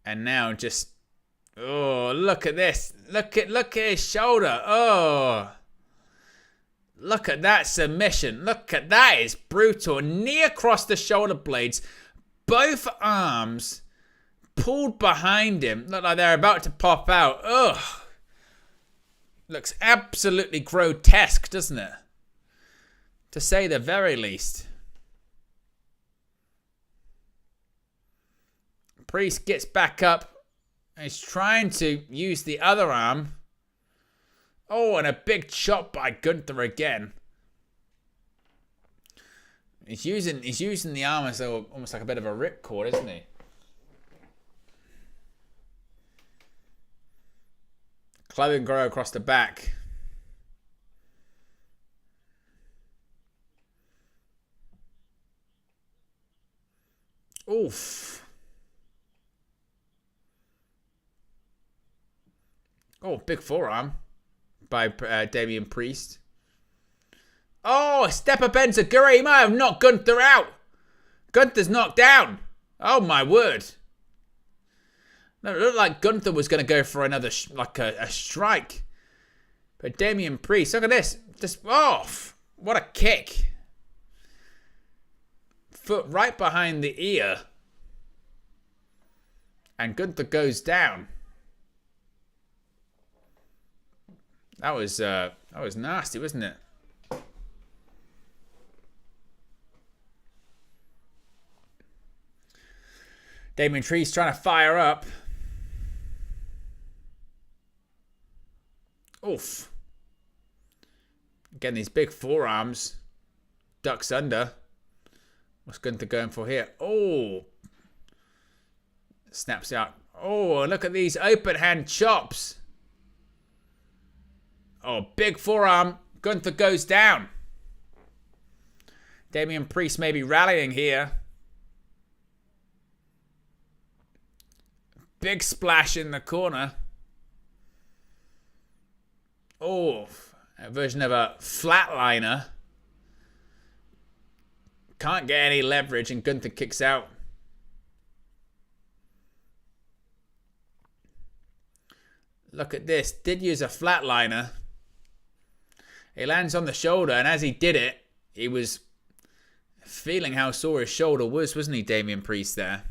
And now just... Oh, look at this. Look at his shoulder. Oh. Look at that submission. Look at that. It's brutal. Knee across the shoulder blades. Both arms pulled behind him. Look like they're about to pop out. Ugh. Looks absolutely grotesque, doesn't it? To say the very least. Priest gets back up. And he's trying to use the other arm. Oh, and a big chop by Gunther again. He's using the arm as though almost like a bit of a ripcord, isn't he? Club and grow across the back. Oof. Oh, big forearm by Damian Priest. Oh, step up enziguri. He might have knocked Gunther out. Gunther's knocked down. Oh, my word. No, it looked like Gunther was going to go for another, a strike. But Damian Priest, look at this. Just, oh, what a kick. Foot right behind the ear. And Gunther goes down. That was nasty, wasn't it? Damian Priest trying to fire up. Oof. Again, these big forearms. Ducks under. What's Gunther going for here? Oh. Snaps out. Oh, look at these open hand chops. Oh, big forearm. Gunther goes down. Damian Priest may be rallying here. Big splash in the corner. Oh, a version of a flatliner. Can't get any leverage and Gunther kicks out. Look at this. Did use a flatliner. He lands on the shoulder, and as he did it, he was feeling how sore his shoulder was, wasn't he, Damian Priest there?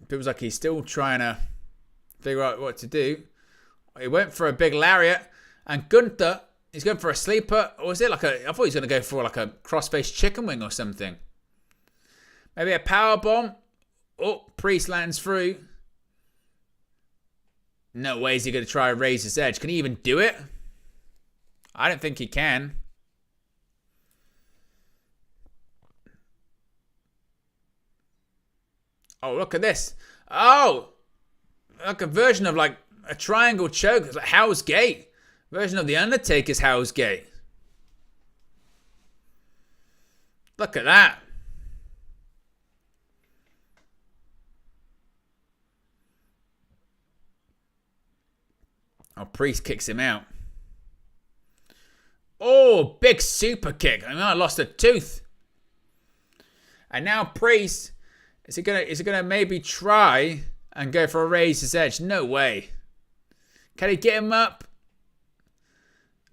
Feels like he's still trying to figure out what to do. He went for a big lariat, and Gunther, he's going for a sleeper. Or was it like a... I thought he was going to go for like a cross-faced chicken wing or something. Maybe a power bomb. Oh, Priest lands through. No way is he going to try a razor's edge. Can he even do it? I don't think he can. Oh, look at this. Oh! Like a version of like a triangle choke. It's like Hell's Gate. Version of the Undertaker's Hell's Gate. Look at that. Oh, Priest kicks him out. Oh, big super kick. I mean, I lost a tooth. And now Priest, is he gonna maybe try and go for a razor's edge? No way. Can he get him up?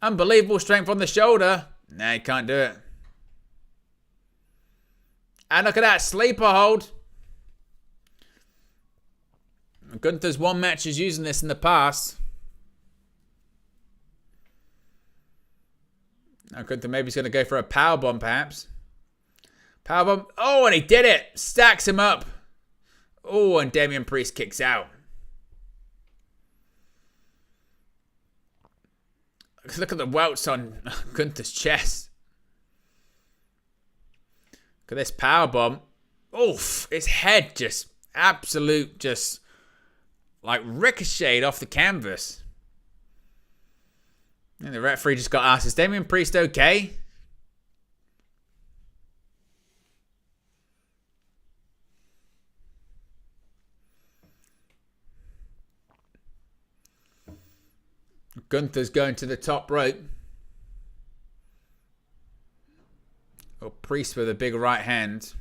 Unbelievable strength on the shoulder. Nah, he can't do it. And look at that sleeper hold. Gunther's won matches using this in the past. Now Gunther maybe he's going to go for a powerbomb, perhaps. Powerbomb. Oh, and he did it. Stacks him up. Oh, and Damian Priest kicks out. Look at the welts on Gunther's chest. Look at this powerbomb. Oof, his head just like ricocheted off the canvas. And the referee just got asked, is Damian Priest okay? Gunther's going to the top rope. Oh, Priest with a big right hand.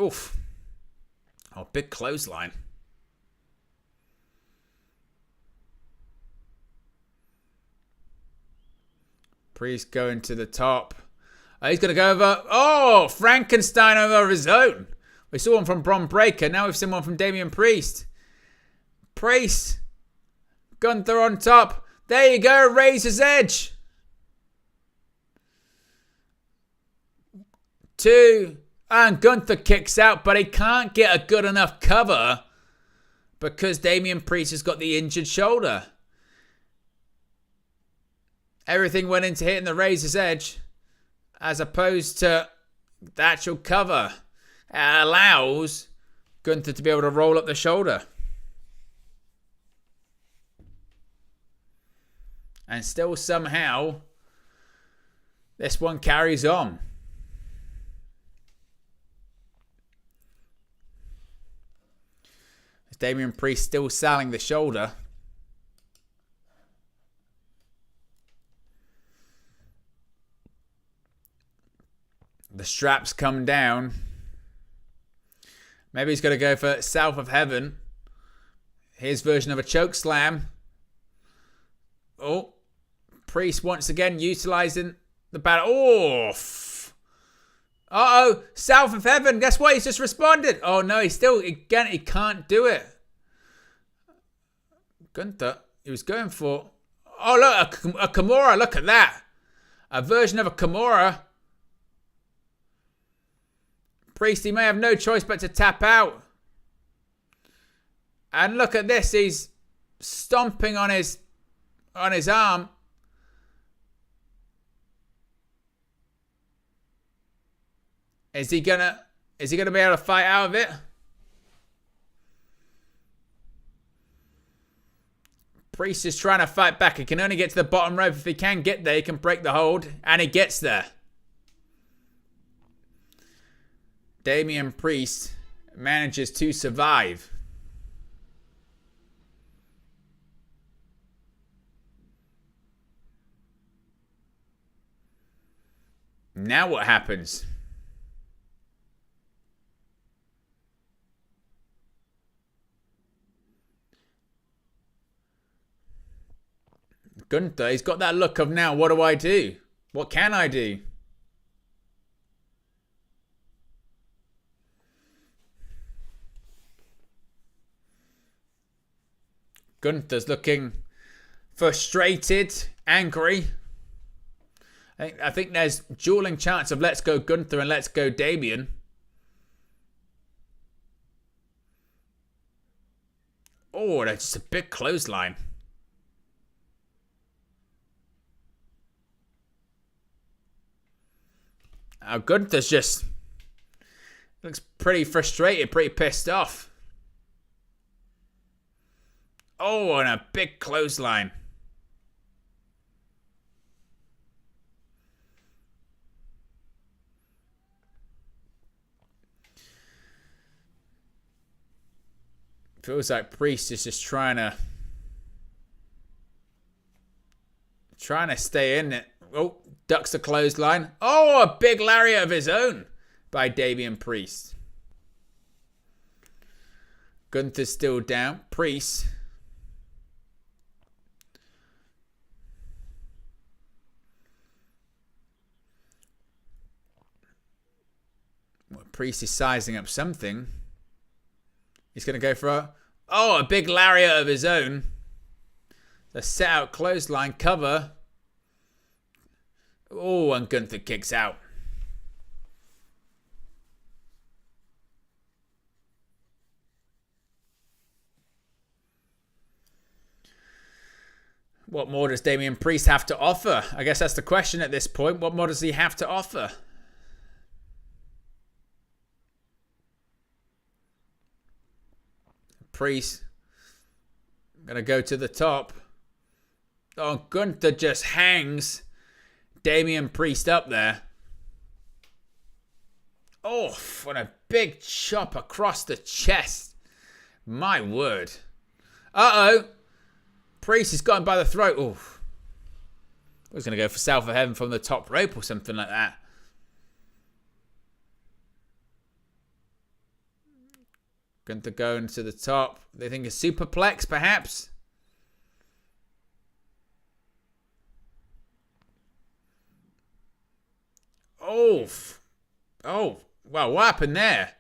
Oof. Oh, big clothesline. Priest going to the top. Oh, he's going to go over. Oh, Frankenstein over his own. We saw one from Bron Breakker. Now we've seen one from Damian Priest. Priest. Gunther on top. There you go. Razor's Edge. 2. And Gunther kicks out, but he can't get a good enough cover because Damian Priest has got the injured shoulder. Everything went into hitting the Razor's Edge as opposed to the actual cover. It allows Gunther to be able to roll up the shoulder. And still somehow this one carries on. Damian Priest still selling the shoulder. The straps come down. Maybe he's going to go for South of Heaven. His version of a choke slam. Oh. Priest once again utilizing the battle. Oh. Uh-oh. South of Heaven. Guess what? He's just responded. Oh, no. He can't do it. Gunther. He was going for... Oh, look. A Kimura. Look at that. A version of a Kimura. Priest, he may have no choice but to tap out. And look at this. He's stomping on his arm. Is he gonna be able to fight out of it? Priest is trying to fight back. He can only get to the bottom rope. If he can get there, he can break the hold. And he gets there. Damian Priest manages to survive. Now what happens? Gunther, he's got that look of now, what do I do? What can I do? Gunther's looking frustrated, angry. I think there's dueling chants of let's go Gunther and let's go Damian. Oh, that's just a big clothesline. Gunther's just looks pretty frustrated, pretty pissed off. Oh, and a big clothesline. Feels like Priest is just trying to stay in it. Oh, ducks the clothesline. Oh, a big lariat of his own by Damian Priest. Gunther's still down. Priest. Priest is sizing up something. He's going to go for a big lariat of his own. The set out clothesline cover. Oh, and Gunther kicks out. What more does Damian Priest have to offer? I guess that's the question at this point. What more does he have to offer? Priest gonna go to the top. Oh, Gunther just hangs Damian Priest up there. Oh, what a big chop across the chest. My word. Uh-oh. Priest has got him by the throat. Oh, I was going to go for South of Heaven from the top rope or something like that. Gunther going to the top. They think a superplex, perhaps. Oh, well, what happened there?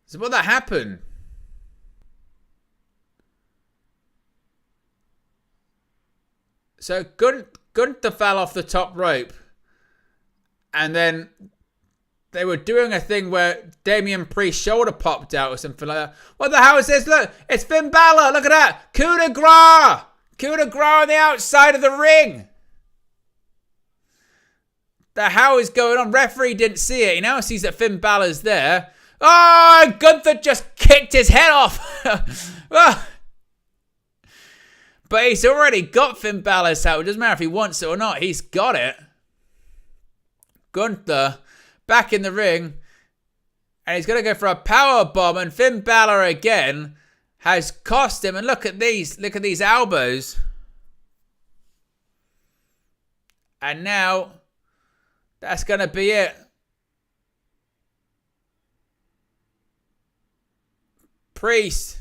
So what that happened? So Gunther fell off the top rope. And then they were doing a thing where Damian Priest's shoulder popped out or something like that. What the hell is this? Look, it's Finn Balor. Look at that. Coup de grace. Coup de grace on the outside of the ring. The hell is going on? Referee didn't see it. He now sees that Finn Balor's there. Oh, Gunther just kicked his head off. But he's already got Finn Balor's out. It doesn't matter if he wants it or not. He's got it. Gunther back in the ring. And he's going to go for a power bomb. And Finn Balor again has cost him. And look at these. Look at these elbows. And now that's going to be it. Priest.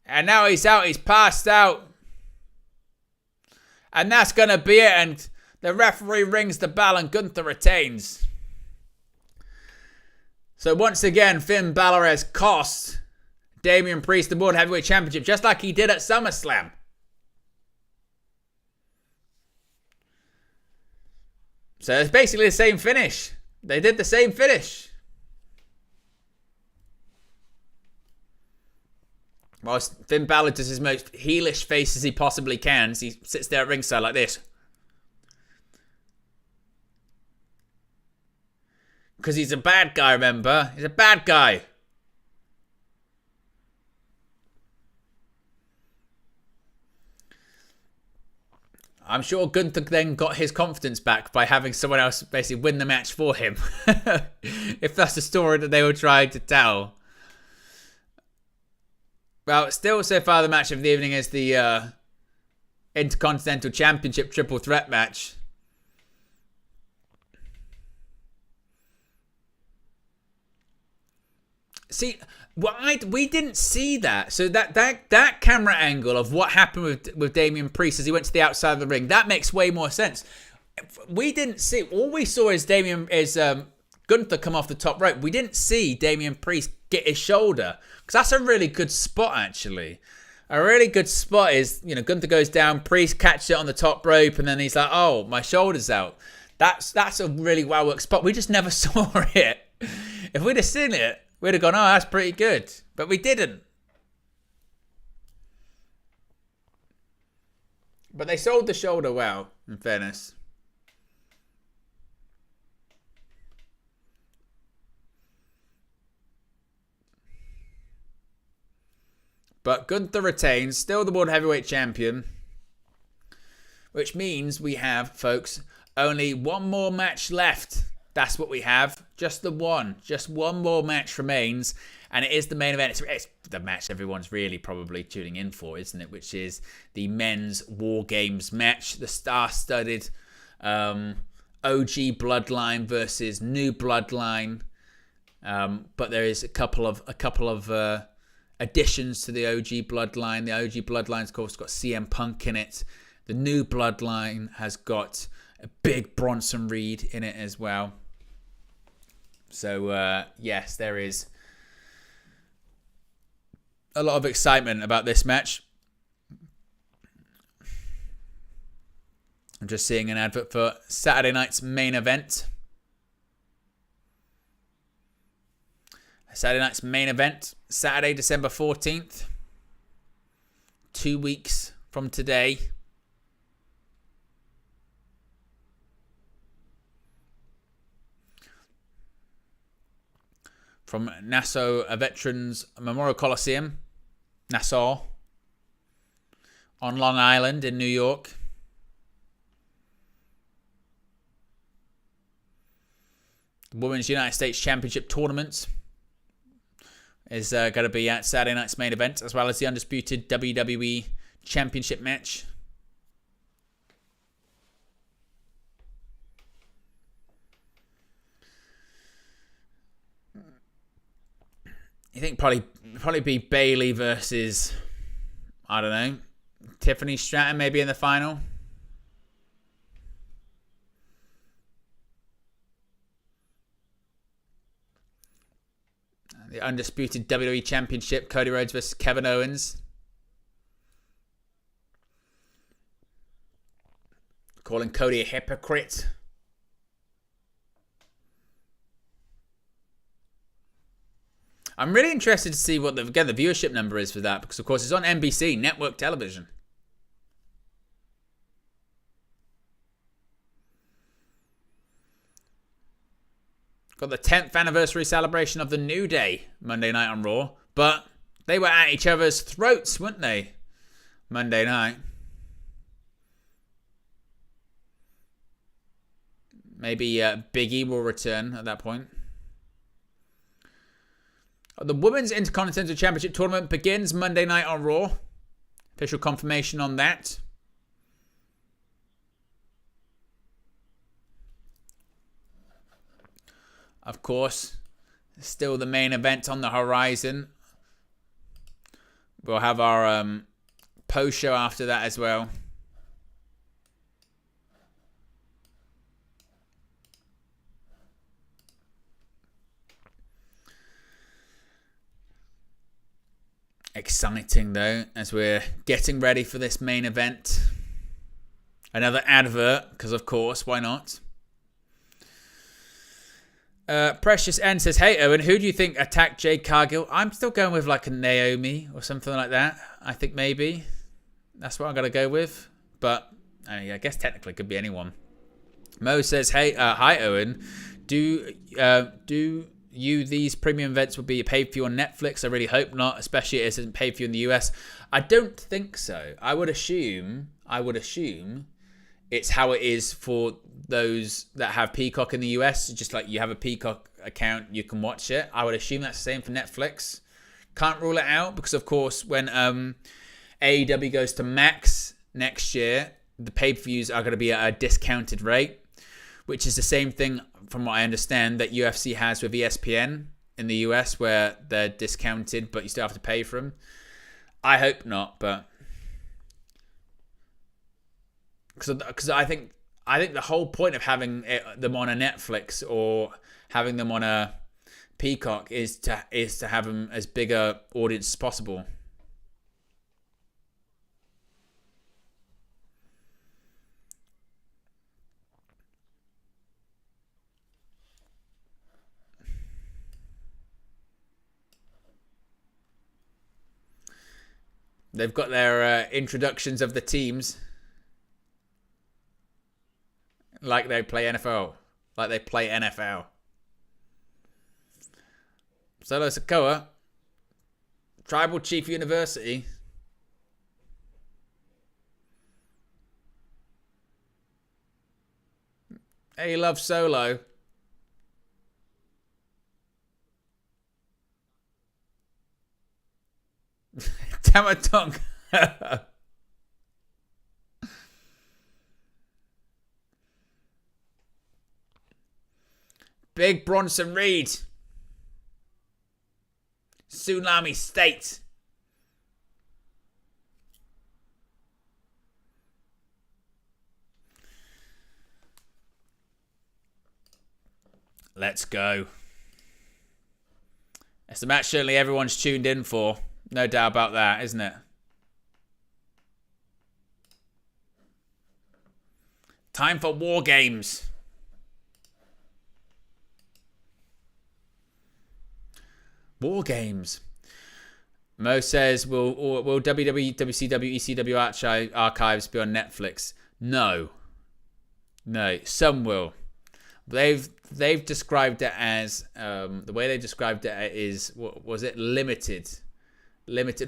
And now he's out. He's passed out. And that's going to be it. And the referee rings the bell and Gunther retains. So once again, Finn Balor has cost Damian Priest the World Heavyweight Championship, just like he did at SummerSlam. So it's basically the same finish. They did the same finish. Whilst Finn Balor does his most heelish face as he possibly can, as he sits there at ringside like this. Because he's a bad guy, remember? He's a bad guy. I'm sure Gunther then got his confidence back by having someone else basically win the match for him. If that's the story that they were trying to tell. Well, still so far the match of the evening is the Intercontinental Championship Triple Threat match. See, we didn't see that. So that camera angle of what happened with Damian Priest as he went to the outside of the ring, that makes way more sense. We didn't see. All we saw is Gunther come off the top rope. We didn't see Damian Priest get his shoulder, because that's a really good spot actually. A really good spot is, Gunther goes down, Priest catches it on the top rope, and then he's like, "Oh, my shoulder's out." That's a really well worked spot. We just never saw it. If we'd have seen it, we'd have gone, "Oh, that's pretty good." But we didn't. But they sold the shoulder well, in fairness. But Gunther retains, still the World Heavyweight Champion. Which means we have, folks, only one more match left. That's what we have. Just the one. Just one more match remains. And it is the main event. It's the match everyone's really probably tuning in for, isn't it? Which is the men's WarGames match. The star-studded OG Bloodline versus New Bloodline. But there is a couple of additions to the OG Bloodline. The OG Bloodline's, of course, got CM Punk in it. The new Bloodline has got a big Bronson Reed in it as well. So, yes, there is a lot of excitement about this match. I'm just seeing an advert for Saturday night's main event. Saturday night's main event, Saturday, December 14th. 2 weeks from today. From Nassau Veterans Memorial Coliseum, Nassau, on Long Island in New York. The Women's United States Championship Tournament is going to be at Saturday night's main event, as well as the undisputed WWE Championship match. You think probably be Bayley versus, I don't know, Tiffany Stratton maybe in the final. The undisputed WWE Championship, Cody Rhodes versus Kevin Owens. Calling Cody a hypocrite. I'm really interested to see what the viewership number is for that, because of course it's on NBC, network television. Got the 10th anniversary celebration of the New Day Monday night on Raw, but they were at each other's throats, weren't they? Monday night. Maybe Big E will return at that point. The Women's Intercontinental Championship Tournament begins Monday night on Raw. Official confirmation on that. Of course, still the main event on the horizon. We'll have our post show after that as well. Exciting though, as we're getting ready for this main event. Another advert, because of course, why not? Precious N says, hey Owen, who do you think attacked Jade Cargill? I'm still going with like a Naomi or something like that. I think maybe that's what I'm going to go with. But I guess technically it could be anyone. Mo says, hey, hi Owen. Do you these premium events will be paid for you on Netflix? I really hope not, especially it isn't paid for you in the US. I don't think so. I would assume it's how it is for those that have Peacock in the US. Just like you have a Peacock account, you can watch it. I would assume that's the same for Netflix. Can't rule it out, because of course when AEW goes to Max next year, the pay-per-views are going to be at a discounted rate, which is the same thing from what I understand that UFC has with ESPN in the US, where they're discounted but you still have to pay for them. I hope not, but because I think the whole point of having them on a Netflix or having them on a Peacock is to have them as big a audience as possible. They've got their introductions of the teams. Like they play NFL. Solo Sikoa. Tribal Chief University. Hey, love Solo. Tama Tonga. Big Bronson Reed. Tsunami State. Let's go. It's the match certainly everyone's tuned in for. No doubt about that, isn't it? Time for War Games. War Games. Mo says, will WWE, WCW, ECW archives be on Netflix? No. Some will. They've described it as the way they described it is, what was it, limited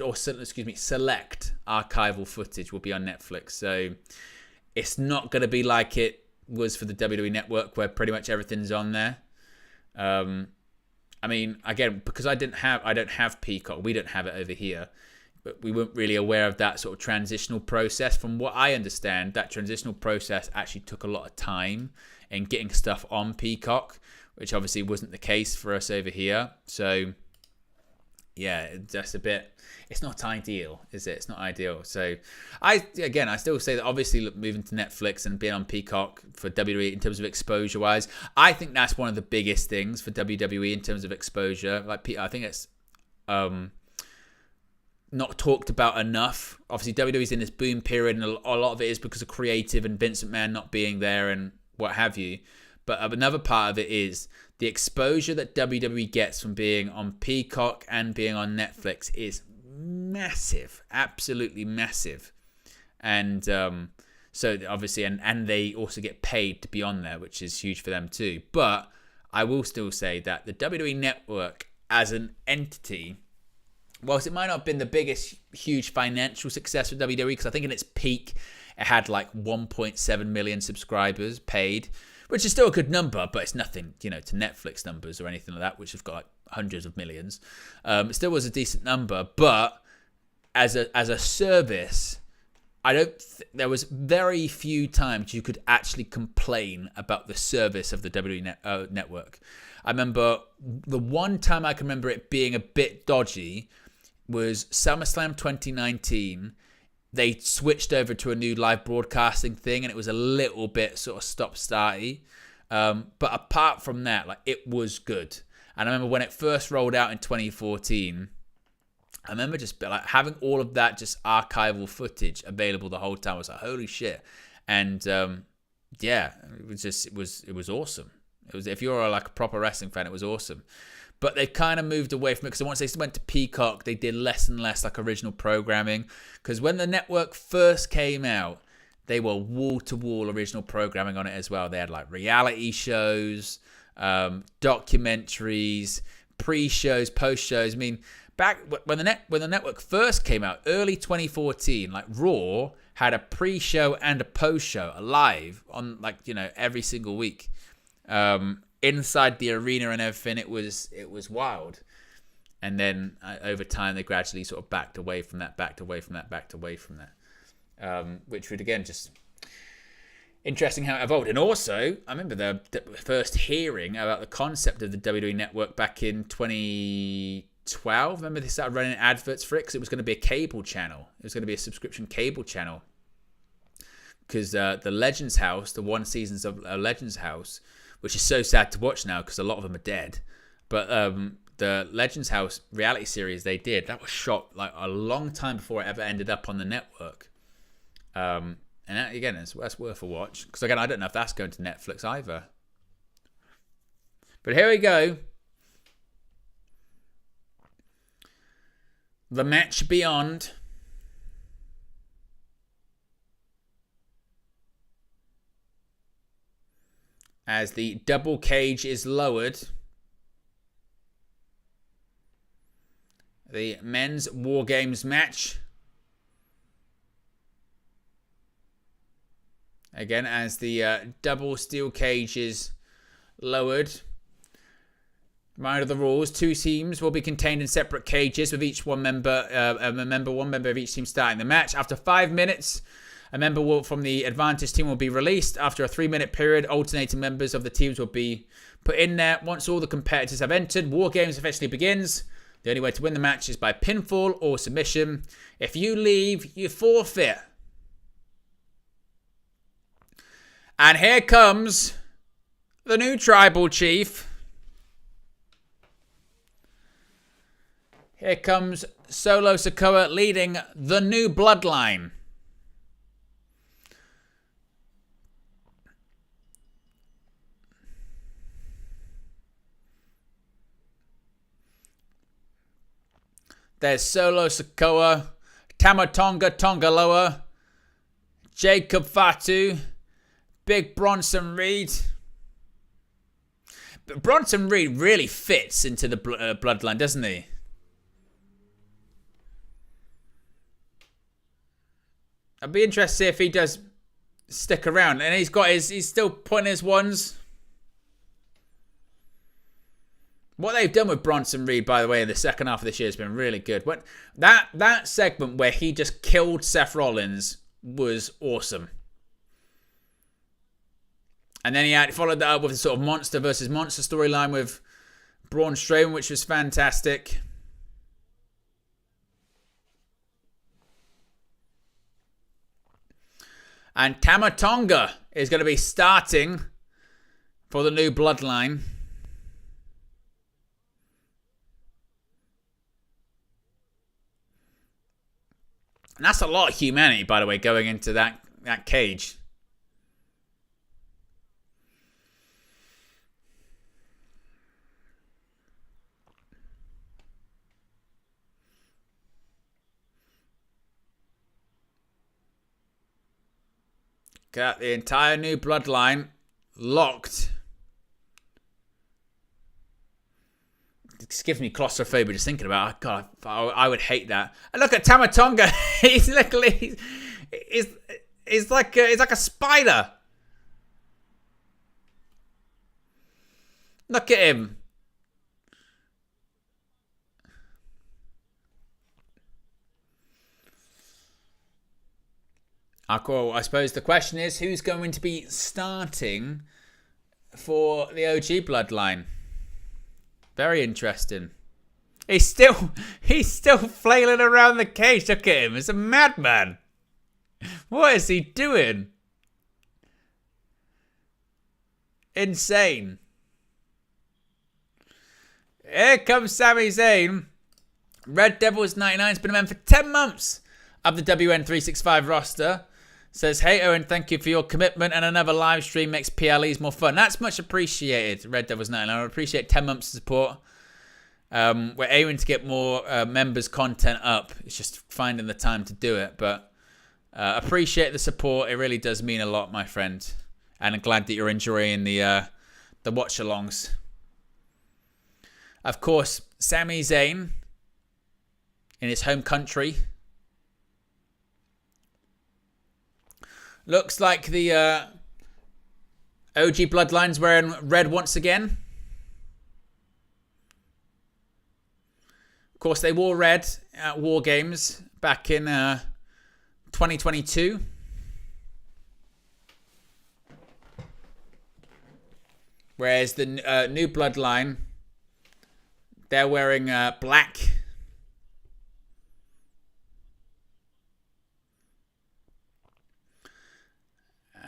or select archival footage will be on Netflix. So it's not going to be like it was for the WWE Network, where pretty much everything's on there. I mean, again, because I don't have Peacock. We don't have it over here, but we weren't really aware of that sort of transitional process. From what I understand, that transitional process actually took a lot of time in getting stuff on Peacock, which obviously wasn't the case for us over here. So yeah, just a bit. It's not ideal, is it? It's not ideal. So I still say that obviously moving to Netflix and being on Peacock for WWE in terms of exposure wise, I think that's one of the biggest things for WWE in terms of exposure. Like, I think it's not talked about enough. Obviously WWE's in this boom period, and a lot of it is because of creative and Vince McMahon not being there and what have you. But another part of it is the exposure that WWE gets from being on Peacock and being on Netflix is massive, absolutely massive. And so obviously, and they also get paid to be on there, which is huge for them too. But I will still say that the WWE Network as an entity, whilst it might not have been the biggest, huge financial success for WWE, because I think in its peak, it had like 1.7 million subscribers paid, which is still a good number, but it's nothing, to Netflix numbers or anything like that, which have got like hundreds of millions. It still was a decent number, but as a service, there was very few times you could actually complain about the service of the WWE Network. I remember the one time I can remember it being a bit dodgy was SummerSlam 2019. They switched over to a new live broadcasting thing, and it was a little bit sort of stop-starty. But apart from that, like, it was good. And I remember when it first rolled out in 2014, I remember just like having all of that just archival footage available the whole time. I was like, holy shit. And yeah, it was awesome. It was, if you're like a proper wrestling fan, it was awesome. But they kind of moved away from it, because once they went to Peacock, they did less and less like original programming. Because when the network first came out, they were wall-to-wall original programming on it as well. They had like reality shows, documentaries, pre-shows, post-shows. I mean, back when the network first came out, early 2014, like Raw had a pre-show and a post-show live on every single week. Inside the arena and everything, it was wild. And then over time, they gradually sort of backed away from that, which would, again, just interesting how it evolved. And also, I remember the first hearing about the concept of the WWE Network back in 2012. Remember they started running adverts for it, because it was going to be a cable channel. It was going to be a subscription cable channel. Because the Legends House, the one seasons of Legends House, which is so sad to watch now because a lot of them are dead. But the Legends House reality series they did, that was shot like a long time before it ever ended up on the network. And that, again, that's worth a watch. Because again, I don't know if that's going to Netflix either. But here we go. The match beyond. As the double cage is lowered. The men's War Games match. Again, as the double steel cage is lowered. Reminder of the rules. 2 teams will be contained in separate cages with each one member of each team starting the match. After 5 minutes, a member from the advantage team will be released. After a 3-minute period, alternating members of the teams will be put in there. Once all the competitors have entered, War Games officially begins. The only way to win the match is by pinfall or submission. If you leave, you forfeit. And here comes the new tribal chief. Here comes Solo Sikoa leading the new Bloodline. There's Solo Sikoa, Tama Tonga Loa, Jacob Fatu, Big Bronson Reed. But Bronson Reed really fits into the Bloodline, doesn't he? I'd be interested to see if he does stick around. And he's still putting his ones. What they've done with Bronson Reed, by the way, in the second half of this year has been really good. That segment where he just killed Seth Rollins was awesome. And then he followed that up with a sort of monster versus monster storyline with Braun Strowman, which was fantastic. And Tama Tonga is going to be starting for the new Bloodline. And that's a lot of humanity, by the way, going into that cage. Got the entire new Bloodline locked. It gives me claustrophobia just thinking about it. God, I would hate that. And look at Tama Tonga. He's like a spider. Look at him. I suppose the question is, who's going to be starting for the OG Bloodline? Very interesting. He's still flailing around the cage. Look at him. He's a madman. What is he doing? Insane. Here comes Sami Zayn. Red Devils 99 has been a member for 10 months of the WN365 roster. Says, hey Owen, thank you for your commitment, and another live stream makes PLEs more fun. That's much appreciated, Red Devils 99. I appreciate 10 months of support. We're aiming to get more members' content up. It's just finding the time to do it. But appreciate the support. It really does mean a lot, my friend. And I'm glad that you're enjoying the watch-alongs. Of course, Sami Zayn in his home country. Looks like the OG Bloodline's wearing red once again. Of course, they wore red at WarGames back in 2022. Whereas the new Bloodline, they're wearing black.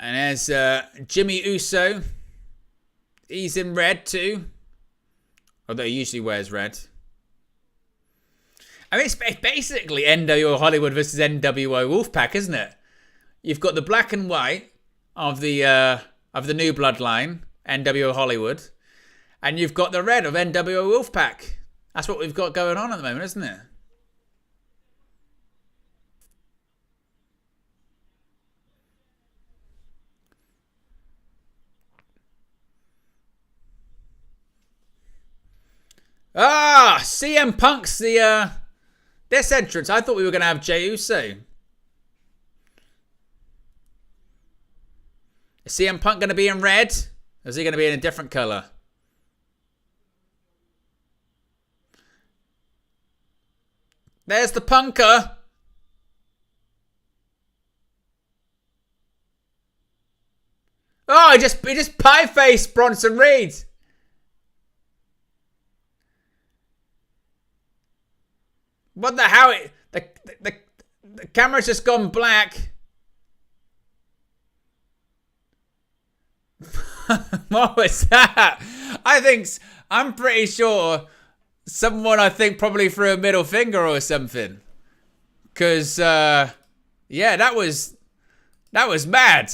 And there's Jimmy Uso. He's in red too. Although he usually wears red. I mean, it's basically NWO Hollywood versus NWO Wolfpack, isn't it? You've got the black and white of the new Bloodline, NWO Hollywood. And you've got the red of NWO Wolfpack. That's what we've got going on at the moment, isn't it? CM Punk's this entrance. I thought we were going to have Jey Uso. Is CM Punk going to be in red? Or is he going to be in a different colour? There's the punker. Oh, he just pie-faced Bronson Reed. What the hell? The camera's just gone black. What was that? I'm pretty sure Someone, I think, probably threw a middle finger or something. Because, yeah, that was mad.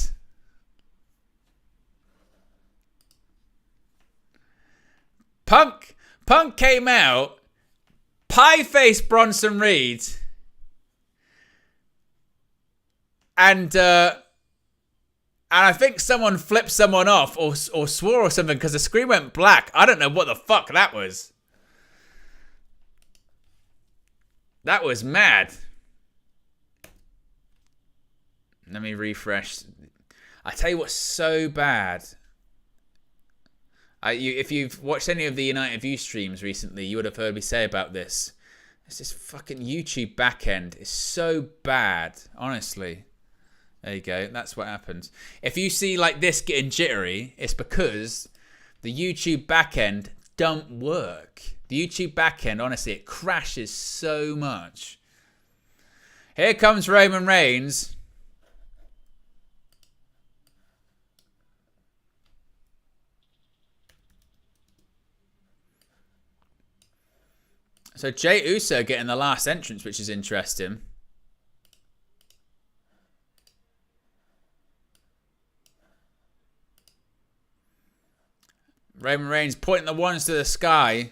Punk came out, pie-faced Bronson Reed, and I think someone flipped someone off or swore or something because the screen went black. I don't know what the fuck that was. That was mad. Let me refresh. I tell you what's so bad. If you've watched any of the United View streams recently, you would have heard me say about this. It's this fucking YouTube backend is so bad, honestly. There you go. That's what happens. If you see like this getting jittery, it's because the YouTube backend don't work. The YouTube backend, honestly, it crashes so much. Here comes Roman Reigns. So Jey Uso getting the last entrance, which is interesting. Roman Reigns pointing the ones to the sky.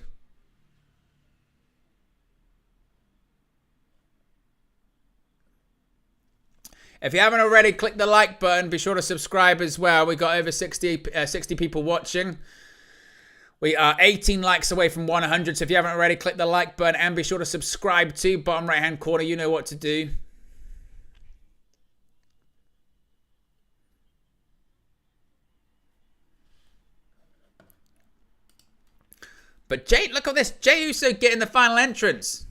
If you haven't already, click the like button. Be sure to subscribe as well. We got over 60 people watching. We are 18 likes away from 100. So if you haven't already, click the like button and be sure to subscribe too. Bottom right hand corner, you know what to do. But Jey, look at this. Jey Uso getting the final entrance.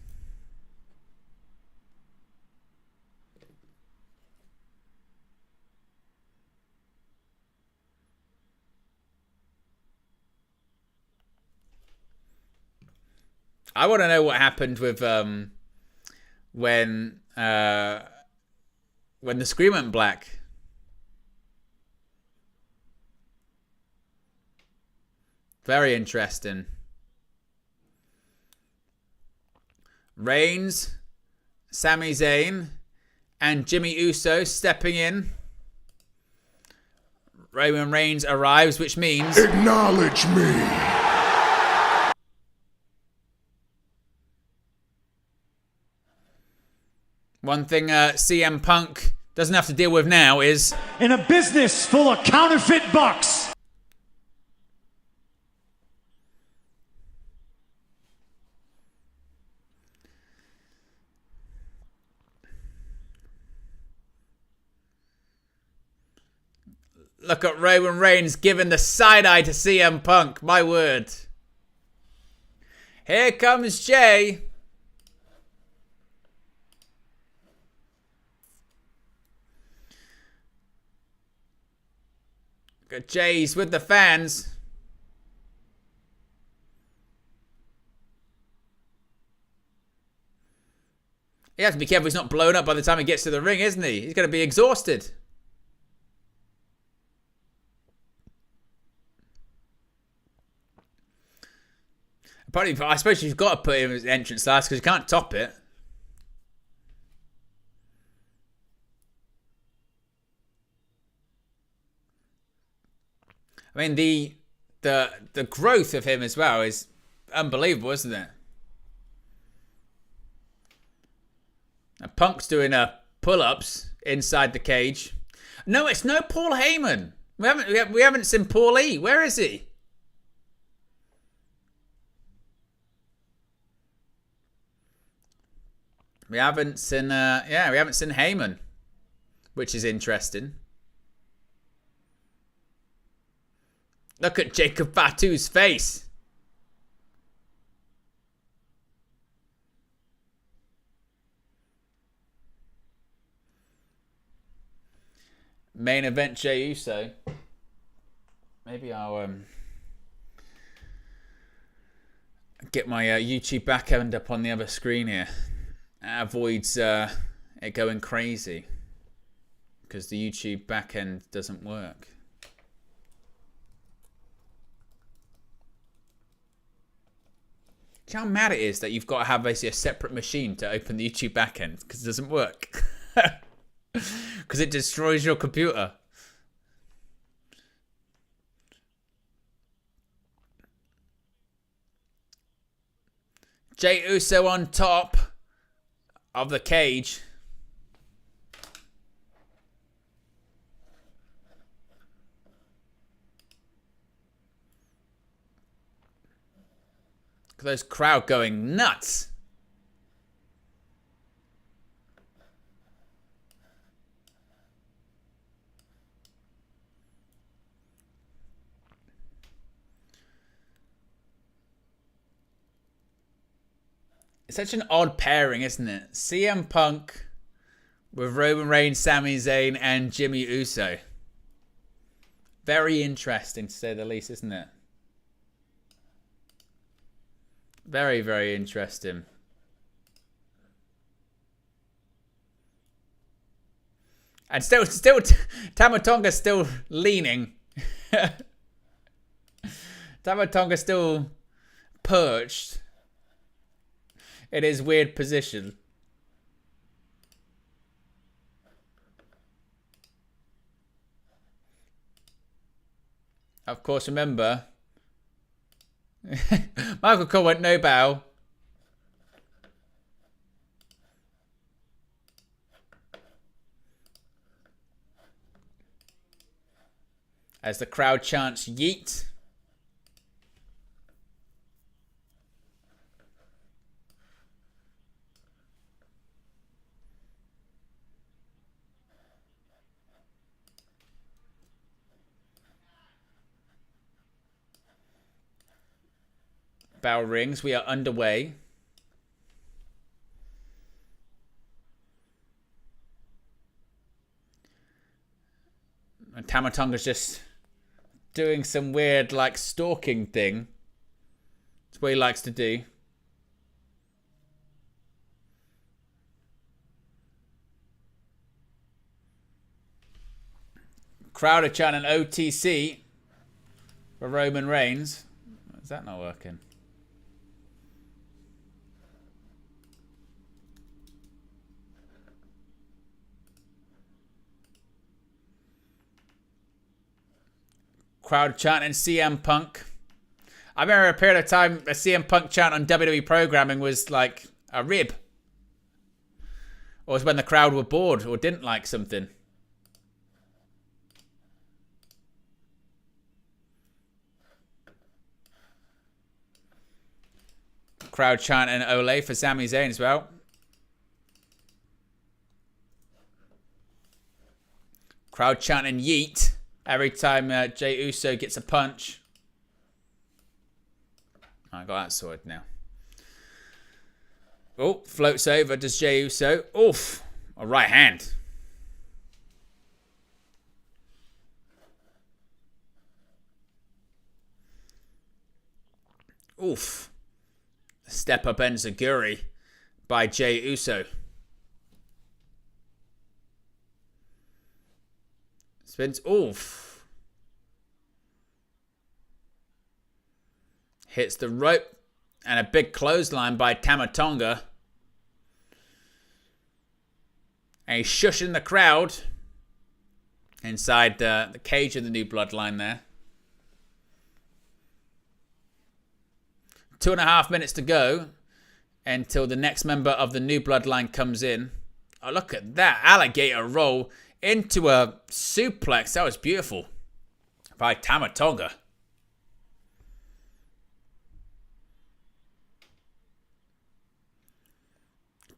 I want to know what happened with when the screen went black. Very interesting. Reigns, Sami Zayn, and Jimmy Uso stepping in. Roman Reigns arrives, which means acknowledge me. One thing CM Punk doesn't have to deal with now is in a business full of counterfeit bucks. Look at Roman Reigns giving the side eye to CM Punk. My word. Here comes Jey. Got Jey's with the fans. He has to be careful he's not blown up by the time he gets to the ring, isn't he? He's going to be exhausted. Probably, I suppose you've got to put him as entrance last because you can't top it. I mean, the growth of him as well is unbelievable, isn't it? And Punk's doing pull-ups inside the cage. No, it's no Paul Heyman. We haven't seen Paul E. Where is he? We haven't seen Heyman, which is interesting. Look at Jacob Fatu's face. Main event Jey Uso. Maybe I'll get my YouTube back end up on the other screen here. That avoids it going crazy because the YouTube back end doesn't work. how mad it is that you've got to have basically a separate machine to open the YouTube backend because it doesn't work. Because it destroys your computer. Jey Uso on top of the cage. Those crowd going nuts. It's such an odd pairing, isn't it? CM Punk with Roman Reigns, Sami Zayn, and Jimmy Uso. Very interesting, to say the least, isn't it? Very, very interesting. And still, Tama Tonga's still leaning. Tama Tonga's still perched in his weird position. Of course, remember, Michael Cole went no bow. As the crowd chants yeet. Bell rings. We are underway. And Tama Tonga's just doing some weird, like, stalking thing. It's what he likes to do. Crowd are chanting OTC for Roman Reigns. Is that not working? Crowd chanting CM Punk. I remember a period of time a CM Punk chant on WWE programming was like a rib. Or was when the crowd were bored or didn't like something. Crowd chanting Ole for Sami Zayn as well. Crowd chanting yeet every time Jey Uso gets a punch. I got that sorted now. Oh, floats over, does Jey Uso. Oof, a right hand. Oof. Step up enziguri by Jey Uso. Spins. Oof. Hits the rope. And a big clothesline by Tama Tonga. And he's shushing the crowd inside the cage of the new Bloodline there. 2.5 minutes to go until the next member of the new Bloodline comes in. Oh, look at that. Alligator roll into a suplex. That was beautiful by Tama Tonga.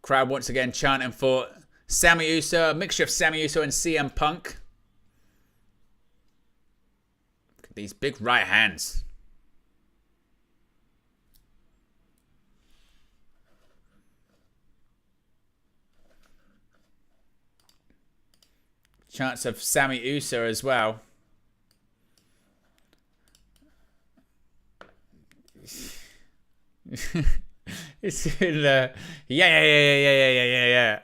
Crowd once again chanting for Sami Uso. A mixture of Sami Uso and CM Punk. Look at these big right hands. Chants of Sami Uso as well. It's in yeah.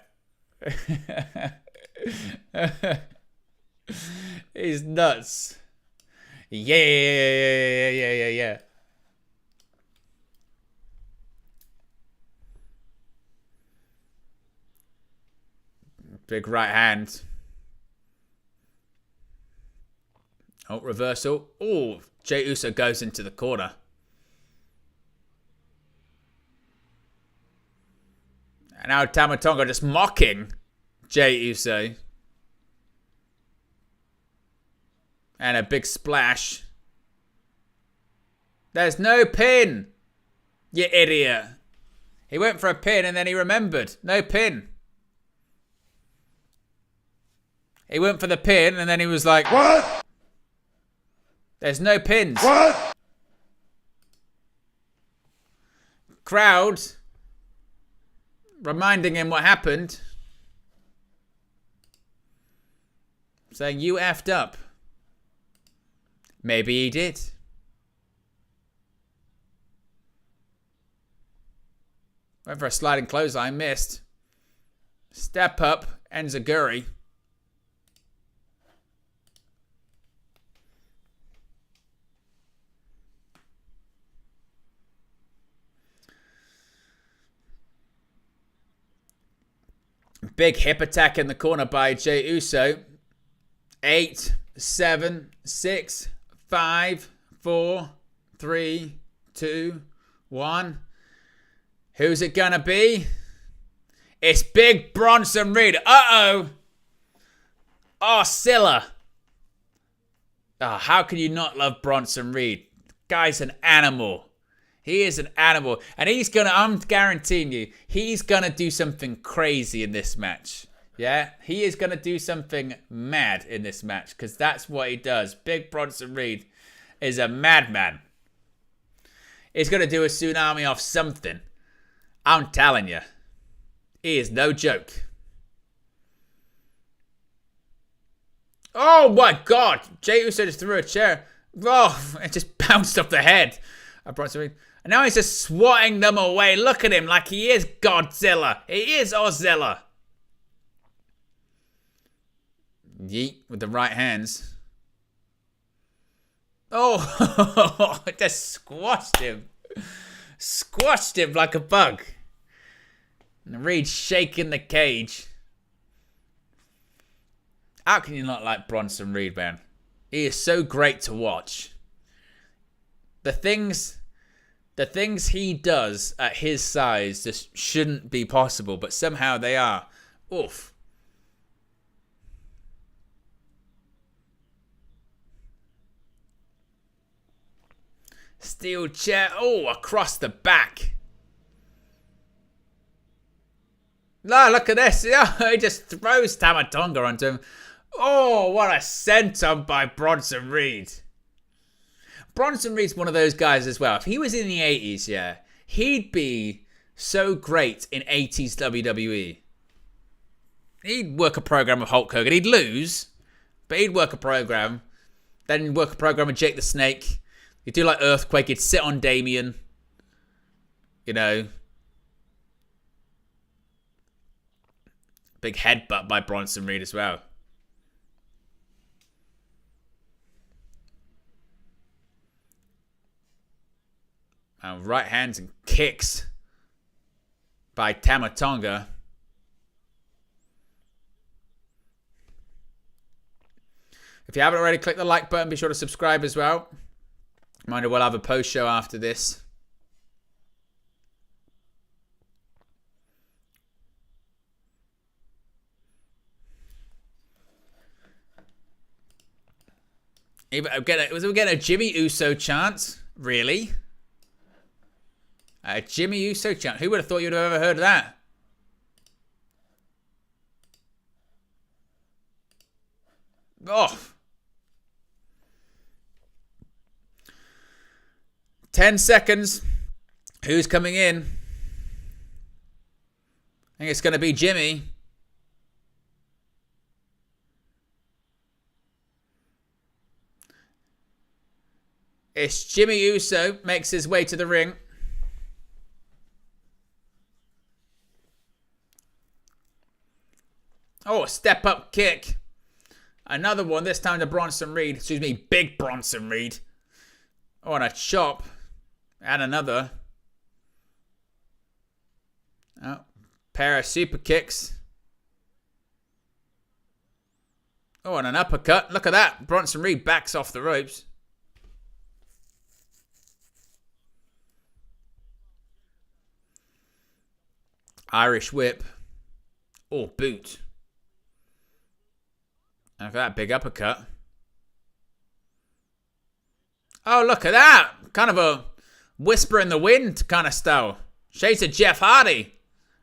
He's nuts. Yeah. Big right hand. Oh, reversal. Oh, Jey Uso goes into the corner. And now Tama Tonga just mocking Jey Uso. And a big splash. There's no pin. You idiot. He went for a pin and then he remembered. No pin. He went for the pin and then he was like, What? There's no pins. What? Crowd reminding him what happened. Saying, you effed up. Maybe he did. Went for a sliding clothesline, missed. Step up, Enziguri. Big hip attack in the corner by Jey Uso. 8, 7, 6, 5, 4, 3, 2, 1. Who's it gonna be? It's Big Bronson Reed. Uh-oh. Oh, Scylla. Oh, how can you not love Bronson Reed? Guy's an animal. He is an animal. And he's gonna, I'm guaranteeing you, he's gonna do something crazy in this match. Yeah? He is gonna do something mad in this match. Because that's what he does. Big Bronson Reed is a madman. He's gonna do a tsunami off something. I'm telling you. He is no joke. Oh my God. Jey Uso just threw a chair. Oh, it just bounced off the head of Bronson Reed. And now he's just swatting them away. Look at him like he is Godzilla. He is Ozilla. Yeet with the right hands. Oh, it just squashed him. Squashed him like a bug. And Reed shaking the cage. How can you not like Bronson Reed, man? He is so great to watch. The things he does at his size just shouldn't be possible, but somehow they are. Oof. Steel chair. Oh, across the back. No, look at this. Yeah, he just throws Tama Tonga onto him. Oh, what a senton by Bronson Reed. Bronson Reed's one of those guys as well. If he was in the 80s, yeah, he'd be so great in 80s WWE. He'd work a program with Hulk Hogan. He'd lose, but he'd work a program. Then he'd work a program with Jake the Snake. He'd do like Earthquake. He'd sit on Damian. You know. Big headbutt by Bronson Reed as well. And right hands and kicks by Tama Tonga. If you haven't already, click the like button. Be sure to subscribe as well. Reminder, we'll have a post show after this. Was we getting a Jimmy Uso chant? Really? A Jimmy Uso chant. Who would have thought you'd have ever heard of that? Oh. 10 seconds. Who's coming in? I think it's going to be Jimmy. It's Jimmy Uso. Makes his way to the ring. Oh, a step up kick. Another one, this time to Bronson Reed. Excuse me, Big Bronson Reed. Oh, and a chop. And another. Oh, pair of super kicks. Oh, and an uppercut. Look at that. Bronson Reed backs off the ropes. Irish whip. Oh, boot. And look at that big uppercut. Oh, look at that. Kind of a whisper in the wind kind of style. Shades of Jeff Hardy.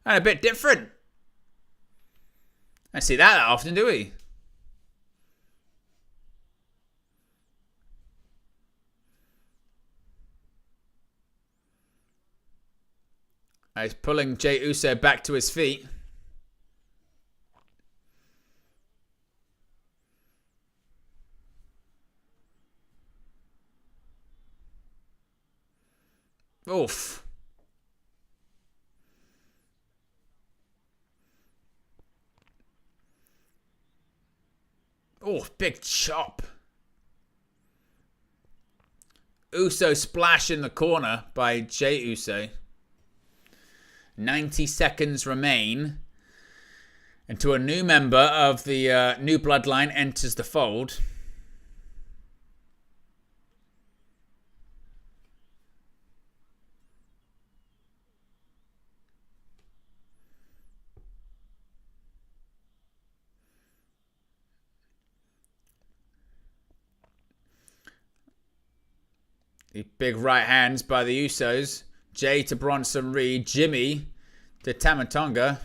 And a bit different. I see that often, do we? He's pulling Jey Uso back to his feet. Oof. Oh, big chop. Uso splash in the corner by Jey Uso. 90 seconds remain until a new member of the new Bloodline enters the fold. The big right hands by the Usos. Jey to Bronson Reed. Jimmy to Tama Tonga.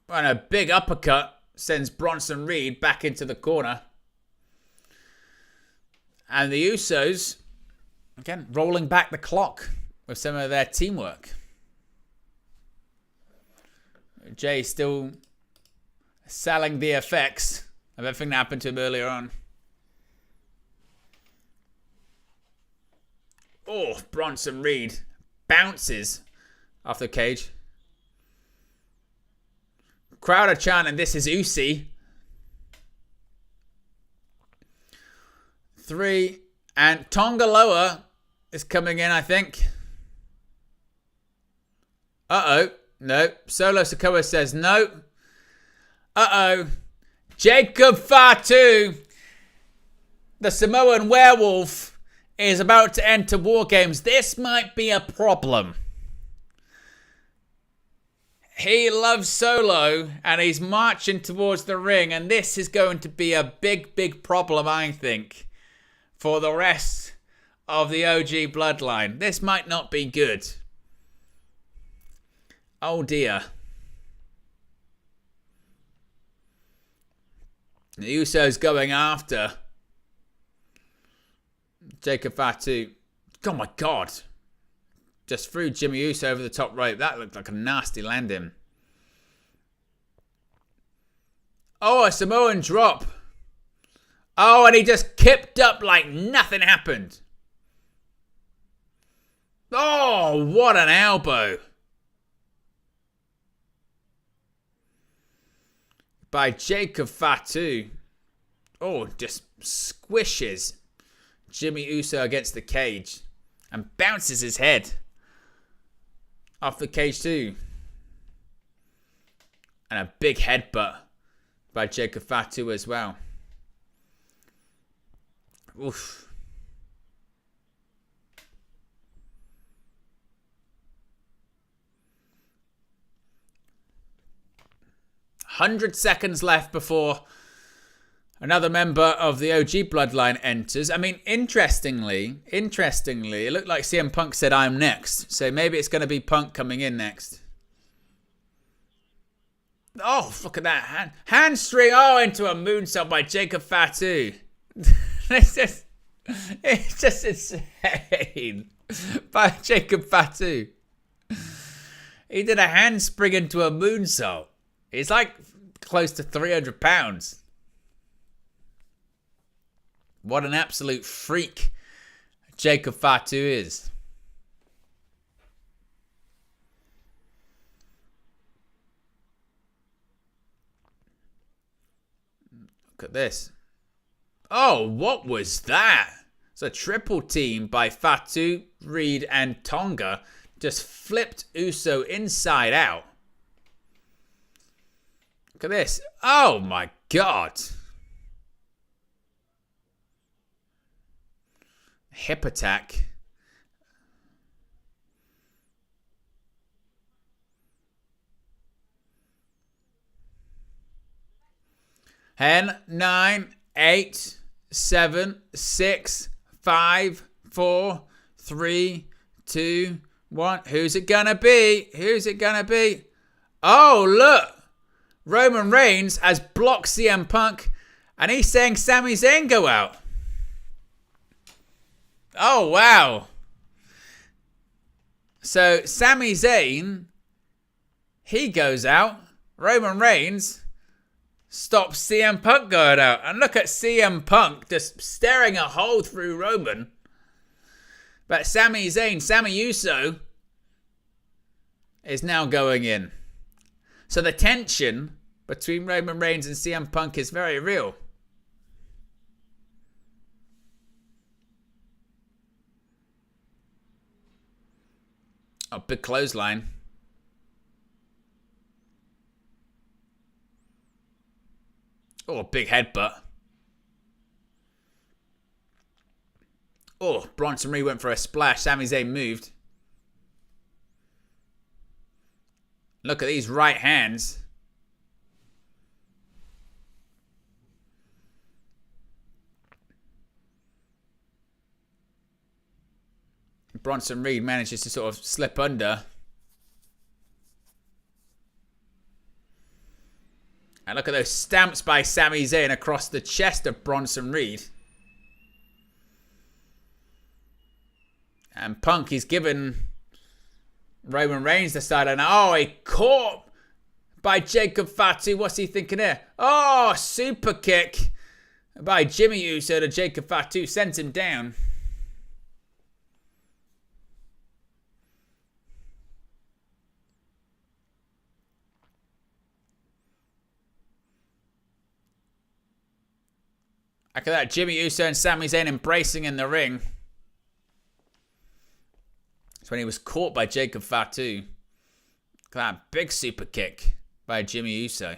And a big uppercut sends Bronson Reed back into the corner. And the Usos, again, rolling back the clock with some of their teamwork. Jey still selling the effects of everything that happened to him earlier on. Oh, Bronson Reed bounces off the cage. Crowd are chanting, "This is Usi." 3, and Tonga Loa is coming in, I think. Uh-oh. No. Solo Sikoa says no. Uh-oh. Jacob Fatu, the Samoan werewolf, is about to enter WarGames. This might be a problem. He loves Solo, and he's marching towards the ring, and this is going to be a big, big problem, I think, for the rest of the OG Bloodline. This might not be good. Oh, dear. The Usos going after Jacob Fatu. Oh my God. Just threw Jimmy Uso over the top rope. That looked like a nasty landing. Oh, a Samoan drop. Oh, and he just kipped up like nothing happened. Oh, what an elbow. By Jacob Fatu. Oh, just squishes Jimmy Uso against the cage and bounces his head off the cage too. And a big headbutt by Jacob Fatu as well. Oof. 100 seconds left before another member of the OG Bloodline enters. I mean, interestingly, it looked like CM Punk said, "I'm next." So maybe it's going to be Punk coming in next. Oh, look at that. Handstring. Oh, into a moonsault by Jacob Fatu. It's just insane. By Jacob Fatu. He did a handspring into a moonsault. He's like close to 300 pounds. What an absolute freak Jacob Fatu is. Look at this. Oh, what was that? It's a triple team by Fatu, Reed, and Tonga just flipped Uso inside out. Look at this. Oh my God. Hip attack. And 9, 8, 7, 6, 5, 4, 3, 2, 1. Who's it gonna be? Who's it gonna be? Oh, look. Roman Reigns has blocked CM Punk, and he's saying Sami Zayn go out. Oh, wow. So, Sami Zayn, he goes out. Roman Reigns stops CM Punk going out. And look at CM Punk just staring a hole through Roman. But Sami Zayn, Sami Uso, is now going in. So the tension between Roman Reigns and CM Punk is very real. Oh, big clothesline. Oh, big headbutt. Oh, Bronson Rhea went for a splash. Sami Zayn moved. Look at these right hands. Bronson Reed manages to sort of slip under. And look at those stamps by Sami Zayn across the chest of Bronson Reed. And Punk, he's given Roman Reigns the sideline. Oh, he caught by Jacob Fatu. What's he thinking here? Oh, super kick by Jimmy Uso to Jacob Fatu. Sent him down. Look at that. Jimmy Uso and Sami Zayn embracing in the ring. That's when he was caught by Jacob Fatu. Look at that big super kick by Jimmy Uso.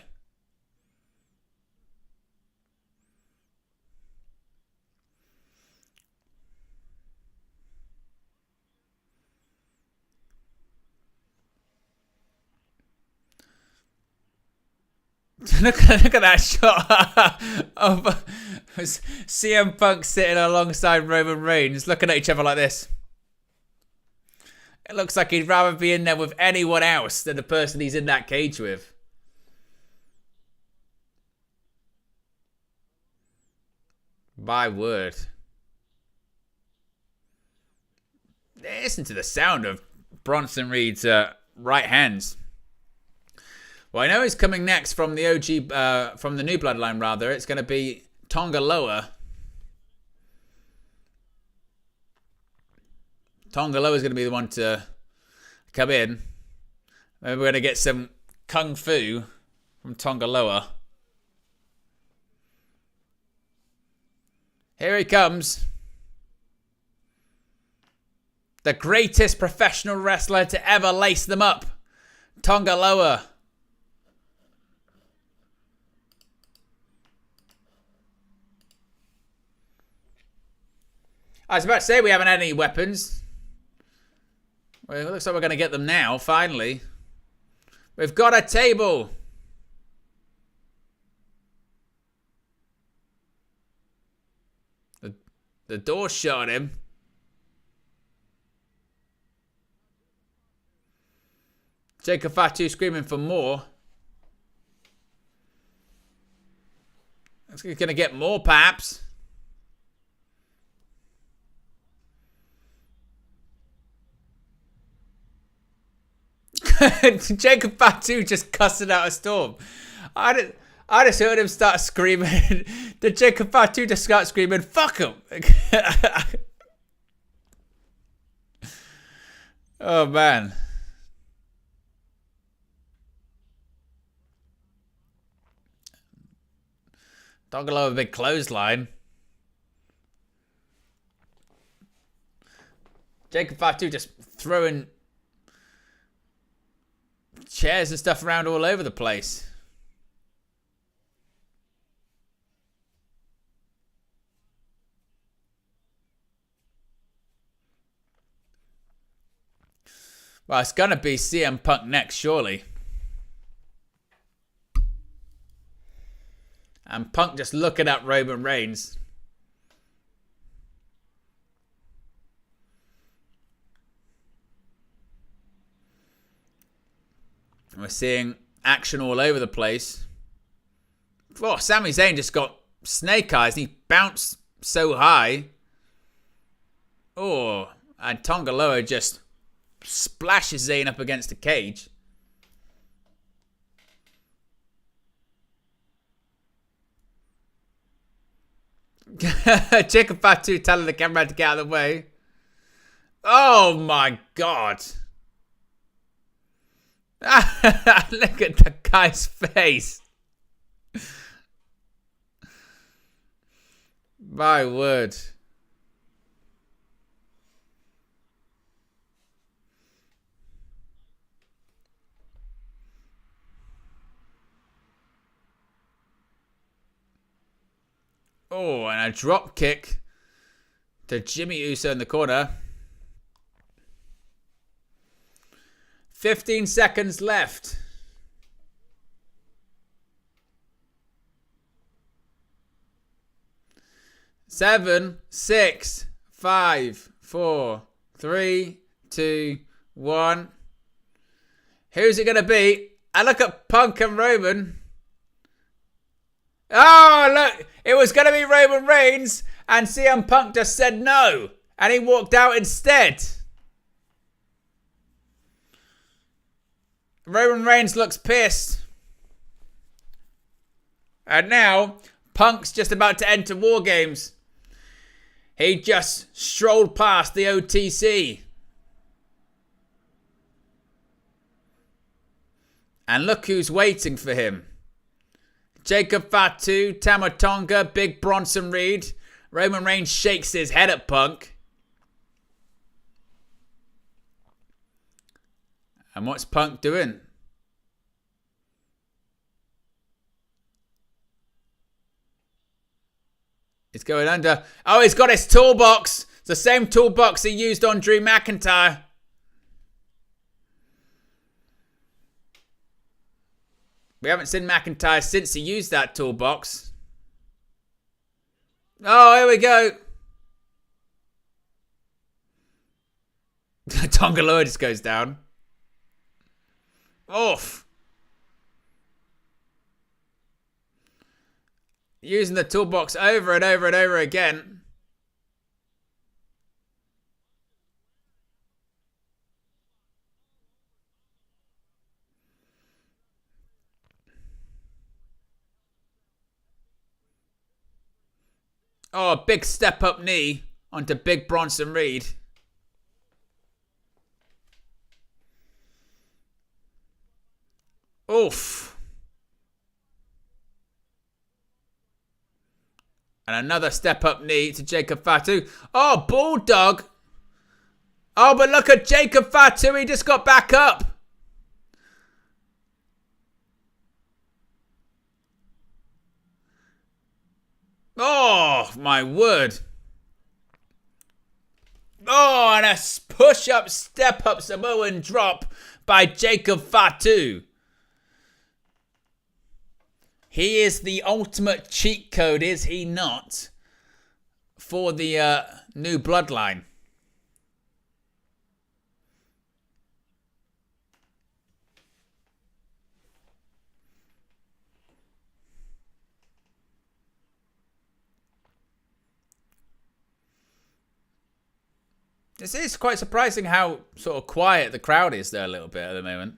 look at that shot of CM Punk sitting alongside Roman Reigns, looking at each other like this. It looks like he'd rather be in there with anyone else than the person he's in that cage with. My word. Listen to the sound of Bronson Reed's right hands. Well, I know he's coming next from the OG, from the new Bloodline rather. It's going to be Tonga Loa. Tonga Loa is going to be the one to come in. Maybe we're going to get some kung fu from Tonga Loa. Here he comes. The greatest professional wrestler to ever lace them up. Tonga Loa. I was about to say we haven't had any weapons. Well, it looks like we're going to get them now, finally. We've got a table. The door shut on him. Jacob Fatu screaming for more. He's going to get more, perhaps. Jacob Fatu just cussing out a storm. I just heard him start screaming. Did Jacob Fatu just start screaming, fuck him? Oh, man. Tonga Loa, a big clothesline. Jacob Fatu just throwing chairs and stuff around all over the place. Well, it's going to be CM Punk next, surely. And Punk just looking at Roman Reigns. We're seeing action all over the place. Oh, Sami Zayn just got snake eyes and he bounced so high. Oh, and Tonga Loa just splashes Zayn up against the cage. Jacob Fatu telling the camera to get out of the way. Oh my god. Look at the guy's face. My word. Oh, and a drop kick to Jimmy Uso in the corner. 15 seconds left. 7, 6, 5, 4, 3, 2, 1. Who's it going to be? I look at Punk and Roman. Oh, look. It was going to be Roman Reigns. And CM Punk just said no. And he walked out instead. Roman Reigns looks pissed. And now, Punk's just about to enter WarGames. He just strolled past the OTC. And look who's waiting for him. Jacob Fatu, Tama Tonga, Big Bronson Reed. Roman Reigns shakes his head at Punk. And what's Punk doing? He's going under. Oh, he's got his toolbox. It's the same toolbox he used on Drew McIntyre. We haven't seen McIntyre since he used that toolbox. Oh, here we go. Tonga Loa just goes down. Oof. Using the toolbox over and over and over again. Oh, a big step up knee onto Big Bronson Reed. Oof. And another step up knee to Jacob Fatu. Oh, Bulldog. Oh, but look at Jacob Fatu. He just got back up. Oh, my word. Oh, and a push-up, step-up Samoan drop by Jacob Fatu. He is the ultimate cheat code, is he not? For the new Bloodline. This is quite surprising how sort of quiet the crowd is there a little bit at the moment.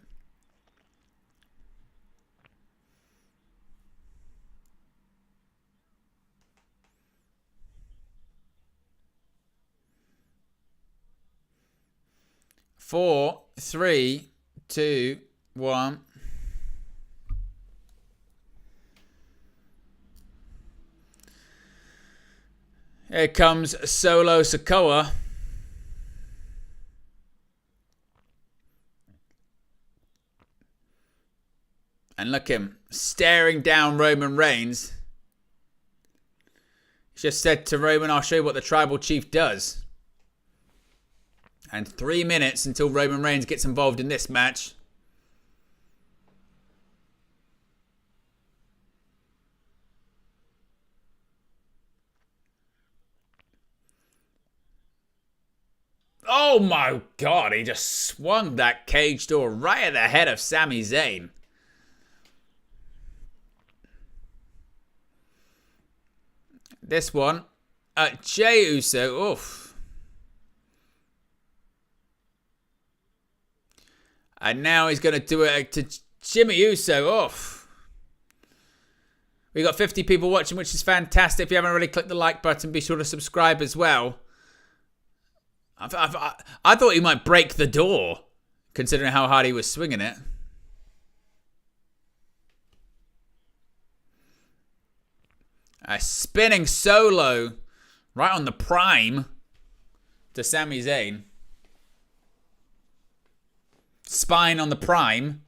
Four, 3, 2, 1. Here comes Solo Sikoa. And look him staring down Roman Reigns. He just said to Roman, I'll show you what the tribal chief does. And 3 minutes until Roman Reigns gets involved in this match. Oh my God, he just swung that cage door right at the head of Sami Zayn. This one, Jey Uso, oof. And now he's going to do it to Jimmy Uso, oof. We got 50 people watching, which is fantastic. If you haven't already clicked the like button, be sure to subscribe as well. I thought he might break the door, considering how hard he was swinging it. A spinning solo right on the prime to Sami Zayn. Spine on the prime.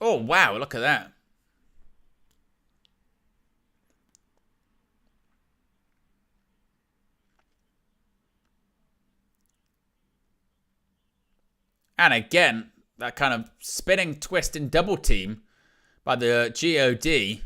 Oh, wow, look at that. And again, that kind of spinning twist and double team by the God.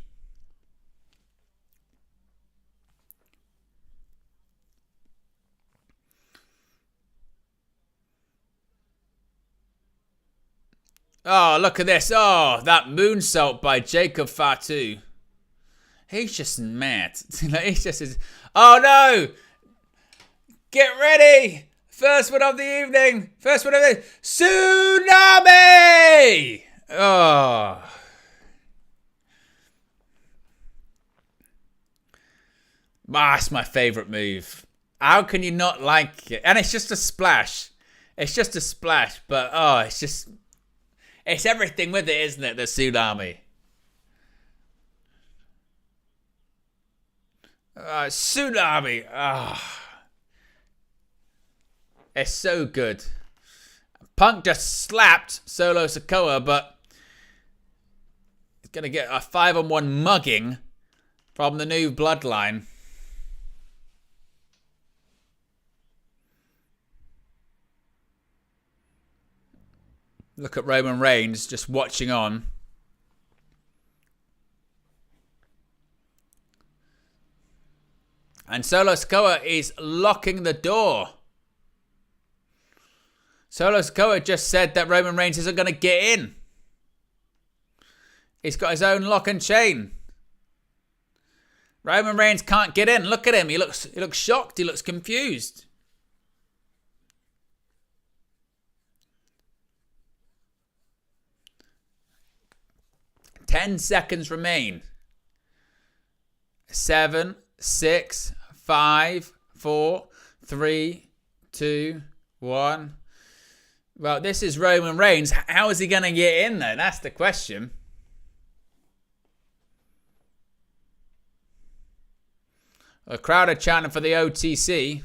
Oh, look at this. Oh, that moonsault by Jacob Fatu. He's just mad. He's just... Oh, no! Get ready! First one of the evening. First one of the... Tsunami! Oh. That's my favourite move. How can you not like it? And it's just a splash. It's just a splash. But, oh, it's just... It's everything with it, isn't it? The tsunami. Tsunami. Oh. It's so good. Punk just slapped Solo Sikoa, but he's going to get a 5-on-1 mugging from the new Bloodline. Look at Roman Reigns just watching on. And Solo Sikoa is locking the door. Solo Sikoa just said that Roman Reigns isn't going to get in. He's got his own lock and chain. Roman Reigns can't get in. Look at him. He looks shocked. He looks confused. Ten seconds remain. 7, 6, 5, 4, 3, 2, 1. Well, this is Roman Reigns. How is he going to get in there? That's the question. The crowd are chanting for the OTC.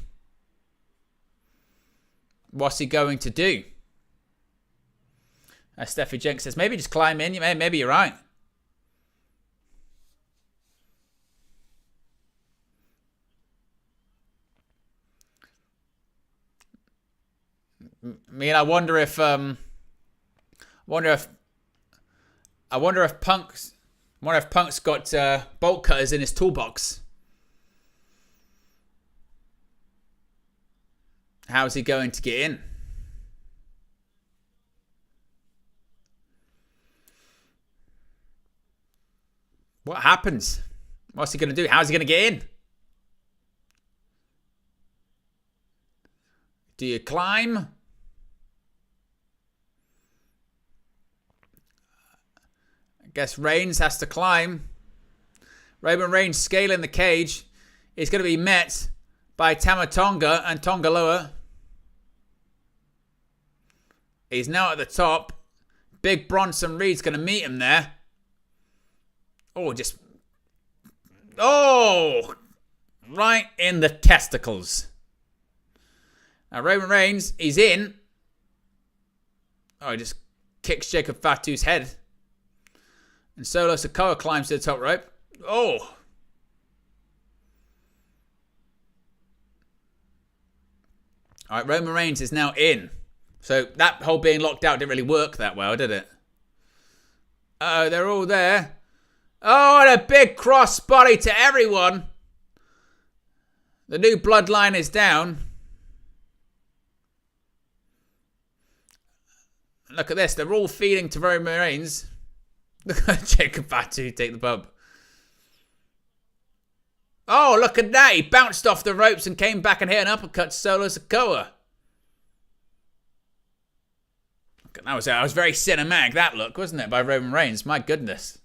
What's he going to do? As Steffi Jenks says, maybe just climb in. Maybe you're right. I mean, I wonder if Punk's got bolt cutters in his toolbox. How's he going to get in? What happens? What's he going to do? How's he going to get in? Do you climb? I guess Reigns has to climb. Roman Reigns scaling the cage is going to be met by Tama Tonga and Tonga Loa. He's now at the top. Big Bronson Reed's going to meet him there. Oh, just... Oh! Right in the testicles. Now, Roman Reigns, he's in. Oh, he just kicks Jacob Fatu's head. And Solo Sikoa climbs to the top rope. Oh! Alright, Roman Reigns is now in. So that whole being locked out didn't really work that well, did it? Uh-oh, they're all there. Oh, and a big cross body to everyone. The new bloodline is down. Look at this. They're all feeding to Roman Reigns. Look at Jacob Fatu take the bump. Oh, look at that. He bounced off the ropes and came back and hit an uppercut to Solo Sikoa. That was very cinematic, that look, wasn't it, by Roman Reigns? My goodness.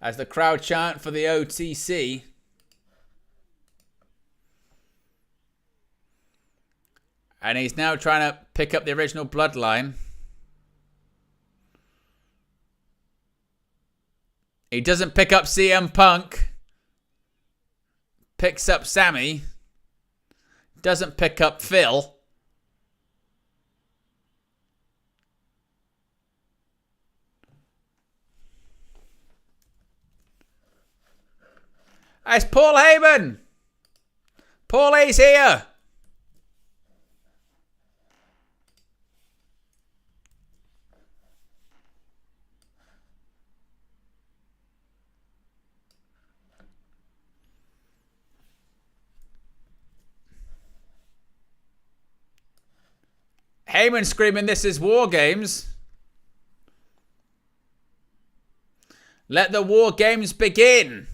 As the crowd chant for the OTC. And he's now trying to pick up the original bloodline. He doesn't pick up CM Punk. Picks up Sami. Doesn't pick up Phil. It's Paul Heyman. Paulie's here. Heyman screaming, "This is WarGames." Let the WarGames begin.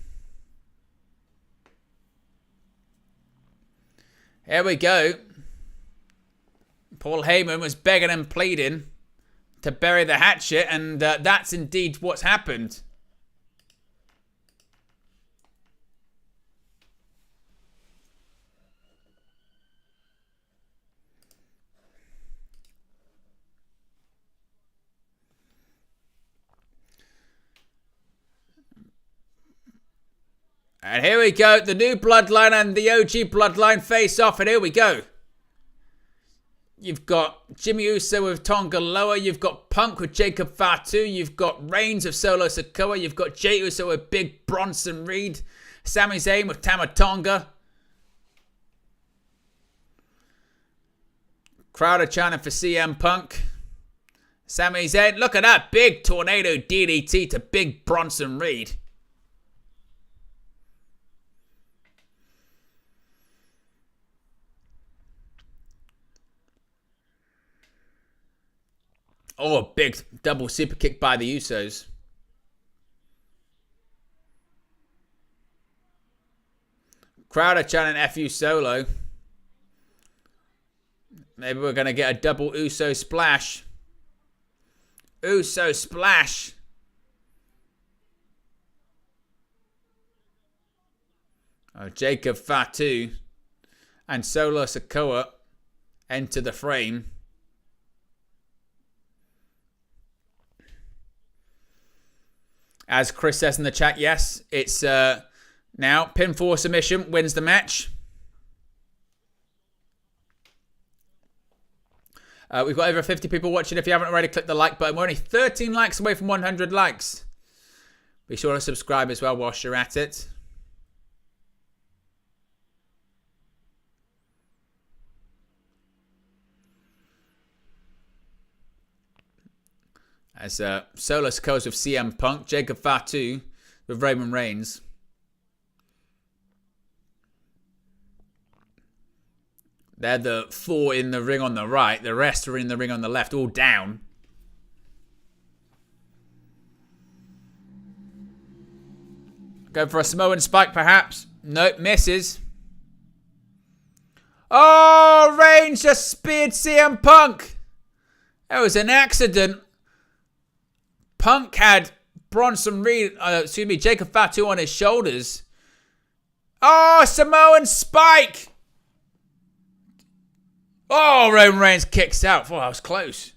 Here we go. Paul Heyman was begging and pleading to bury the hatchet, and that's indeed what's happened. And here we go. The new bloodline and the OG bloodline face off. And here we go. You've got Jimmy Uso with Tonga Loa. You've got Punk with Jacob Fatu. You've got Reigns of Solo Sikoa. You've got Jey Uso with Big Bronson Reed. Sami Zayn with Tama Tonga. Crowd are chanting for CM Punk. Sami Zayn. Look at that big tornado DDT to Big Bronson Reed. Oh, a big double super kick by the Usos. Crowd are chanting FU Solo. Maybe we're going to get a double Uso splash. Uso splash. Oh, Jacob Fatu and Solo Sikoa enter the frame. As Chris says in the chat, yes, it's now pinfall submission wins the match. We've got over 50 people watching. If you haven't already, click the like button. We're only 13 likes away from 100 likes. Be sure to subscribe as well whilst you're at it. As Solo Sikoa with CM Punk, Jacob Fatu with Roman Reigns. They're the four in the ring on the right. The rest are in the ring on the left, all down. Go for a Samoan spike, perhaps. Nope, misses. Oh, Reigns just speared CM Punk. That was an accident. Punk had Bronson Reed, Jacob Fatu on his shoulders. Oh, Samoan spike. Oh, Roman Reigns kicks out. Oh, that was close.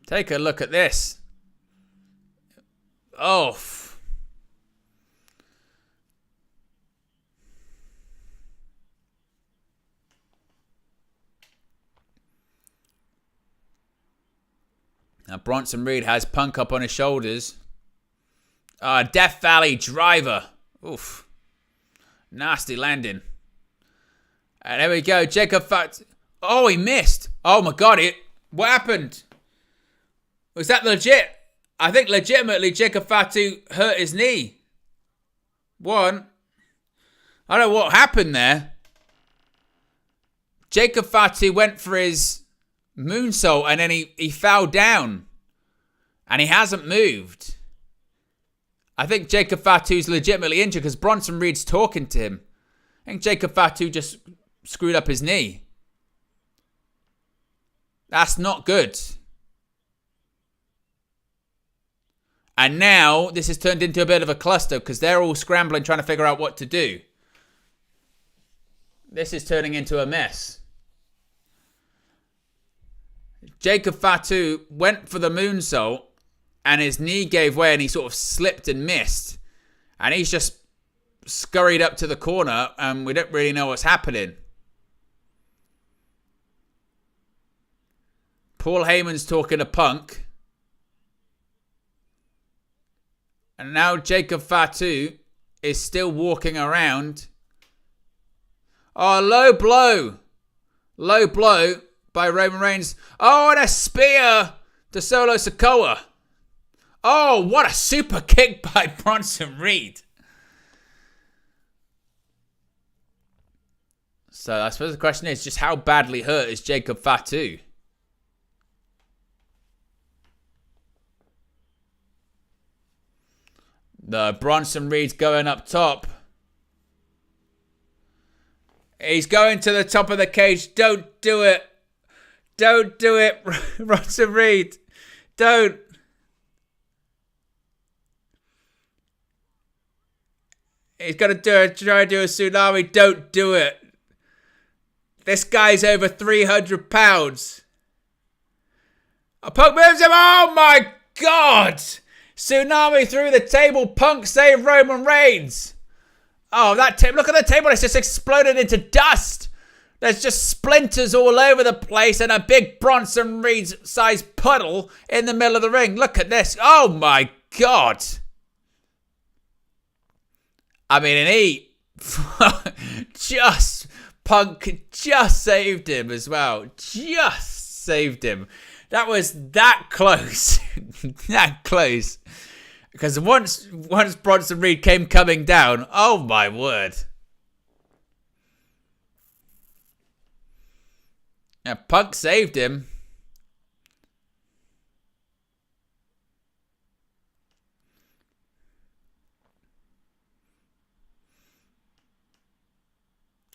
Take a look at this. Oh. Now Bronson Reed has Punk up on his shoulders. Death Valley driver. Oof. Nasty landing. And there we go. Jacob Fatu. Oh, he missed. Oh my God. What happened? Was that legit? I think legitimately Jacob Fatu hurt his knee. I don't know what happened there. Jacob Fatu went for his moonsault and then he fell down. And he hasn't moved. I think Jacob Fatu's legitimately injured because Bronson Reed's talking to him. I think Jacob Fatu just screwed up his knee. That's not good. And now this has turned into a bit of a cluster because they're all scrambling trying to figure out what to do. This is turning into a mess. Jacob Fatu went for the moonsault and his knee gave way and he sort of slipped and missed. And he's just scurried up to the corner and we don't really know what's happening. Paul Heyman's talking to Punk. And now Jacob Fatu is still walking around. Oh, low blow. Low blow by Roman Reigns. Oh, and a spear to Solo Sikoa. Oh, what a super kick by Bronson Reed. So I suppose the question is just how badly hurt is Jacob Fatu? The Bronson Reed's going up top. He's going to the top of the cage. Don't do it. Don't do it, Bronson Reed. Don't. He's going to try and do a tsunami. Don't do it. This guy's over 300 pounds. Punk moves him. Oh my God. Tsunami through the table. Punk saved Roman Reigns. Oh, that table. Look at the table. It's just exploded into dust. There's just splinters all over the place and a big Bronson Reed-sized puddle in the middle of the ring. Look at this. Oh, my God. I mean, and he Punk just saved him as well. Just saved him. That was that close. That close. Because once Bronson Reed came coming down, oh my word. Yeah, Punk saved him.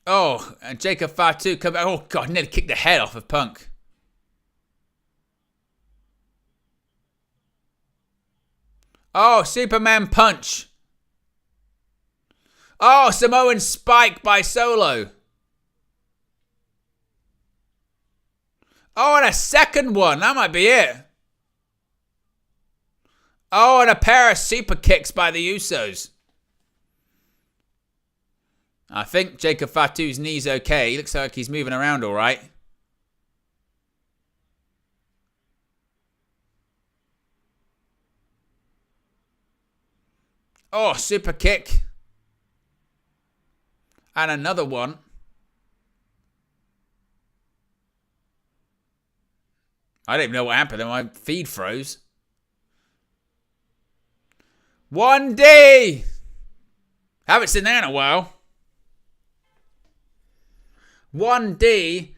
Oh, and Jacob Fatu come back. Oh God, nearly kicked the head off of Punk. Oh, Superman punch. Oh, Samoan spike by Solo. Oh, and a second one. That might be it. Oh, and a pair of super kicks by the Usos. I think Jacob Fatu's knee's okay. He looks like he's moving around all right. Oh, super kick. And another one. I don't even know what happened. My feed froze. 1D. Haven't seen that in a while. 1D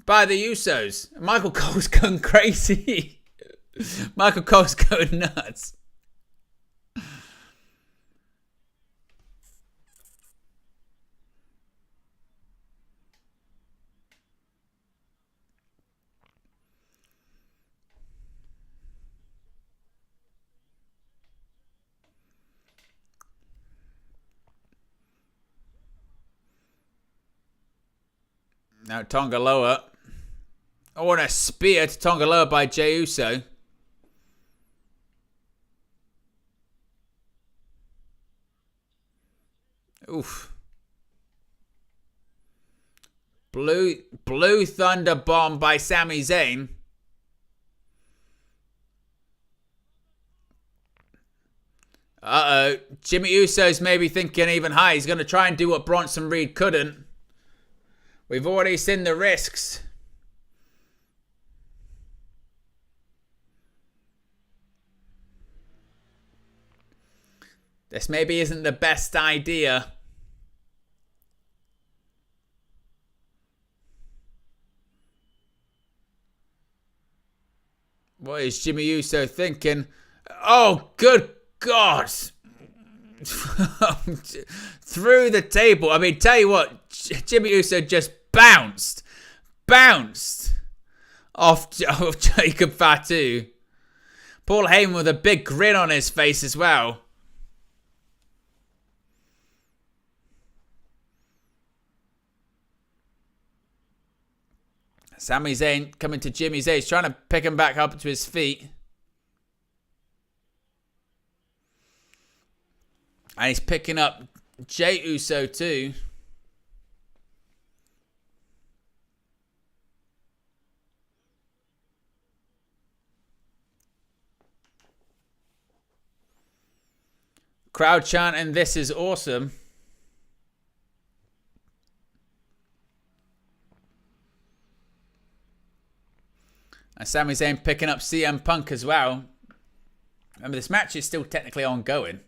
by the Usos. Michael Cole's going crazy. Michael Cole's going nuts. Now Tonga Loa. Oh, and a spear to Tonga Loa by Jey Uso. Oof. Blue Thunder Bomb by Sami Zayn. Uh-oh. Jimmy Uso's maybe thinking even high. He's going to try and do what Bronson Reed couldn't. We've already seen the risks. This maybe isn't the best idea. What is Jimmy Uso thinking? Oh, good God. Through the table. I mean, tell you what, Jimmy Uso just bounced off Jacob Fatu. Paul Heyman with a big grin on his face as well. Sami Zayn coming to Jimmy Zayn. He's trying to pick him back up to his feet. And he's picking up Jey Uso too. Crowd chanting, "This is awesome." And Sami Zayn picking up CM Punk as well. Remember, this match is still technically ongoing.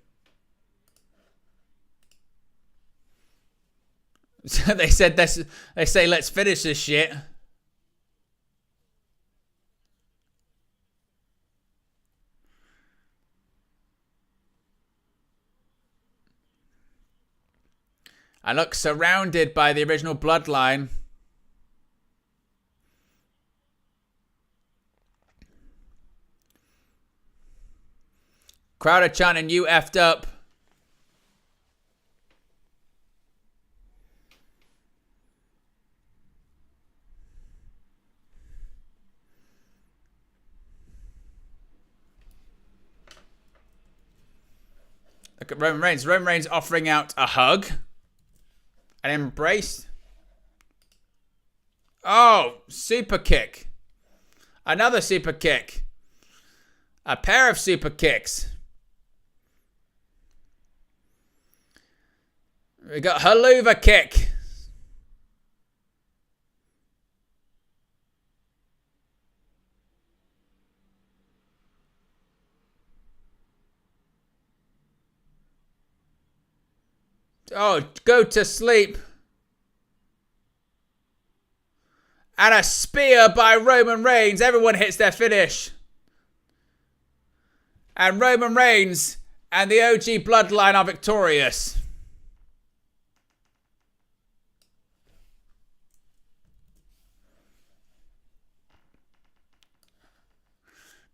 So they say, let's finish this shit. I look surrounded by the original Bloodline. Crowd are chanting, "You effed up." Look at Roman Reigns. Roman Reigns offering out a hug. An embrace. Oh, super kick. Another super kick. A pair of super kicks. We got Haluva kick. Oh, go to sleep. And a spear by Roman Reigns. Everyone hits their finish. And Roman Reigns and the OG Bloodline are victorious.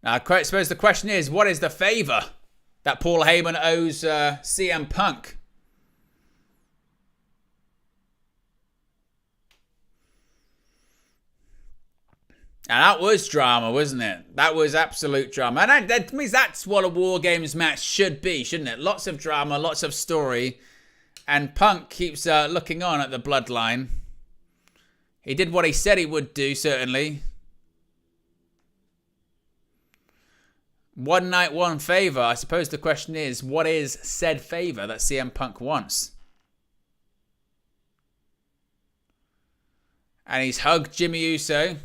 Now, I suppose the question is, what is the favour that Paul Heyman owes CM Punk? And that was drama, wasn't it? That was absolute drama. And that means that's what a WarGames match should be, shouldn't it? Lots of drama, lots of story. And Punk keeps looking on at the Bloodline. He did what he said he would do, certainly. One night, one favour. I suppose the question is, what is said favour that CM Punk wants? And he's hugged Jimmy Uso.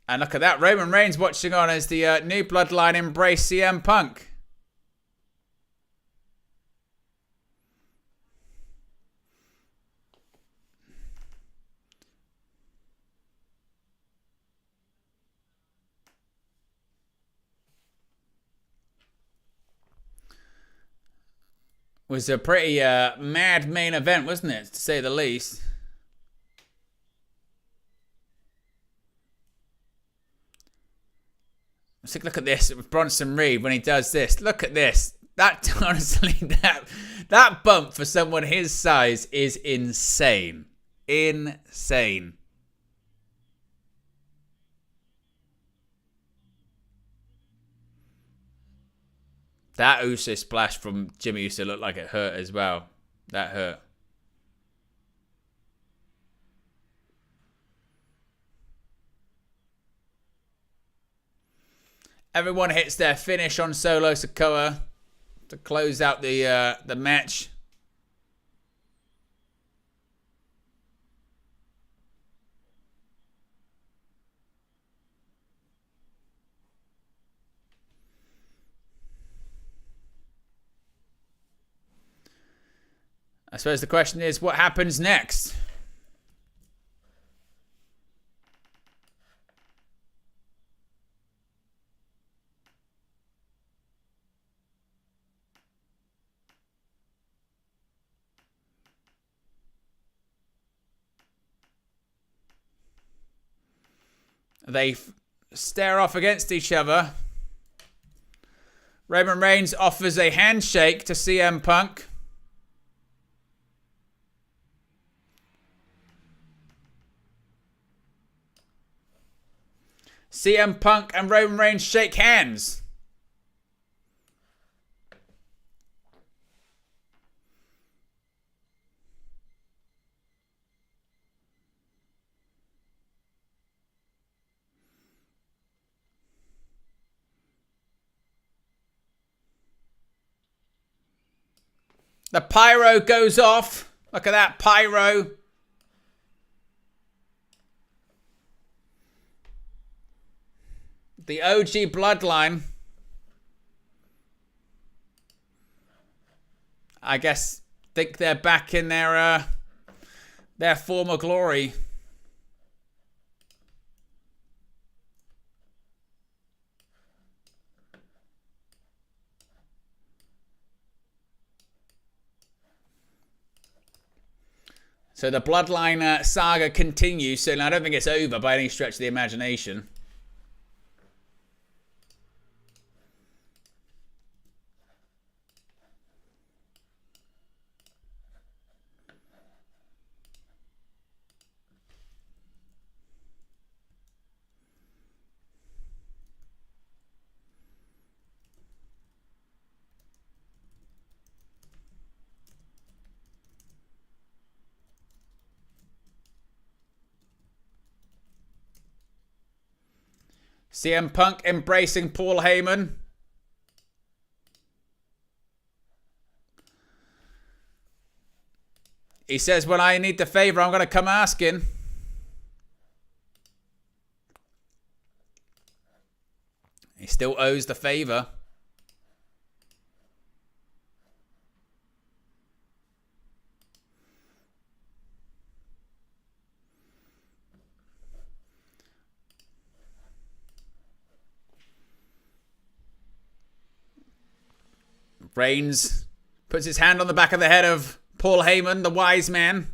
And look at that, Roman Reigns watching on as the new Bloodline embrace CM Punk. Was a pretty mad main event, wasn't it, to say the least. Let's take a look at this with Bronson Reed when he does this. Look at this. That honestly, that bump for someone his size is insane. Insane. That Uso splash from Jimmy Uso looked like it hurt as well. That hurt. Everyone hits their finish on Solo Sikoa to close out the match. I suppose the question is, what happens next? They stare off against each other. Roman Reigns offers a handshake to CM Punk. CM Punk and Roman Reigns shake hands. The pyro goes off. Look at that pyro. The OG Bloodline. I guess think they're back in their former glory. So the Bloodline saga continues. So I don't think it's over by any stretch of the imagination. CM Punk embracing Paul Heyman. He says, when I need the favor, I'm going to come asking. He still owes the favor. Reigns puts his hand on the back of the head of Paul Heyman, the wise man.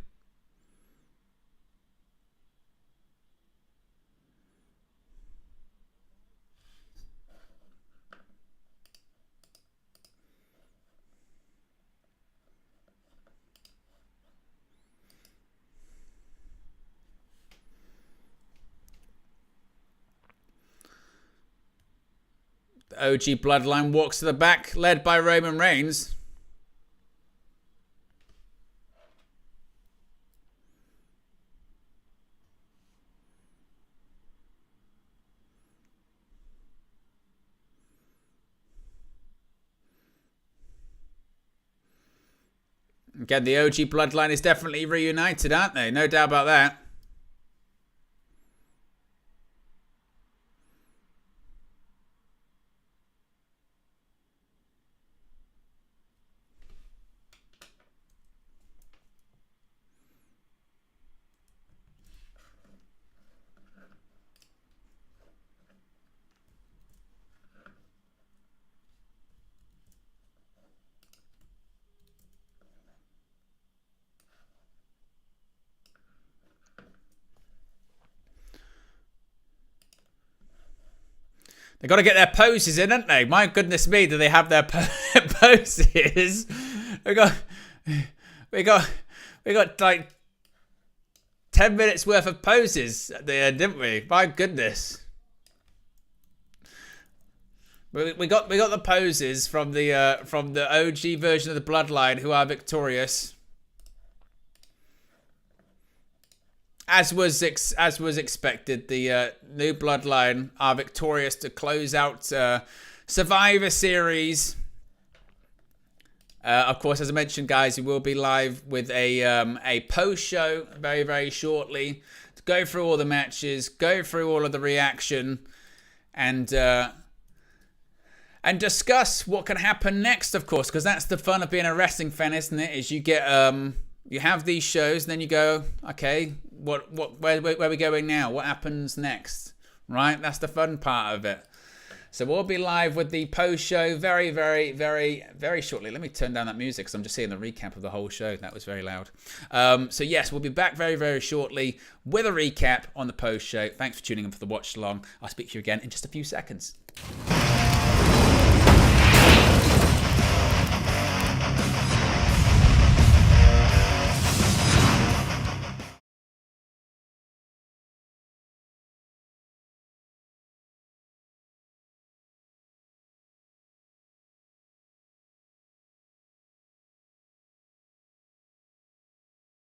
The OG Bloodline walks to the back, led by Roman Reigns. Again, the OG Bloodline is definitely reunited, aren't they? No doubt about that. They got to get their poses in, haven't they? My goodness me, do they have their poses? We got like 10 minutes worth of poses at the end, didn't we? My goodness. We got the poses from the OG version of the Bloodline, who are victorious, as was expected. The new Bloodline are victorious to close out Survivor Series. Of course, as I mentioned, guys, we will be live with a post show very, very shortly to go through all the matches, go through all of the reaction, and discuss what can happen next, of course, because that's the fun of being a wrestling fan, isn't it? Is you get you have these shows, and then you go, okay, where are we going now? What happens next? Right? That's the fun part of it. So we'll be live with the post show very, very, very, very shortly. Let me turn down that music because I'm just seeing the recap of the whole show. That was very loud. So yes, we'll be back very, very shortly with a recap on the post show. Thanks for tuning in for the watch along. I'll speak to you again in just a few seconds.